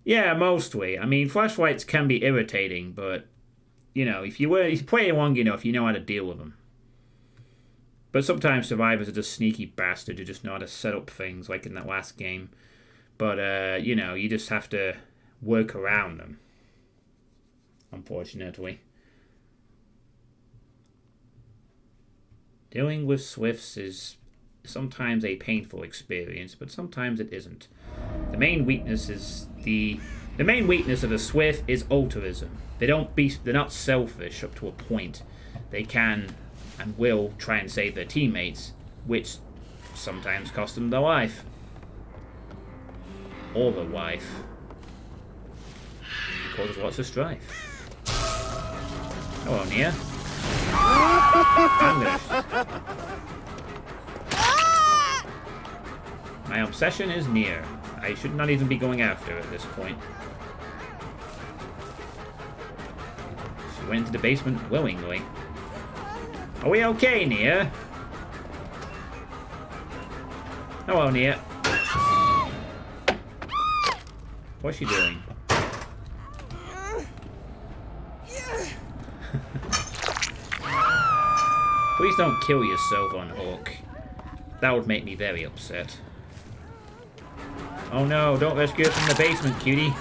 Yeah, mostly. I mean, flashlights can be irritating, but, you know, if you play long enough, you know how to deal with them. But sometimes survivors are just sneaky bastards who just know how to set up things, like in that last game. But, you know, you just have to work around them. Unfortunately. Dealing with Swifts is sometimes a painful experience, but sometimes it isn't. The main weakness is the main weakness of a Swift is altruism. They're not selfish up to a point. They can and will try and save their teammates, which sometimes costs them their life. Or their wife. It causes lots of strife. Hello, Nia. I'm gonna... My obsession is near. I should not even be going after her at this point. She went into the basement willingly. Are we okay, Nia? Hello, Nia. What's she doing? Please don't kill yourself on hook. That would make me very upset. Oh no, don't rescue her from the basement, cutie.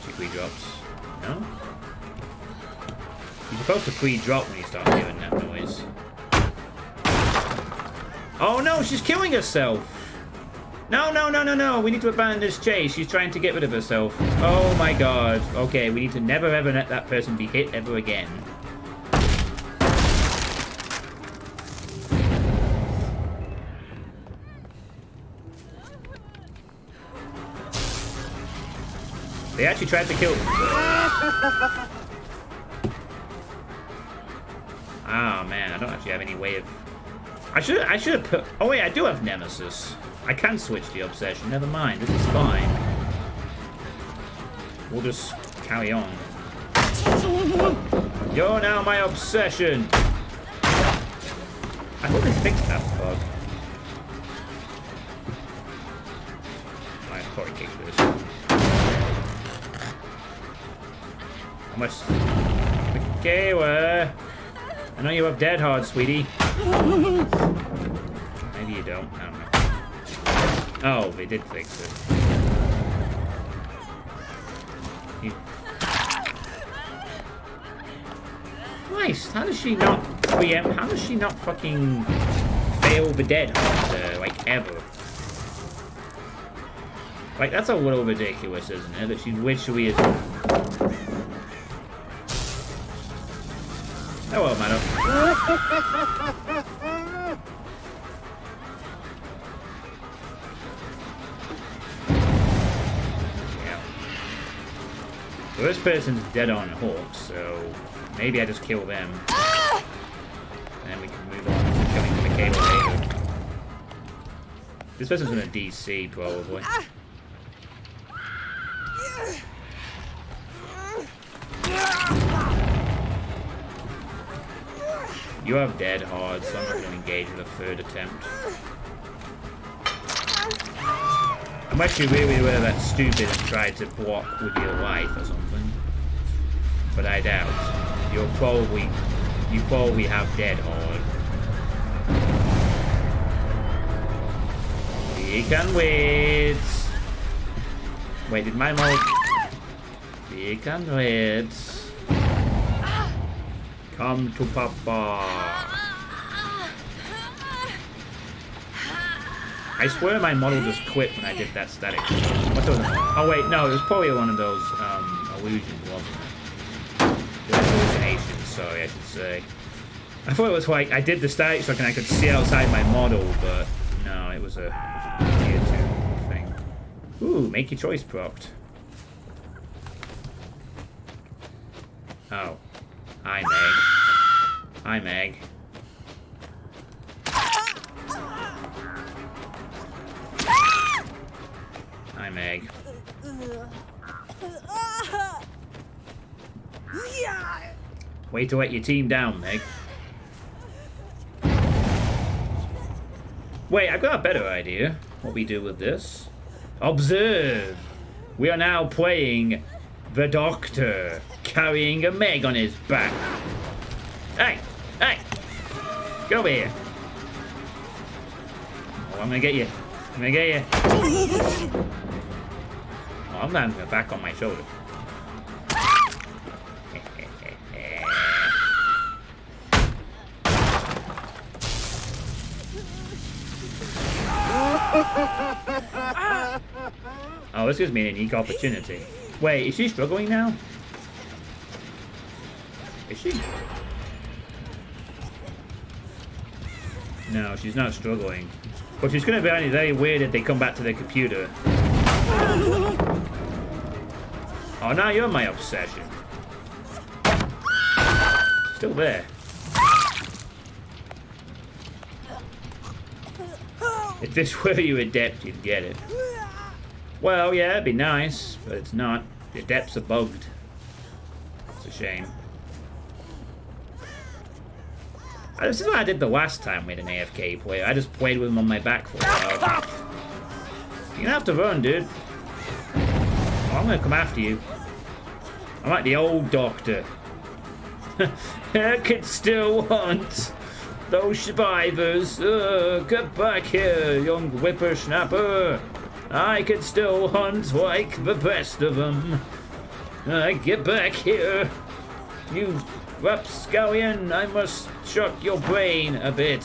She pre-drops. No? You're supposed to pre-drop when you start hearing that noise. Oh no, she's killing herself! No, no, no, no, no! We need to abandon this chase. She's trying to get rid of herself. Oh my god. Okay, we need to never ever let that person be hit ever again. They actually tried to kill themselves. Oh man, I don't actually have any way of... I should have put... Oh wait, I do have Nemesis. I can switch the obsession, never mind, this is fine. We'll just carry on. You're now my obsession! I thought they fixed that bug. I'd probably kick this. Almost... Michaela! I know you have dead hard, sweetie. Maybe you don't, I don't know. Oh, they did fix it. Christ, how does she not preempt? How does she not fucking fail the dead hunter, like, ever? Like, that's a little ridiculous, isn't it? That she literally is... Oh well, man. Yeah. Well, this person's dead on hooks, so maybe I just kill them. And then we can move on to killing Michaela later. This person's gonna DC, probably. You have dead hard, so I'm not going to engage with a third attempt. I'm actually really aware that stupid and tried to block with your life or something. But I doubt. You probably have dead hard. We can wait. Wait, did my mouth? We can wait. Come to Papa. I swear my model just quit when I did that static. Oh wait, no, it was probably one of those illusions, wasn't it? Hallucinations, sorry, I should say. I thought it was like I did the static shock and I could see outside my model, but no, it was a tier 2 thing. Ooh, make your choice procced. Oh. Hi, Meg. Hi, Meg. Hi, Meg. Way to let your team down, Meg. Wait, I've got a better idea. What we do with this? Observe! We are now playing the Doctor, carrying a Meg on his back. Hey! Hey! Get over here! Oh, I'm gonna get you. I'm gonna get you. Oh, I'm landing her back on my shoulder. Oh, this gives me a unique opportunity. Wait, is she struggling now? Is she? No, she's not struggling. But she's going to be very weird if they come back to the computer. Oh, now you're my obsession. Still there. If this were your adept, you'd get it. Well, yeah, it'd be nice, but it's not. The adepts are bugged. It's a shame. This is what I did the last time with an AFK player. I just played with him on my back for a while. You're gonna have to run, dude. Oh, I'm gonna come after you. I'm like the old Doctor. I can still hunt those survivors. Get back here, young whippersnapper. I can still hunt like the best of them. Get back here, you rapscallion. I must shock your brain a bit.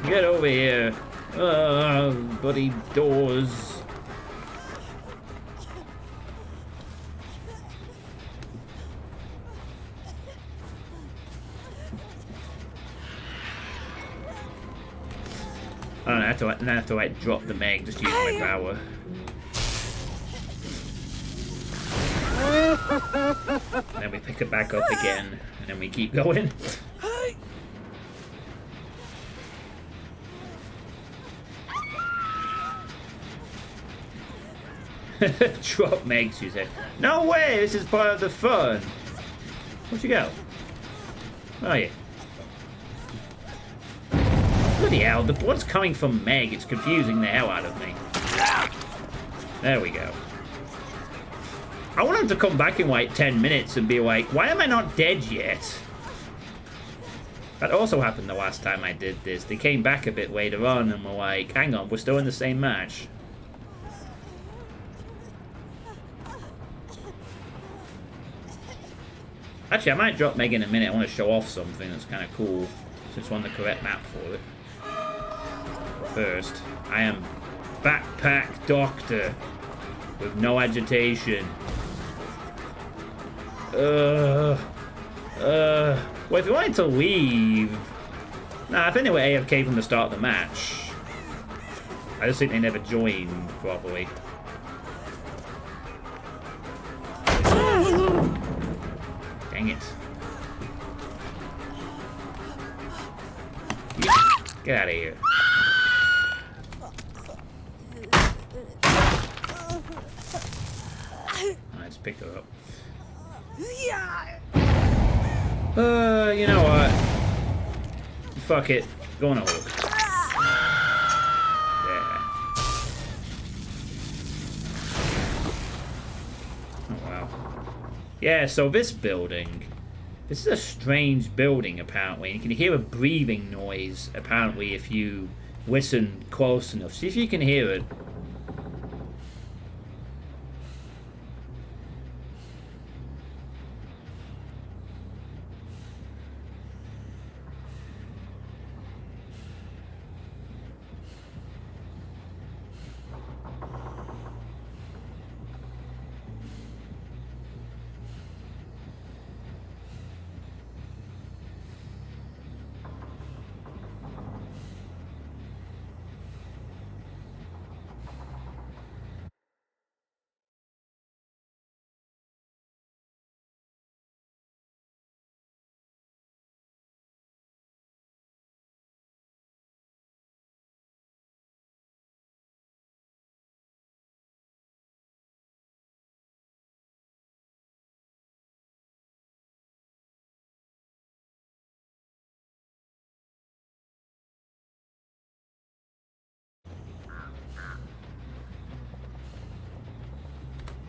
Get over here. Bloody doors. I don't have to like drop the Meg, just use my power. And then we pick it back up again, and then we keep going. Drop Meg, she said. No way, this is part of the fun. Where'd you go? Where are you? Bloody hell, the blood's coming from Meg. It's confusing the hell out of me. There we go. I want him to come back in like 10 minutes and be like, why am I not dead yet? That also happened the last time I did this. They came back a bit later on and were like, hang on, we're still in the same match. Actually, I might drop Meg in a minute. I want to show off something that's kind of cool, since we're on the correct map for it. First, I am Backpack Doctor with no agitation. Well, if you wanted to leave... Nah, I think they were AFK from the start of the match. I just think they never joined properly. Dang it. Get out of here. Let's pick her up. You know what? Fuck it. Go on a hook. Yeah. Oh, wow. Yeah, so this building... This is a strange building, apparently. You can hear a breathing noise, apparently, if you listen close enough. See if you can hear it.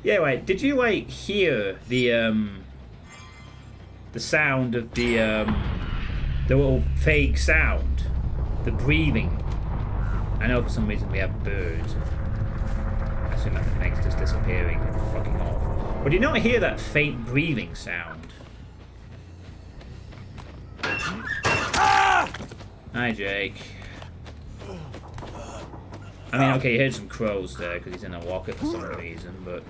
Yeah, wait, did you, like, hear the sound of the little fake sound? The breathing? I know for some reason we have birds. I assume that the thing's just disappearing and fucking off. But did you not hear that faint breathing sound? Hi, Jake. I mean, okay, you heard some crows there because he's in a walker for some reason, but...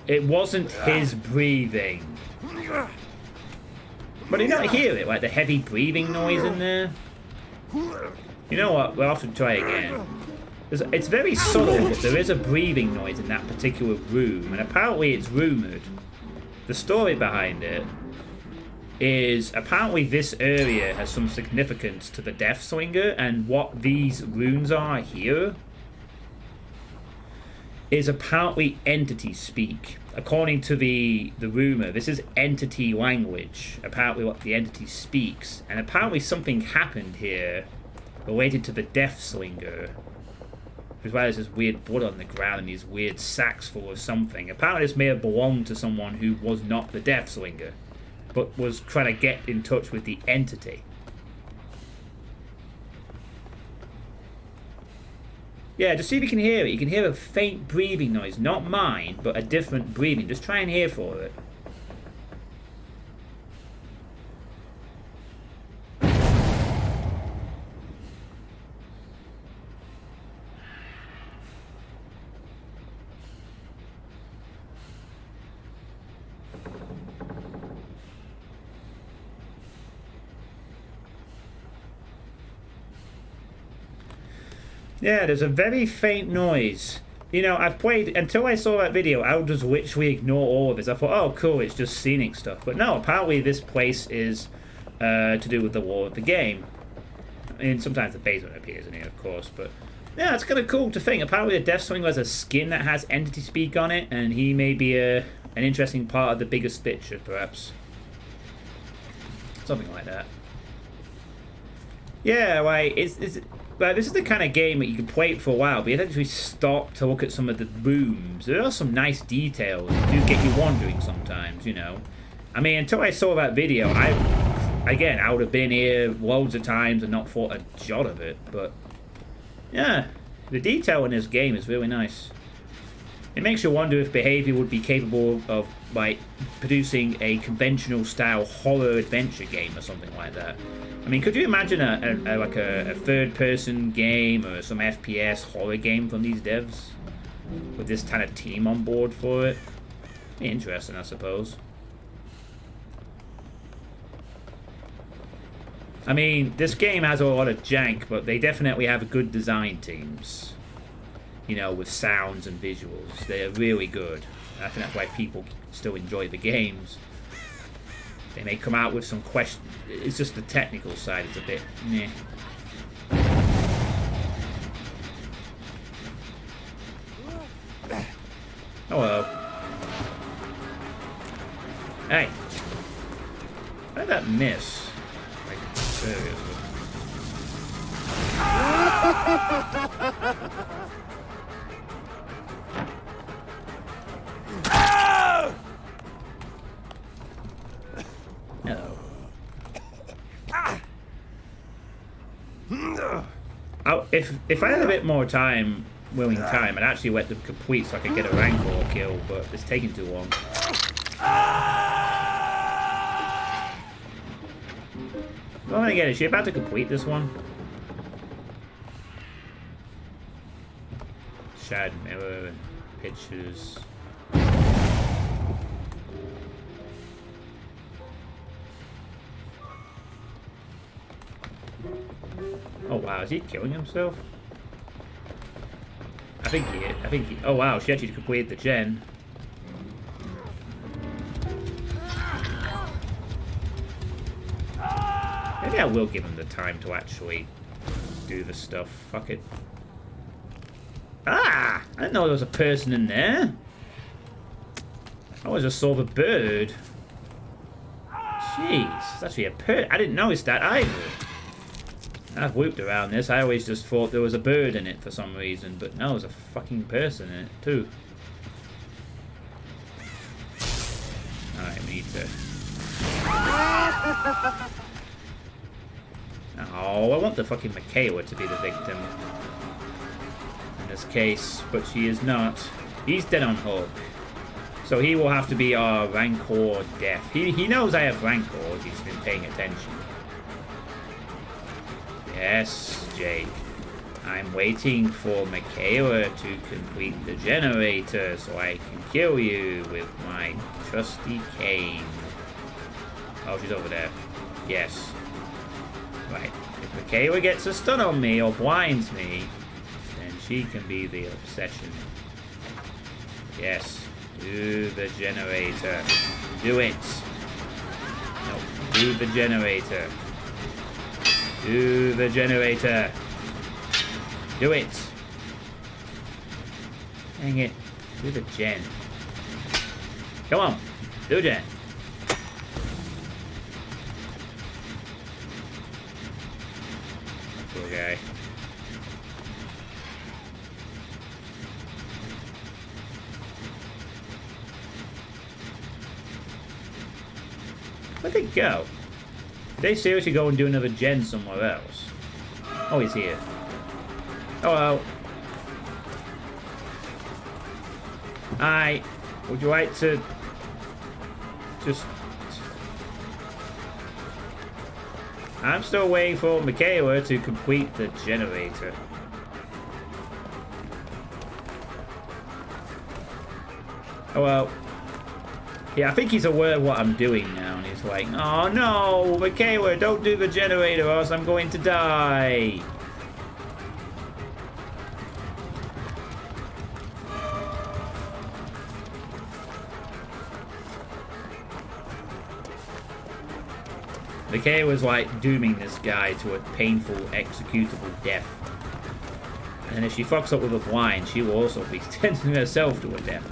It wasn't his breathing. But did you not hear it? Like the heavy breathing noise in there? You know what? We'll have to try again. It's very subtle, but there is a breathing noise in that particular room, and apparently it's rumoured. The story behind it is apparently this area has some significance to the Death Slinger, and what these runes are here is apparently entity speak. According to the rumour, this is entity language, apparently what the entity speaks, and apparently something happened here related to the Death Slinger, which is why there's this weird blood on the ground and these weird sacks full of something. Apparently this may have belonged to someone who was not the Death Slinger, but was trying to get in touch with the entity. Yeah, just see if you can hear it. You can hear a faint breathing noise. Not mine, but a different breathing. Just try and hear for it. Yeah, there's a very faint noise. You know, I've played, until I saw that video, I would just literally ignore all of this. I thought, oh, cool, it's just scenic stuff. But no, apparently this place is to do with the lore of the game. I mean, sometimes the basement appears in here, of course, but... Yeah, it's kind of cool to think. Apparently the Death Slinger has a skin that has entity speak on it, and he may be an interesting part of the bigger picture, perhaps. Something like that. Yeah, like, but this is the kind of game that you can play it for a while, but you have to actually stop to look at some of the rooms. There are some nice details that do get you wandering sometimes, you know. I mean, until I saw that video, I would have been here loads of times and not thought a jot of it, but... Yeah, the detail in this game is really nice. It makes you wonder if Behaviour would be capable of, like, producing a conventional style horror adventure game or something like that. I mean, could you imagine a third-person game or some FPS horror game from these devs with this kind of team on board for it? Interesting, I suppose. I mean, this game has a lot of jank, but they definitely have good design teams. You know, with sounds and visuals. They're really good. I think that's why people still enjoy the games. They may come out with some questions. It's just the technical side is a bit meh. Oh well. Hey. How did that miss? Like, seriously. No. If I had a bit more time, willing time, I'd actually let them complete so I could get a rank or kill, but it's taking too long. Well, again, is she about to complete this one? Shad mirror and pictures. Oh wow, is he killing himself? I think he. Oh wow, she actually completed the gen. Maybe I will give him the time to actually do the stuff. Fuck it. Ah! I didn't know there was a person in there. I just saw the bird. Jeez, it's actually a bird. I didn't notice that either. I've whooped around this. I always just thought there was a bird in it for some reason, but no, there's a fucking person in it too. Alright, we need to... Oh, I want the fucking Michaela to be the victim in this case, but she is not. He's dead on hook. So he will have to be our Rancor death. He knows I have Rancor. He's been paying attention. Yes, Jake. I'm waiting for Michaela to complete the generator so I can kill you with my trusty cane. Oh, she's over there. Yes. Right. If Michaela gets a stun on me or blinds me, then she can be the obsession. Yes. Do the generator. Do it. No. Do the generator. Do the generator. Do it. Dang it. Do the gen. Come on. Do gen. Poor guy. Where'd they go? Did they seriously go and do another gen somewhere else? Oh, he's here. Hello. Hi. Would you like to just... I'm still waiting for Michaela to complete the generator. Hello. Yeah, I think he's aware of what I'm doing now, and he's like, oh no, Michaela, don't do the generator or else I'm going to die. Michaela's like dooming this guy to a painful, executable death. And if she fucks up with a blind, she will also be sentencing herself to a death.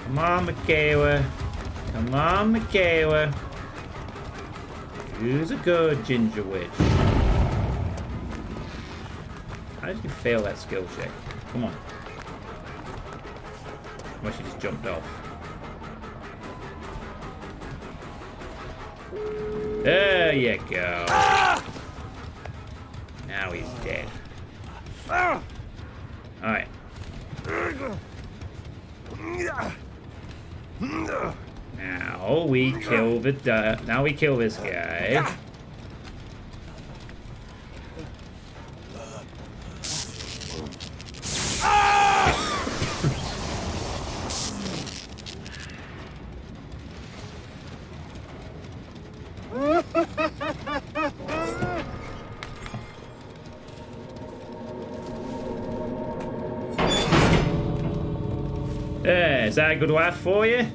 Come on, Michaela. Come on, Michaela. Who's a good ginger witch? How did you fail that skill check? Come on. Well, she just jumped off. There you go. Now he's dead. Alright. Now we kill the now we kill this guy. Is that a good laugh for you?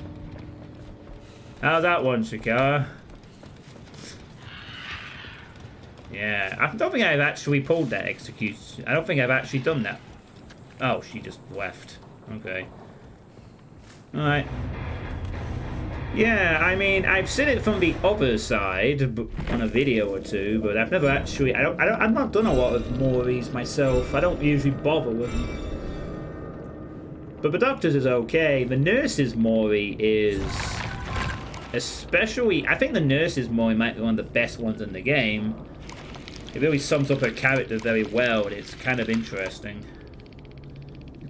How's that one, Shakar? Yeah, I don't think I've actually pulled that execute. I don't think I've actually done that. Oh, she just left. Okay. Alright. Yeah, I mean, I've seen it from the other side on a video or two, but I've never actually. I've not done a lot of Moris myself. I don't usually bother with them. But the doctor's is okay. The nurse's Mori is especially. I think the nurse's Mori might be one of the best ones in the game. It really sums up her character very well, and it's kind of interesting.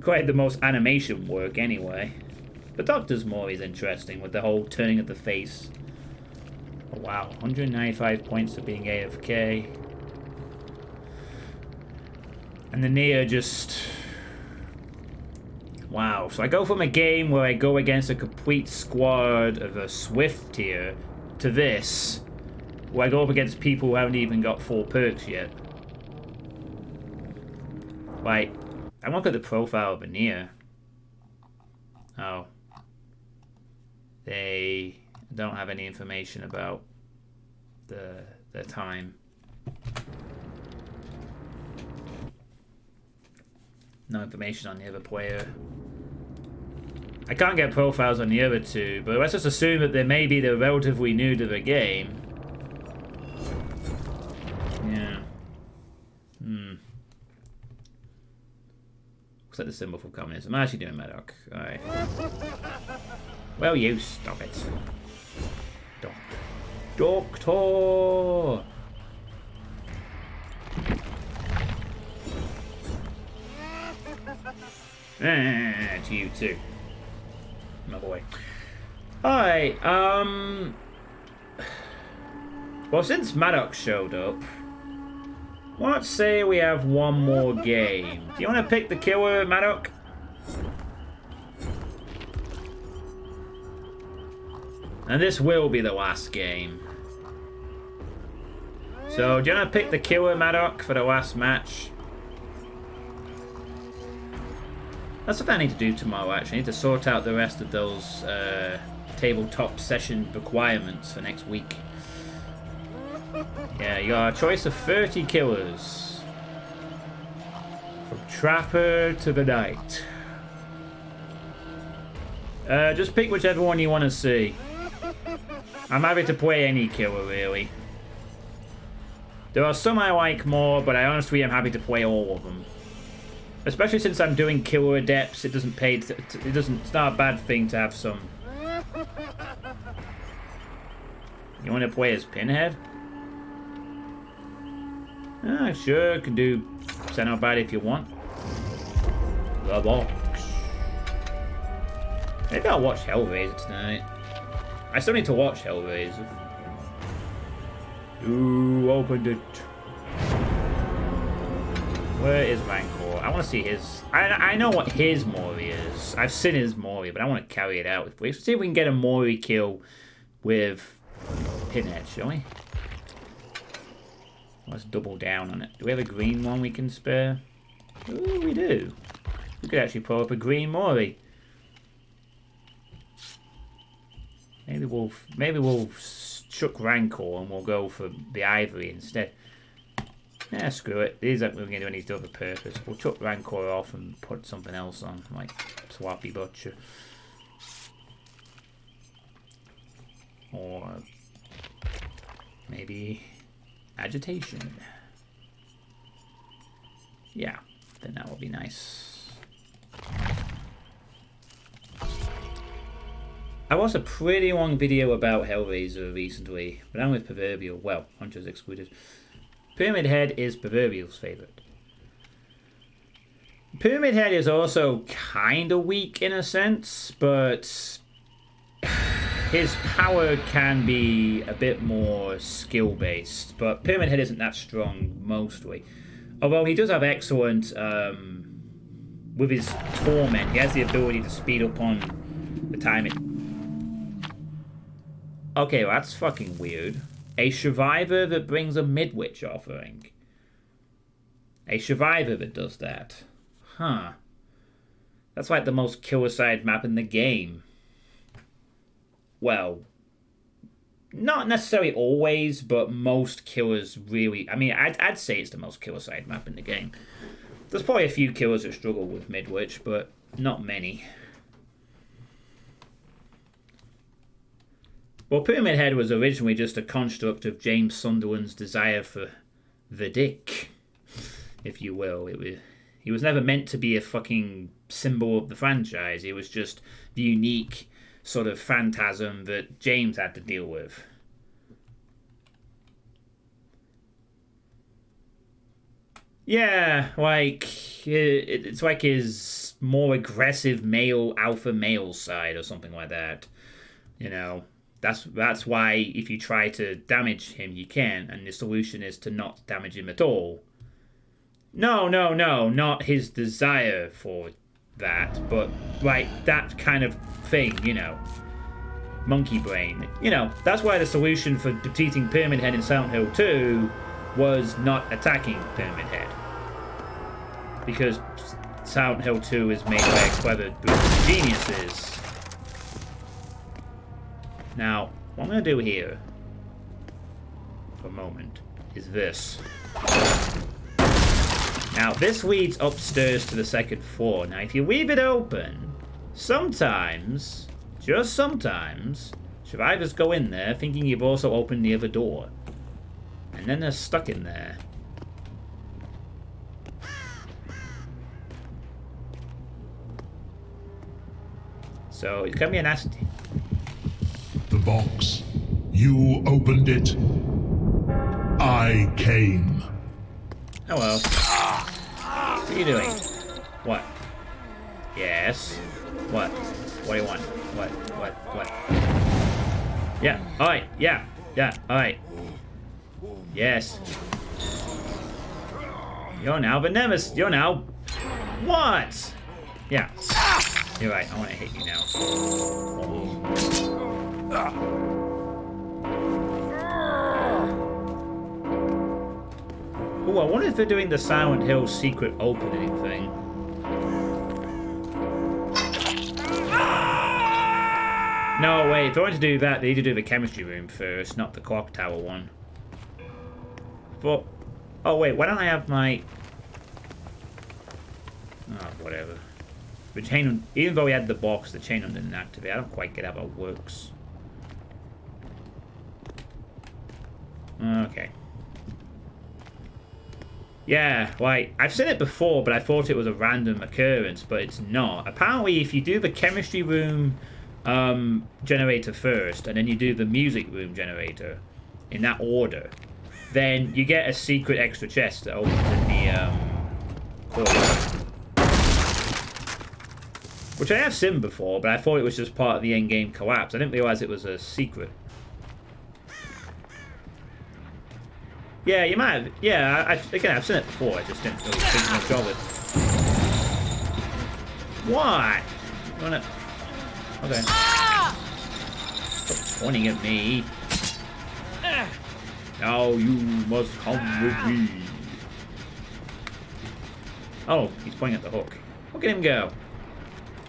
Quite the most animation work, anyway. The Doctor's Mori is interesting with the whole turning of the face. Oh, wow, 195 points for being AFK. And the Neo just... Wow, so I go from a game where I go against a complete squad of a Swift tier to this, where I go up against people who haven't even got 4 perks yet. Like, I look at the profile of a Neo. Oh. They don't have any information about the time. No information on the other player. I can't get profiles on the other two, but let's just assume that they maybe they're relatively new to the game. Yeah. Looks like the symbol for communism. I'm actually doing Medoc. Alright. Well, you stop it. Doctor! To you too. My boy. Alright, well, since Maddox showed up, let's say we have one more game. Do you want to pick the killer, Maddox? And this will be the last game. So, do you want to pick the killer, Maddox, for the last match? That's what I need to do tomorrow, actually. I need to sort out the rest of those tabletop session requirements for next week. Yeah, you got a choice of 30 killers. From Trapper to the Knight. Just pick whichever one you want to see. I'm happy to play any killer, really. There are some I like more, but I honestly am happy to play all of them. Especially since I'm doing killer adepts, it doesn't pay. It's not a bad thing to have some. You want to play as Pinhead? Sure, can do Cenobite if you want. The box. Maybe I'll watch Hellraiser tonight. I still need to watch Hellraiser. Who opened it? Where is Rancor? I want to see his... I know what his Mori is. I've seen his Mori, but I want to carry it out. Let's see if we can get a Mori kill with Pinhead, shall we? Let's double down on it. Do we have a green one we can spare? Ooh, we do. We could actually pull up a green Mori. Maybe we'll chuck Rancor and we'll go for the Ivory instead. Yeah, screw it. These aren't really going to do any other purpose. We'll chuck Rancor off and put something else on, like Swappy Butcher. Or maybe Agitation. Yeah, then that will be nice. I watched a pretty long video about Hellraiser recently, but I'm with Proverbial. Well, Hunter's excluded. Pyramid Head is Proverbial's favourite. Pyramid Head is also kind of weak in a sense, but his power can be a bit more skill-based. But Pyramid Head isn't that strong, mostly. Although he does have excellent, with his Torment, he has the ability to speed up on the time it... Okay, well, that's fucking weird. A survivor that brings a Midwich offering. A survivor that does that. Huh. That's like the most killer-side map in the game. Well, not necessarily always, but most killers really... I mean, I'd say it's the most killer-side map in the game. There's probably a few killers that struggle with Midwich, but not many. Well, Pyramid Head was originally just a construct of James Sunderland's desire for the dick, if you will. He was never meant to be a fucking symbol of the franchise. It was just the unique sort of phantasm that James had to deal with. Yeah, like, it's like his more aggressive male, alpha male side or something like that. You know, that's why if you try to damage him, you can, and the solution is to not damage him at all. No, not his desire for that, but, like, that kind of thing, you know. Monkey brain. You know, that's why the solution for defeating Pyramid Head in Silent Hill 2 was not attacking Pyramid Head. Because Silent Hill 2 is made by a clever group of geniuses. Now, what I'm going to do here, for a moment, is this. Now, this leads upstairs to the second floor. Now, if you leave it open, sometimes, just sometimes, survivors go in there thinking you've also opened the other door. And then they're stuck in there. So, it's going to be a nasty... The box. You opened it. I came. Hello. What are you doing? What? Yes. What? What do you want? What? Yeah, alright, yeah, alright. Yes. You're now the nemesis. You're now... What? Yeah. You're right, I want to hit you now. Ooh, I wonder if they're doing the Silent Hill secret opening thing. No, wait, if they want to do that, they need to do the chemistry room first, not the clock tower one. But, oh wait, why don't I have my... Oh, whatever. The chain, even though we had the box, the chain didn't activate. I don't quite get how that works. Okay. Yeah, like, I've seen it before, but I thought it was a random occurrence, but it's not. Apparently, if you do the chemistry room generator first, and then you do the music room generator, in that order, then you get a secret extra chest that opens in the corridor. Which I have seen before, but I thought it was just part of the endgame collapse. I didn't realize it was a secret. Yeah, you might have. Yeah, again, I've seen it before. I just didn't really think much of it. What? You wanna... Okay. Stop pointing at me. Now you must come with me. Oh, he's pointing at the hook. Look at him go.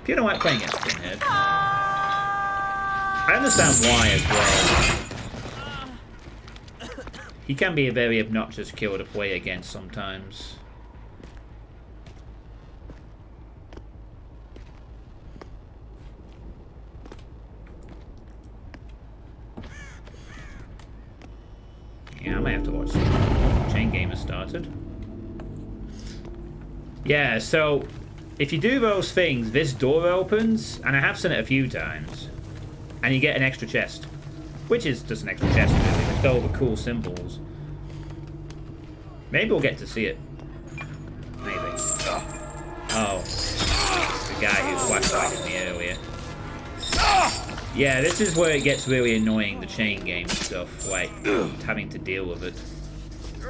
You don't like playing against Pinhead. I understand why as well. He can be a very obnoxious killer to play against sometimes. Yeah, I might have to watch some. Chain game has started. Yeah, so if you do those things, this door opens, and I have seen it a few times, and you get an extra chest. Which is just an extra chest, really, with all the cool symbols. Maybe we'll get to see it. Maybe. Oh. It's the guy who flashlighted me earlier. Yeah, this is where it gets really annoying, the chain game stuff, like, having to deal with it. Do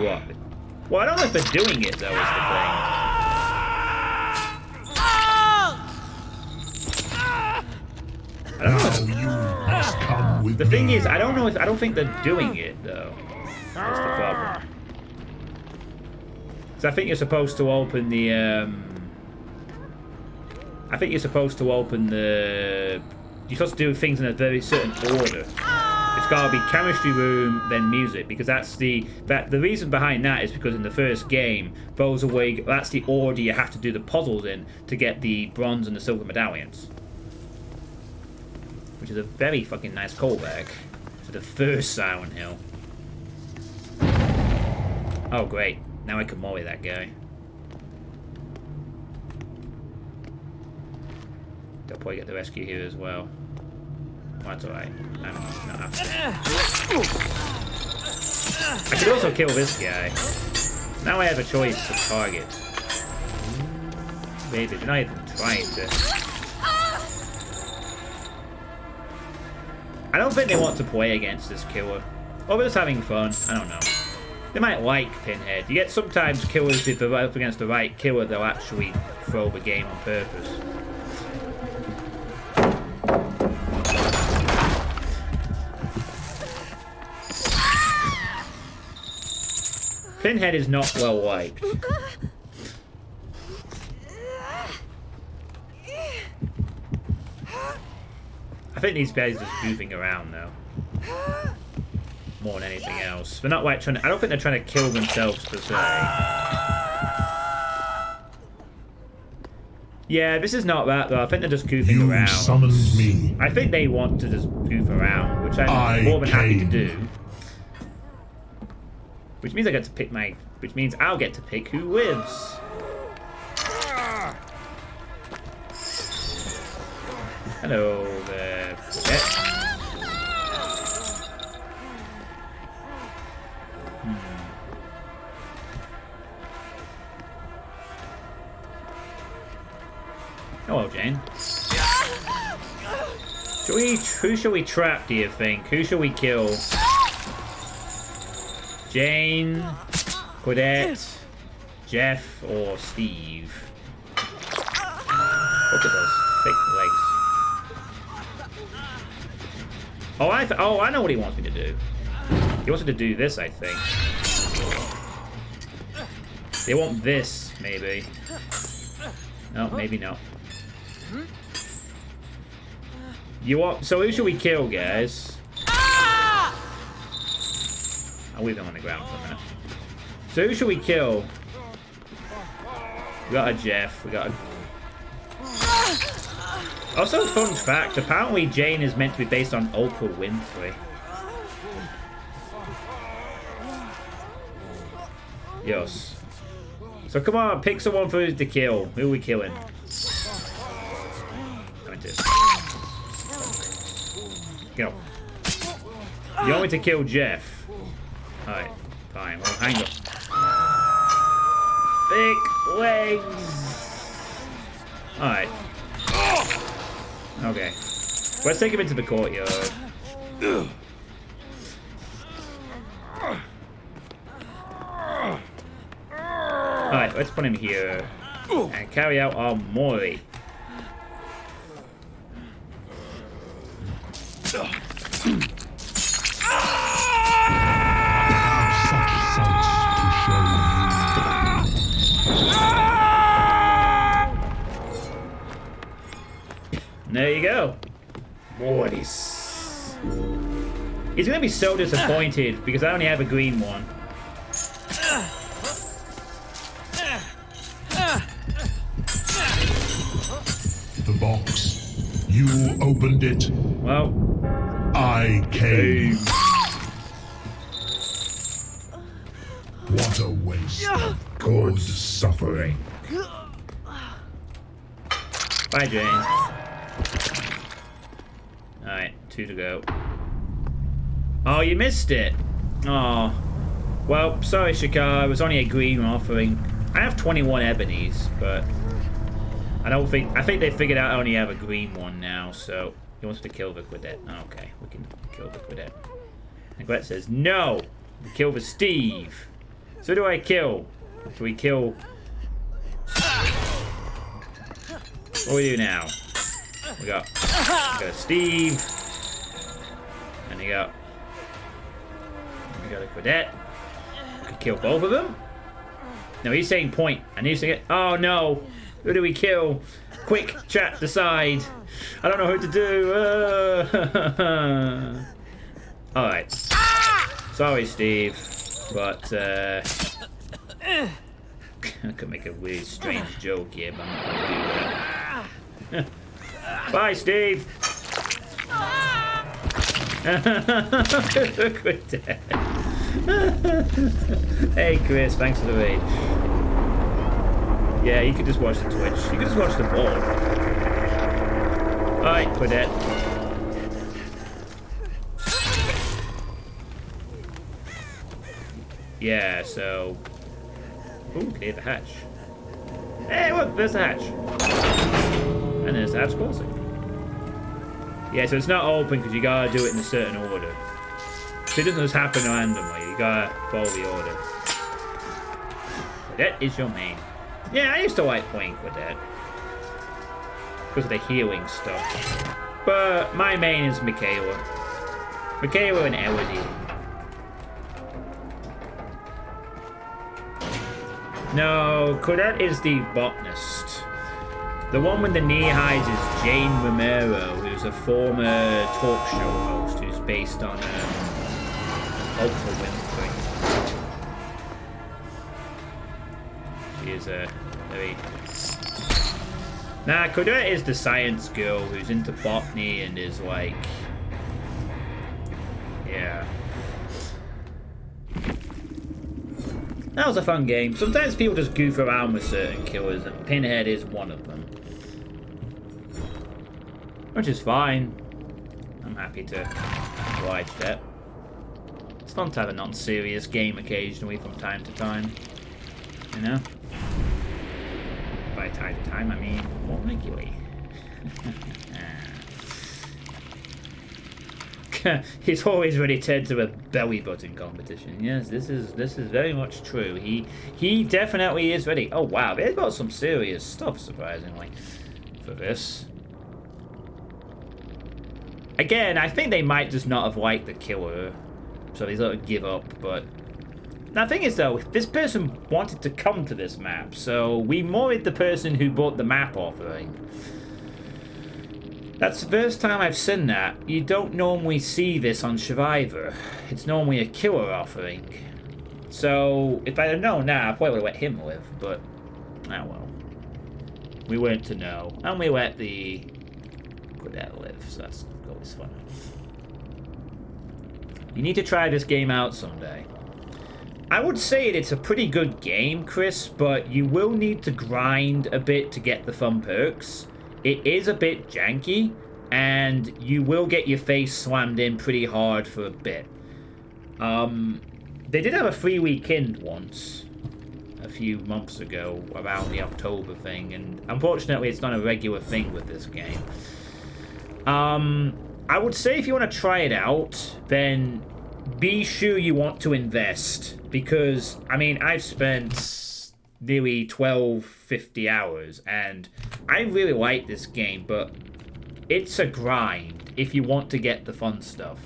what? Well, I don't know if they're doing it, though, is the thing. Now you must come with The thing me. is, I don't think they're doing it though. That's the problem. So I think you're supposed to open the. I think you're supposed to open the. You're supposed to do things in a very certain order. It's got to be chemistry room, then music, because that's the reason behind that is because in the first game, that's the order you have to do the puzzles in to get the bronze and the silver medallions, which is a very fucking nice callback for the first Silent Hill. Oh great, now I can molly that guy. They'll probably get the rescue here as well. That's alright. I'm not after. I could also kill this guy. Now I have a choice to target. Maybe they're not even trying to. I don't think they want to play against this killer. Or they're just having fun. I don't know. They might like Pinhead. You get sometimes killers, if they're up against the right killer, they'll actually throw the game on purpose. Pinhead is not well liked. I think these guys are just goofing around though. More than anything else. They're not like trying to, I don't think they're trying to kill themselves per se. Yeah, this is not that though. I think they're just goofing around. You summoned me. I think they want to just goof around, which I'm more than happy to do. Which means I get to pick which means I'll get to pick who lives. Hello there. Hello, Jane. Who shall we trap, do you think? Who shall we kill? Jane, Claudette, Jeff, or Steve? Look at those thick legs. Oh, I know what he wants me to do. He wants me to do this, I think. They want this, maybe. No, maybe not. So who should we kill, guys? I'll leave them on the ground for a minute. So who should we kill? We got a Jeff. We got a... Also, fun fact. Apparently, Jane is meant to be based on Oprah Winfrey. Yes. So come on, pick someone for us to kill. Who are we killing? Go. You want me to kill Jeff? Alright, fine. Well, hang on. Thick legs. Alright. Okay. Let's take him into the courtyard. Alright, let's put him here. And carry out our Mori. There you go. Mortis. He's gonna be so disappointed because I only have a green one. The box. You opened it. Well, I came. What a waste of good suffering. Bye, Jane. Alright, 2 to go. Oh, you missed it. Oh. Well, sorry, Shakar. It was only a green offering. I have 21 ebonies, but I think they figured out I only have a green one now, so he wants to kill the Claudette. Okay, we can kill the Claudette. And Claudette says, no! We kill the Steve. So who do I kill? Do we kill... What do we do now? We got Steve. And we got a cadet. Could kill both of them. No, he's saying point. And he's saying, oh no. Who do we kill? Quick, chat, decide. I don't know who to do. Alright. Sorry, Steve. But, I could make a weird, strange joke here, but I'm not going to do that. Bye, Steve. Hey, Chris, thanks for the raid. Yeah, you could just watch the Twitch. You could just watch the ball. Alright, Claudette. Yeah, so... Ooh, clear the hatch. Hey, look, there's the hatch. And there's the hatch closing. Yeah, so it's not open because you gotta do it in a certain order. So it doesn't just happen randomly. You gotta follow the order. That is your main. Yeah, I used to like playing Quadet because of the healing stuff. But my main is Michaela. Michaela and Elodie. No, Quadet is the botanist. The one with the knee highs is Jane Romero, who's a former talk show host who's based on Oprah Winfrey. She is a very... Nah, Quadet is the science girl who's into botany and is like... Yeah. That was a fun game. Sometimes people just goof around with certain killers, and Pinhead is one of them. Which is fine. I'm happy to oblige that. It's fun to have a non-serious game occasionally from time to time. You know? By time to time, I mean more regularly. He's always ready to enter a belly button competition. Yes, this is very much true. He definitely is ready. Oh wow, they've got some serious stuff, surprisingly, for this. Again, I think they might just not have liked the killer, so they sort of give up. But the thing is, though, this person wanted to come to this map, so we modded the person who bought the map offering. That's the first time I've seen that. You don't normally see this on Survivor. It's normally a killer offering. So, if I'd have known that, I probably would have let him live, but... Oh well. We weren't to know. And we let the... Quadet live, so that's always fun. You need to try this game out someday. I would say it's a pretty good game, Chris, but you will need to grind a bit to get the fun perks. It is a bit janky, and you will get your face slammed in pretty hard for a bit. They did have a free weekend once, a few months ago, around the October thing, and unfortunately it's not a regular thing with this game. I would say if you want to try it out, then be sure you want to invest, because, I mean, I've spent nearly 50 hours, and I really like this game, but it's a grind if you want to get the fun stuff.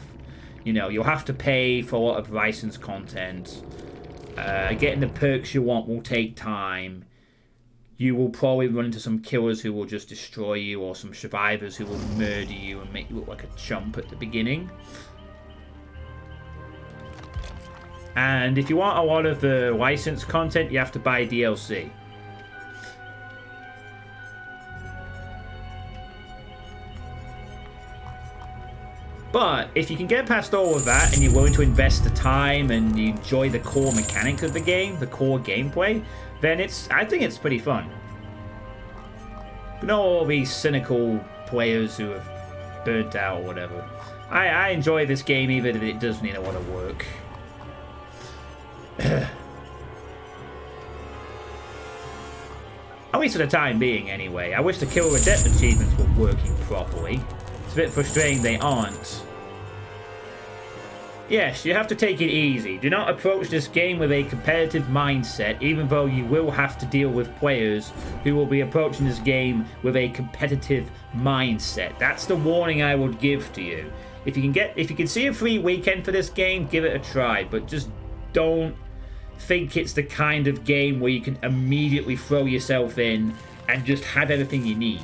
You know, you'll have to pay for a lot of licensed content. Getting the perks you want will take time. You will probably run into some killers who will just destroy you, or some survivors who will murder you and make you look like a chump at the beginning. And if you want a lot of the licensed content, you have to buy DLC. But if you can get past all of that and you're willing to invest the time and you enjoy the core mechanics of the game, the core gameplay, then I think it's pretty fun. But not all these cynical players who have burnt out or whatever. I enjoy this game even if it does need a lot of work. At least for the time being, anyway. I wish the kill adept achievements were working properly. It's a bit frustrating they aren't. Yes, you have to take it easy. Do not approach this game with a competitive mindset, even though you will have to deal with players who will be approaching this game with a competitive mindset. That's the warning I would give to you. If you can see a free weekend for this game, give it a try. But just don't think it's the kind of game where you can immediately throw yourself in and just have everything you need.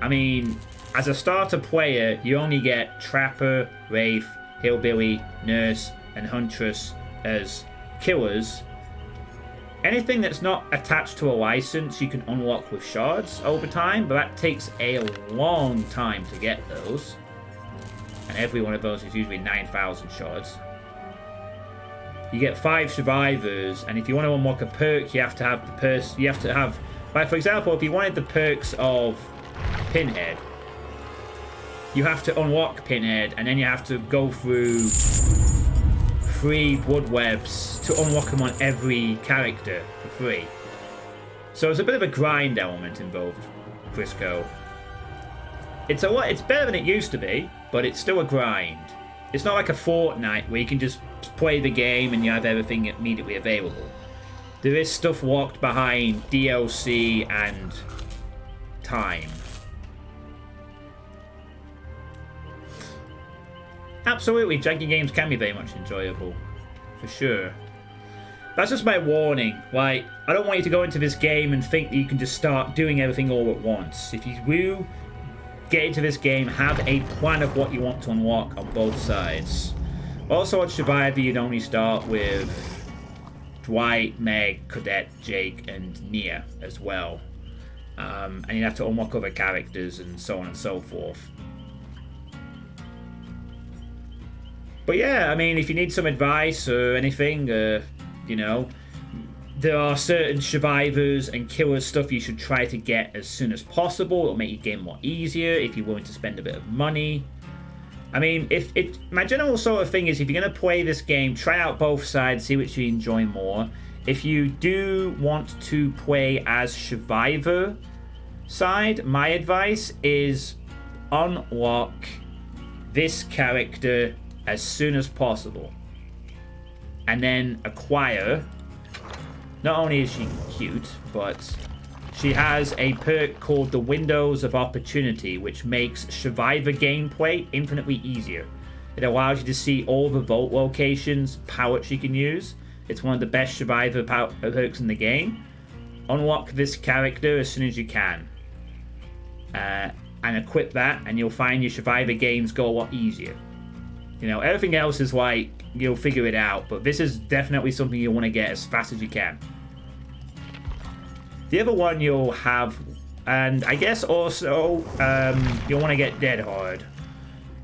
I mean, as a starter player, you only get Trapper, Wraith, Hillbilly, Nurse, and Huntress as killers. Anything that's not attached to a license you can unlock with shards over time, but that takes a long time to get those. And every one of those is usually 9,000 shards. You get 5 survivors, and if you want to unlock a perk, you have to have like, for example, if you wanted the perks of Pinhead, you have to unlock Pinhead, and then you have to go through 3 blood webs to unlock them on every character for free. So it's a bit of a grind element involved, Crisco. It's better than it used to be, but it's still a grind. It's not like a Fortnite where you can just play the game and you have everything immediately available. There is stuff locked behind DLC and time. Absolutely, janky games can be very much enjoyable, for sure. That's just my warning. Like, I don't want you to go into this game and think that you can just start doing everything all at once. If you will get into this game, have a plan of what you want to unlock on both sides. Also on Survivor, you'd only start with Dwight, Meg, Cadet, Jake, and Nia as well. And you'd have to unlock other characters and so on and so forth. But yeah, I mean, if you need some advice or anything, you know, there are certain survivors and killers stuff you should try to get as soon as possible. It'll make your game more easier if you're willing to spend a bit of money. I mean, my general sort of thing is, if you're going to play this game, try out both sides, see which you enjoy more. If you do want to play as survivor side, my advice is unlock this character as soon as possible, and then acquire. Not only is she cute, but she has a perk called the Windows of Opportunity, which makes survivor gameplay infinitely easier. It allows you to see all the vault locations, pallets you can use. It's one of the best survivor perks in the game. Unlock this character as soon as you can, and equip that, and you'll find your survivor games go a lot easier. You know, everything else is like, you'll figure it out, but this is definitely something you want to get as fast as you can. The other one you'll have, and I guess also, you'll want to get Dead Hard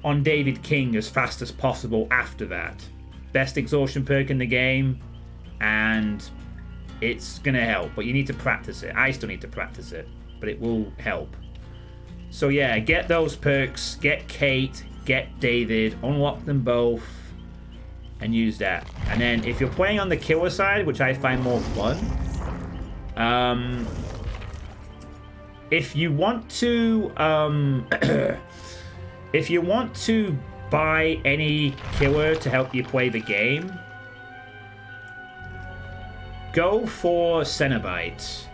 on David King as fast as possible after that. Best exhaustion perk in the game, and it's going to help, but you need to practice it. I still need to practice it, but it will help. So yeah, get those perks, get Kate, get David, unlock them both, and use that. And then if you're playing on the killer side, which I find more fun, if you want to if you want to buy any killer to help you play the game, go for Cenobite.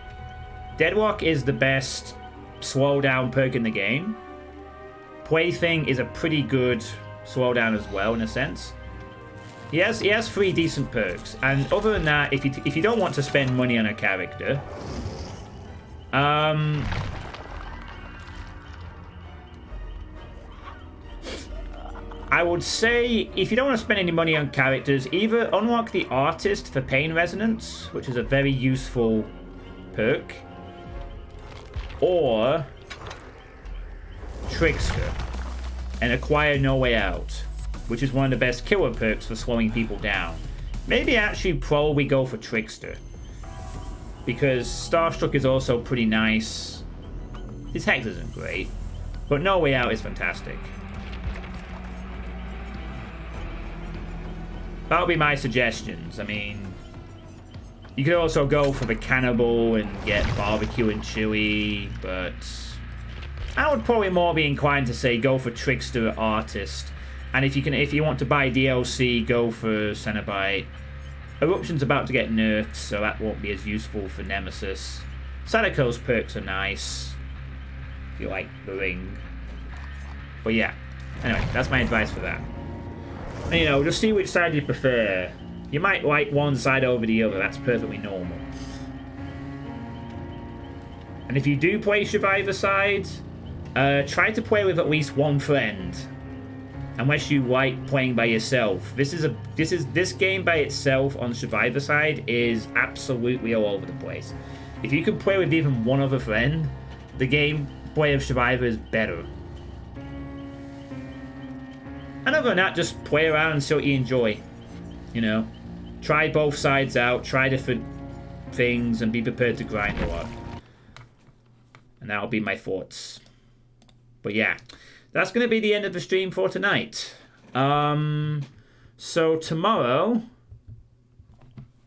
Deadlock is the best slow down perk in the game. Plaything is a pretty good slowdown as well, in a sense. He has 3 decent perks, and other than that, if you don't want to spend money on a character, I would say, if you don't want to spend any money on characters, either unlock the Artist for Pain Resonance, which is a very useful perk, or Trickster and acquire No Way Out, which is one of the best killer perks for slowing people down. Maybe actually probably go for Trickster, because Starstruck is also pretty nice. His Hex isn't great, but No Way Out is fantastic. That'll be my suggestions. I mean, you could also go for the Cannibal and get Barbecue and Chewy, but I would probably more be inclined to say go for Trickster or Artist. And if you want to buy DLC, go for Cenobite. Eruption's about to get nerfed, so that won't be as useful for Nemesis. Sadako's perks are nice, if you like the ring. But yeah, Anyway, that's my advice for that. And, you know, just see which side you prefer. You might like one side over the other. That's perfectly normal. And if you do play Survivor side, try to play with at least one friend. Unless you like playing by yourself. This game by itself on Survivor side is absolutely all over the place. If you can play with even one other friend, the gameplay of Survivor is better. And other than that, just play around and see what you enjoy. You know, try both sides out, try different things, and be prepared to grind a lot. And that'll be my thoughts. But yeah. That's going to be the end of the stream for tonight. So tomorrow,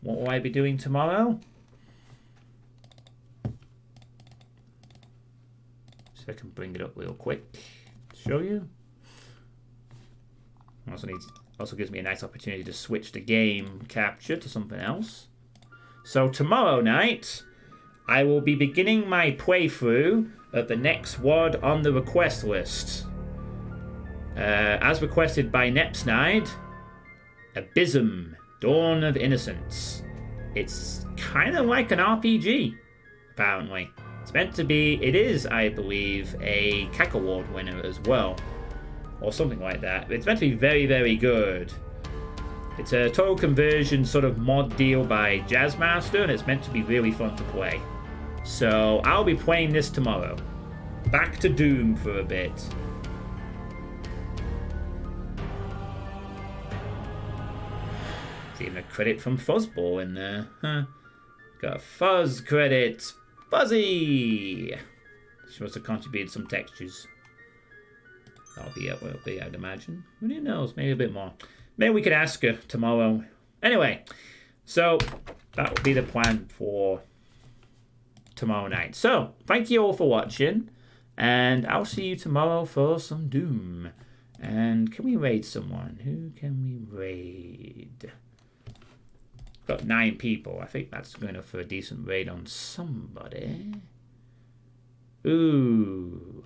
what will I be doing tomorrow? So I can bring it up real quick to show you. Also gives me a nice opportunity to switch the game capture to something else. So tomorrow night, I will be beginning my playthrough of the next WOD on the request list. As requested by Nepsnide, Abysm, Dawn of Innocence. It's kind of like an RPG, apparently. It's meant to be, it is, I believe, a CAC Award winner as well. Or something like that. It's meant to be very, very good. It's a total conversion sort of mod deal by Jazzmaster, and it's meant to be really fun to play. So, I'll be playing this tomorrow. Back to Doom for a bit. Even a credit from Fuzzball in there. Huh. Got a Fuzz credit. Fuzzy! She must have contributed some textures. That'll be it, will be, I'd imagine. Who knows? Maybe a bit more. Maybe we could ask her tomorrow. Anyway, so that will be the plan for tomorrow night. So, thank you all for watching. And I'll see you tomorrow for some Doom. And can we raid someone? Who can we raid? Got 9 people. I think that's good enough for a decent raid on somebody. Ooh.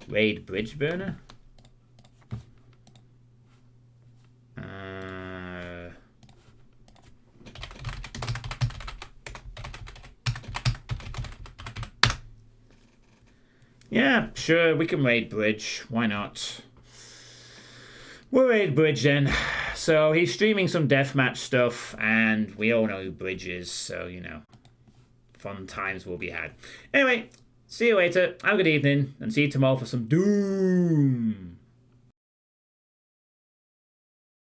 Raid Bridge Burner? Yeah, sure, we can raid Bridge. Why not? We'll raid Bridge then. So he's streaming some deathmatch stuff, and we all know who Bridge is, so, you know, fun times will be had. Anyway, see you later. Have a good evening, and see you tomorrow for some Doom.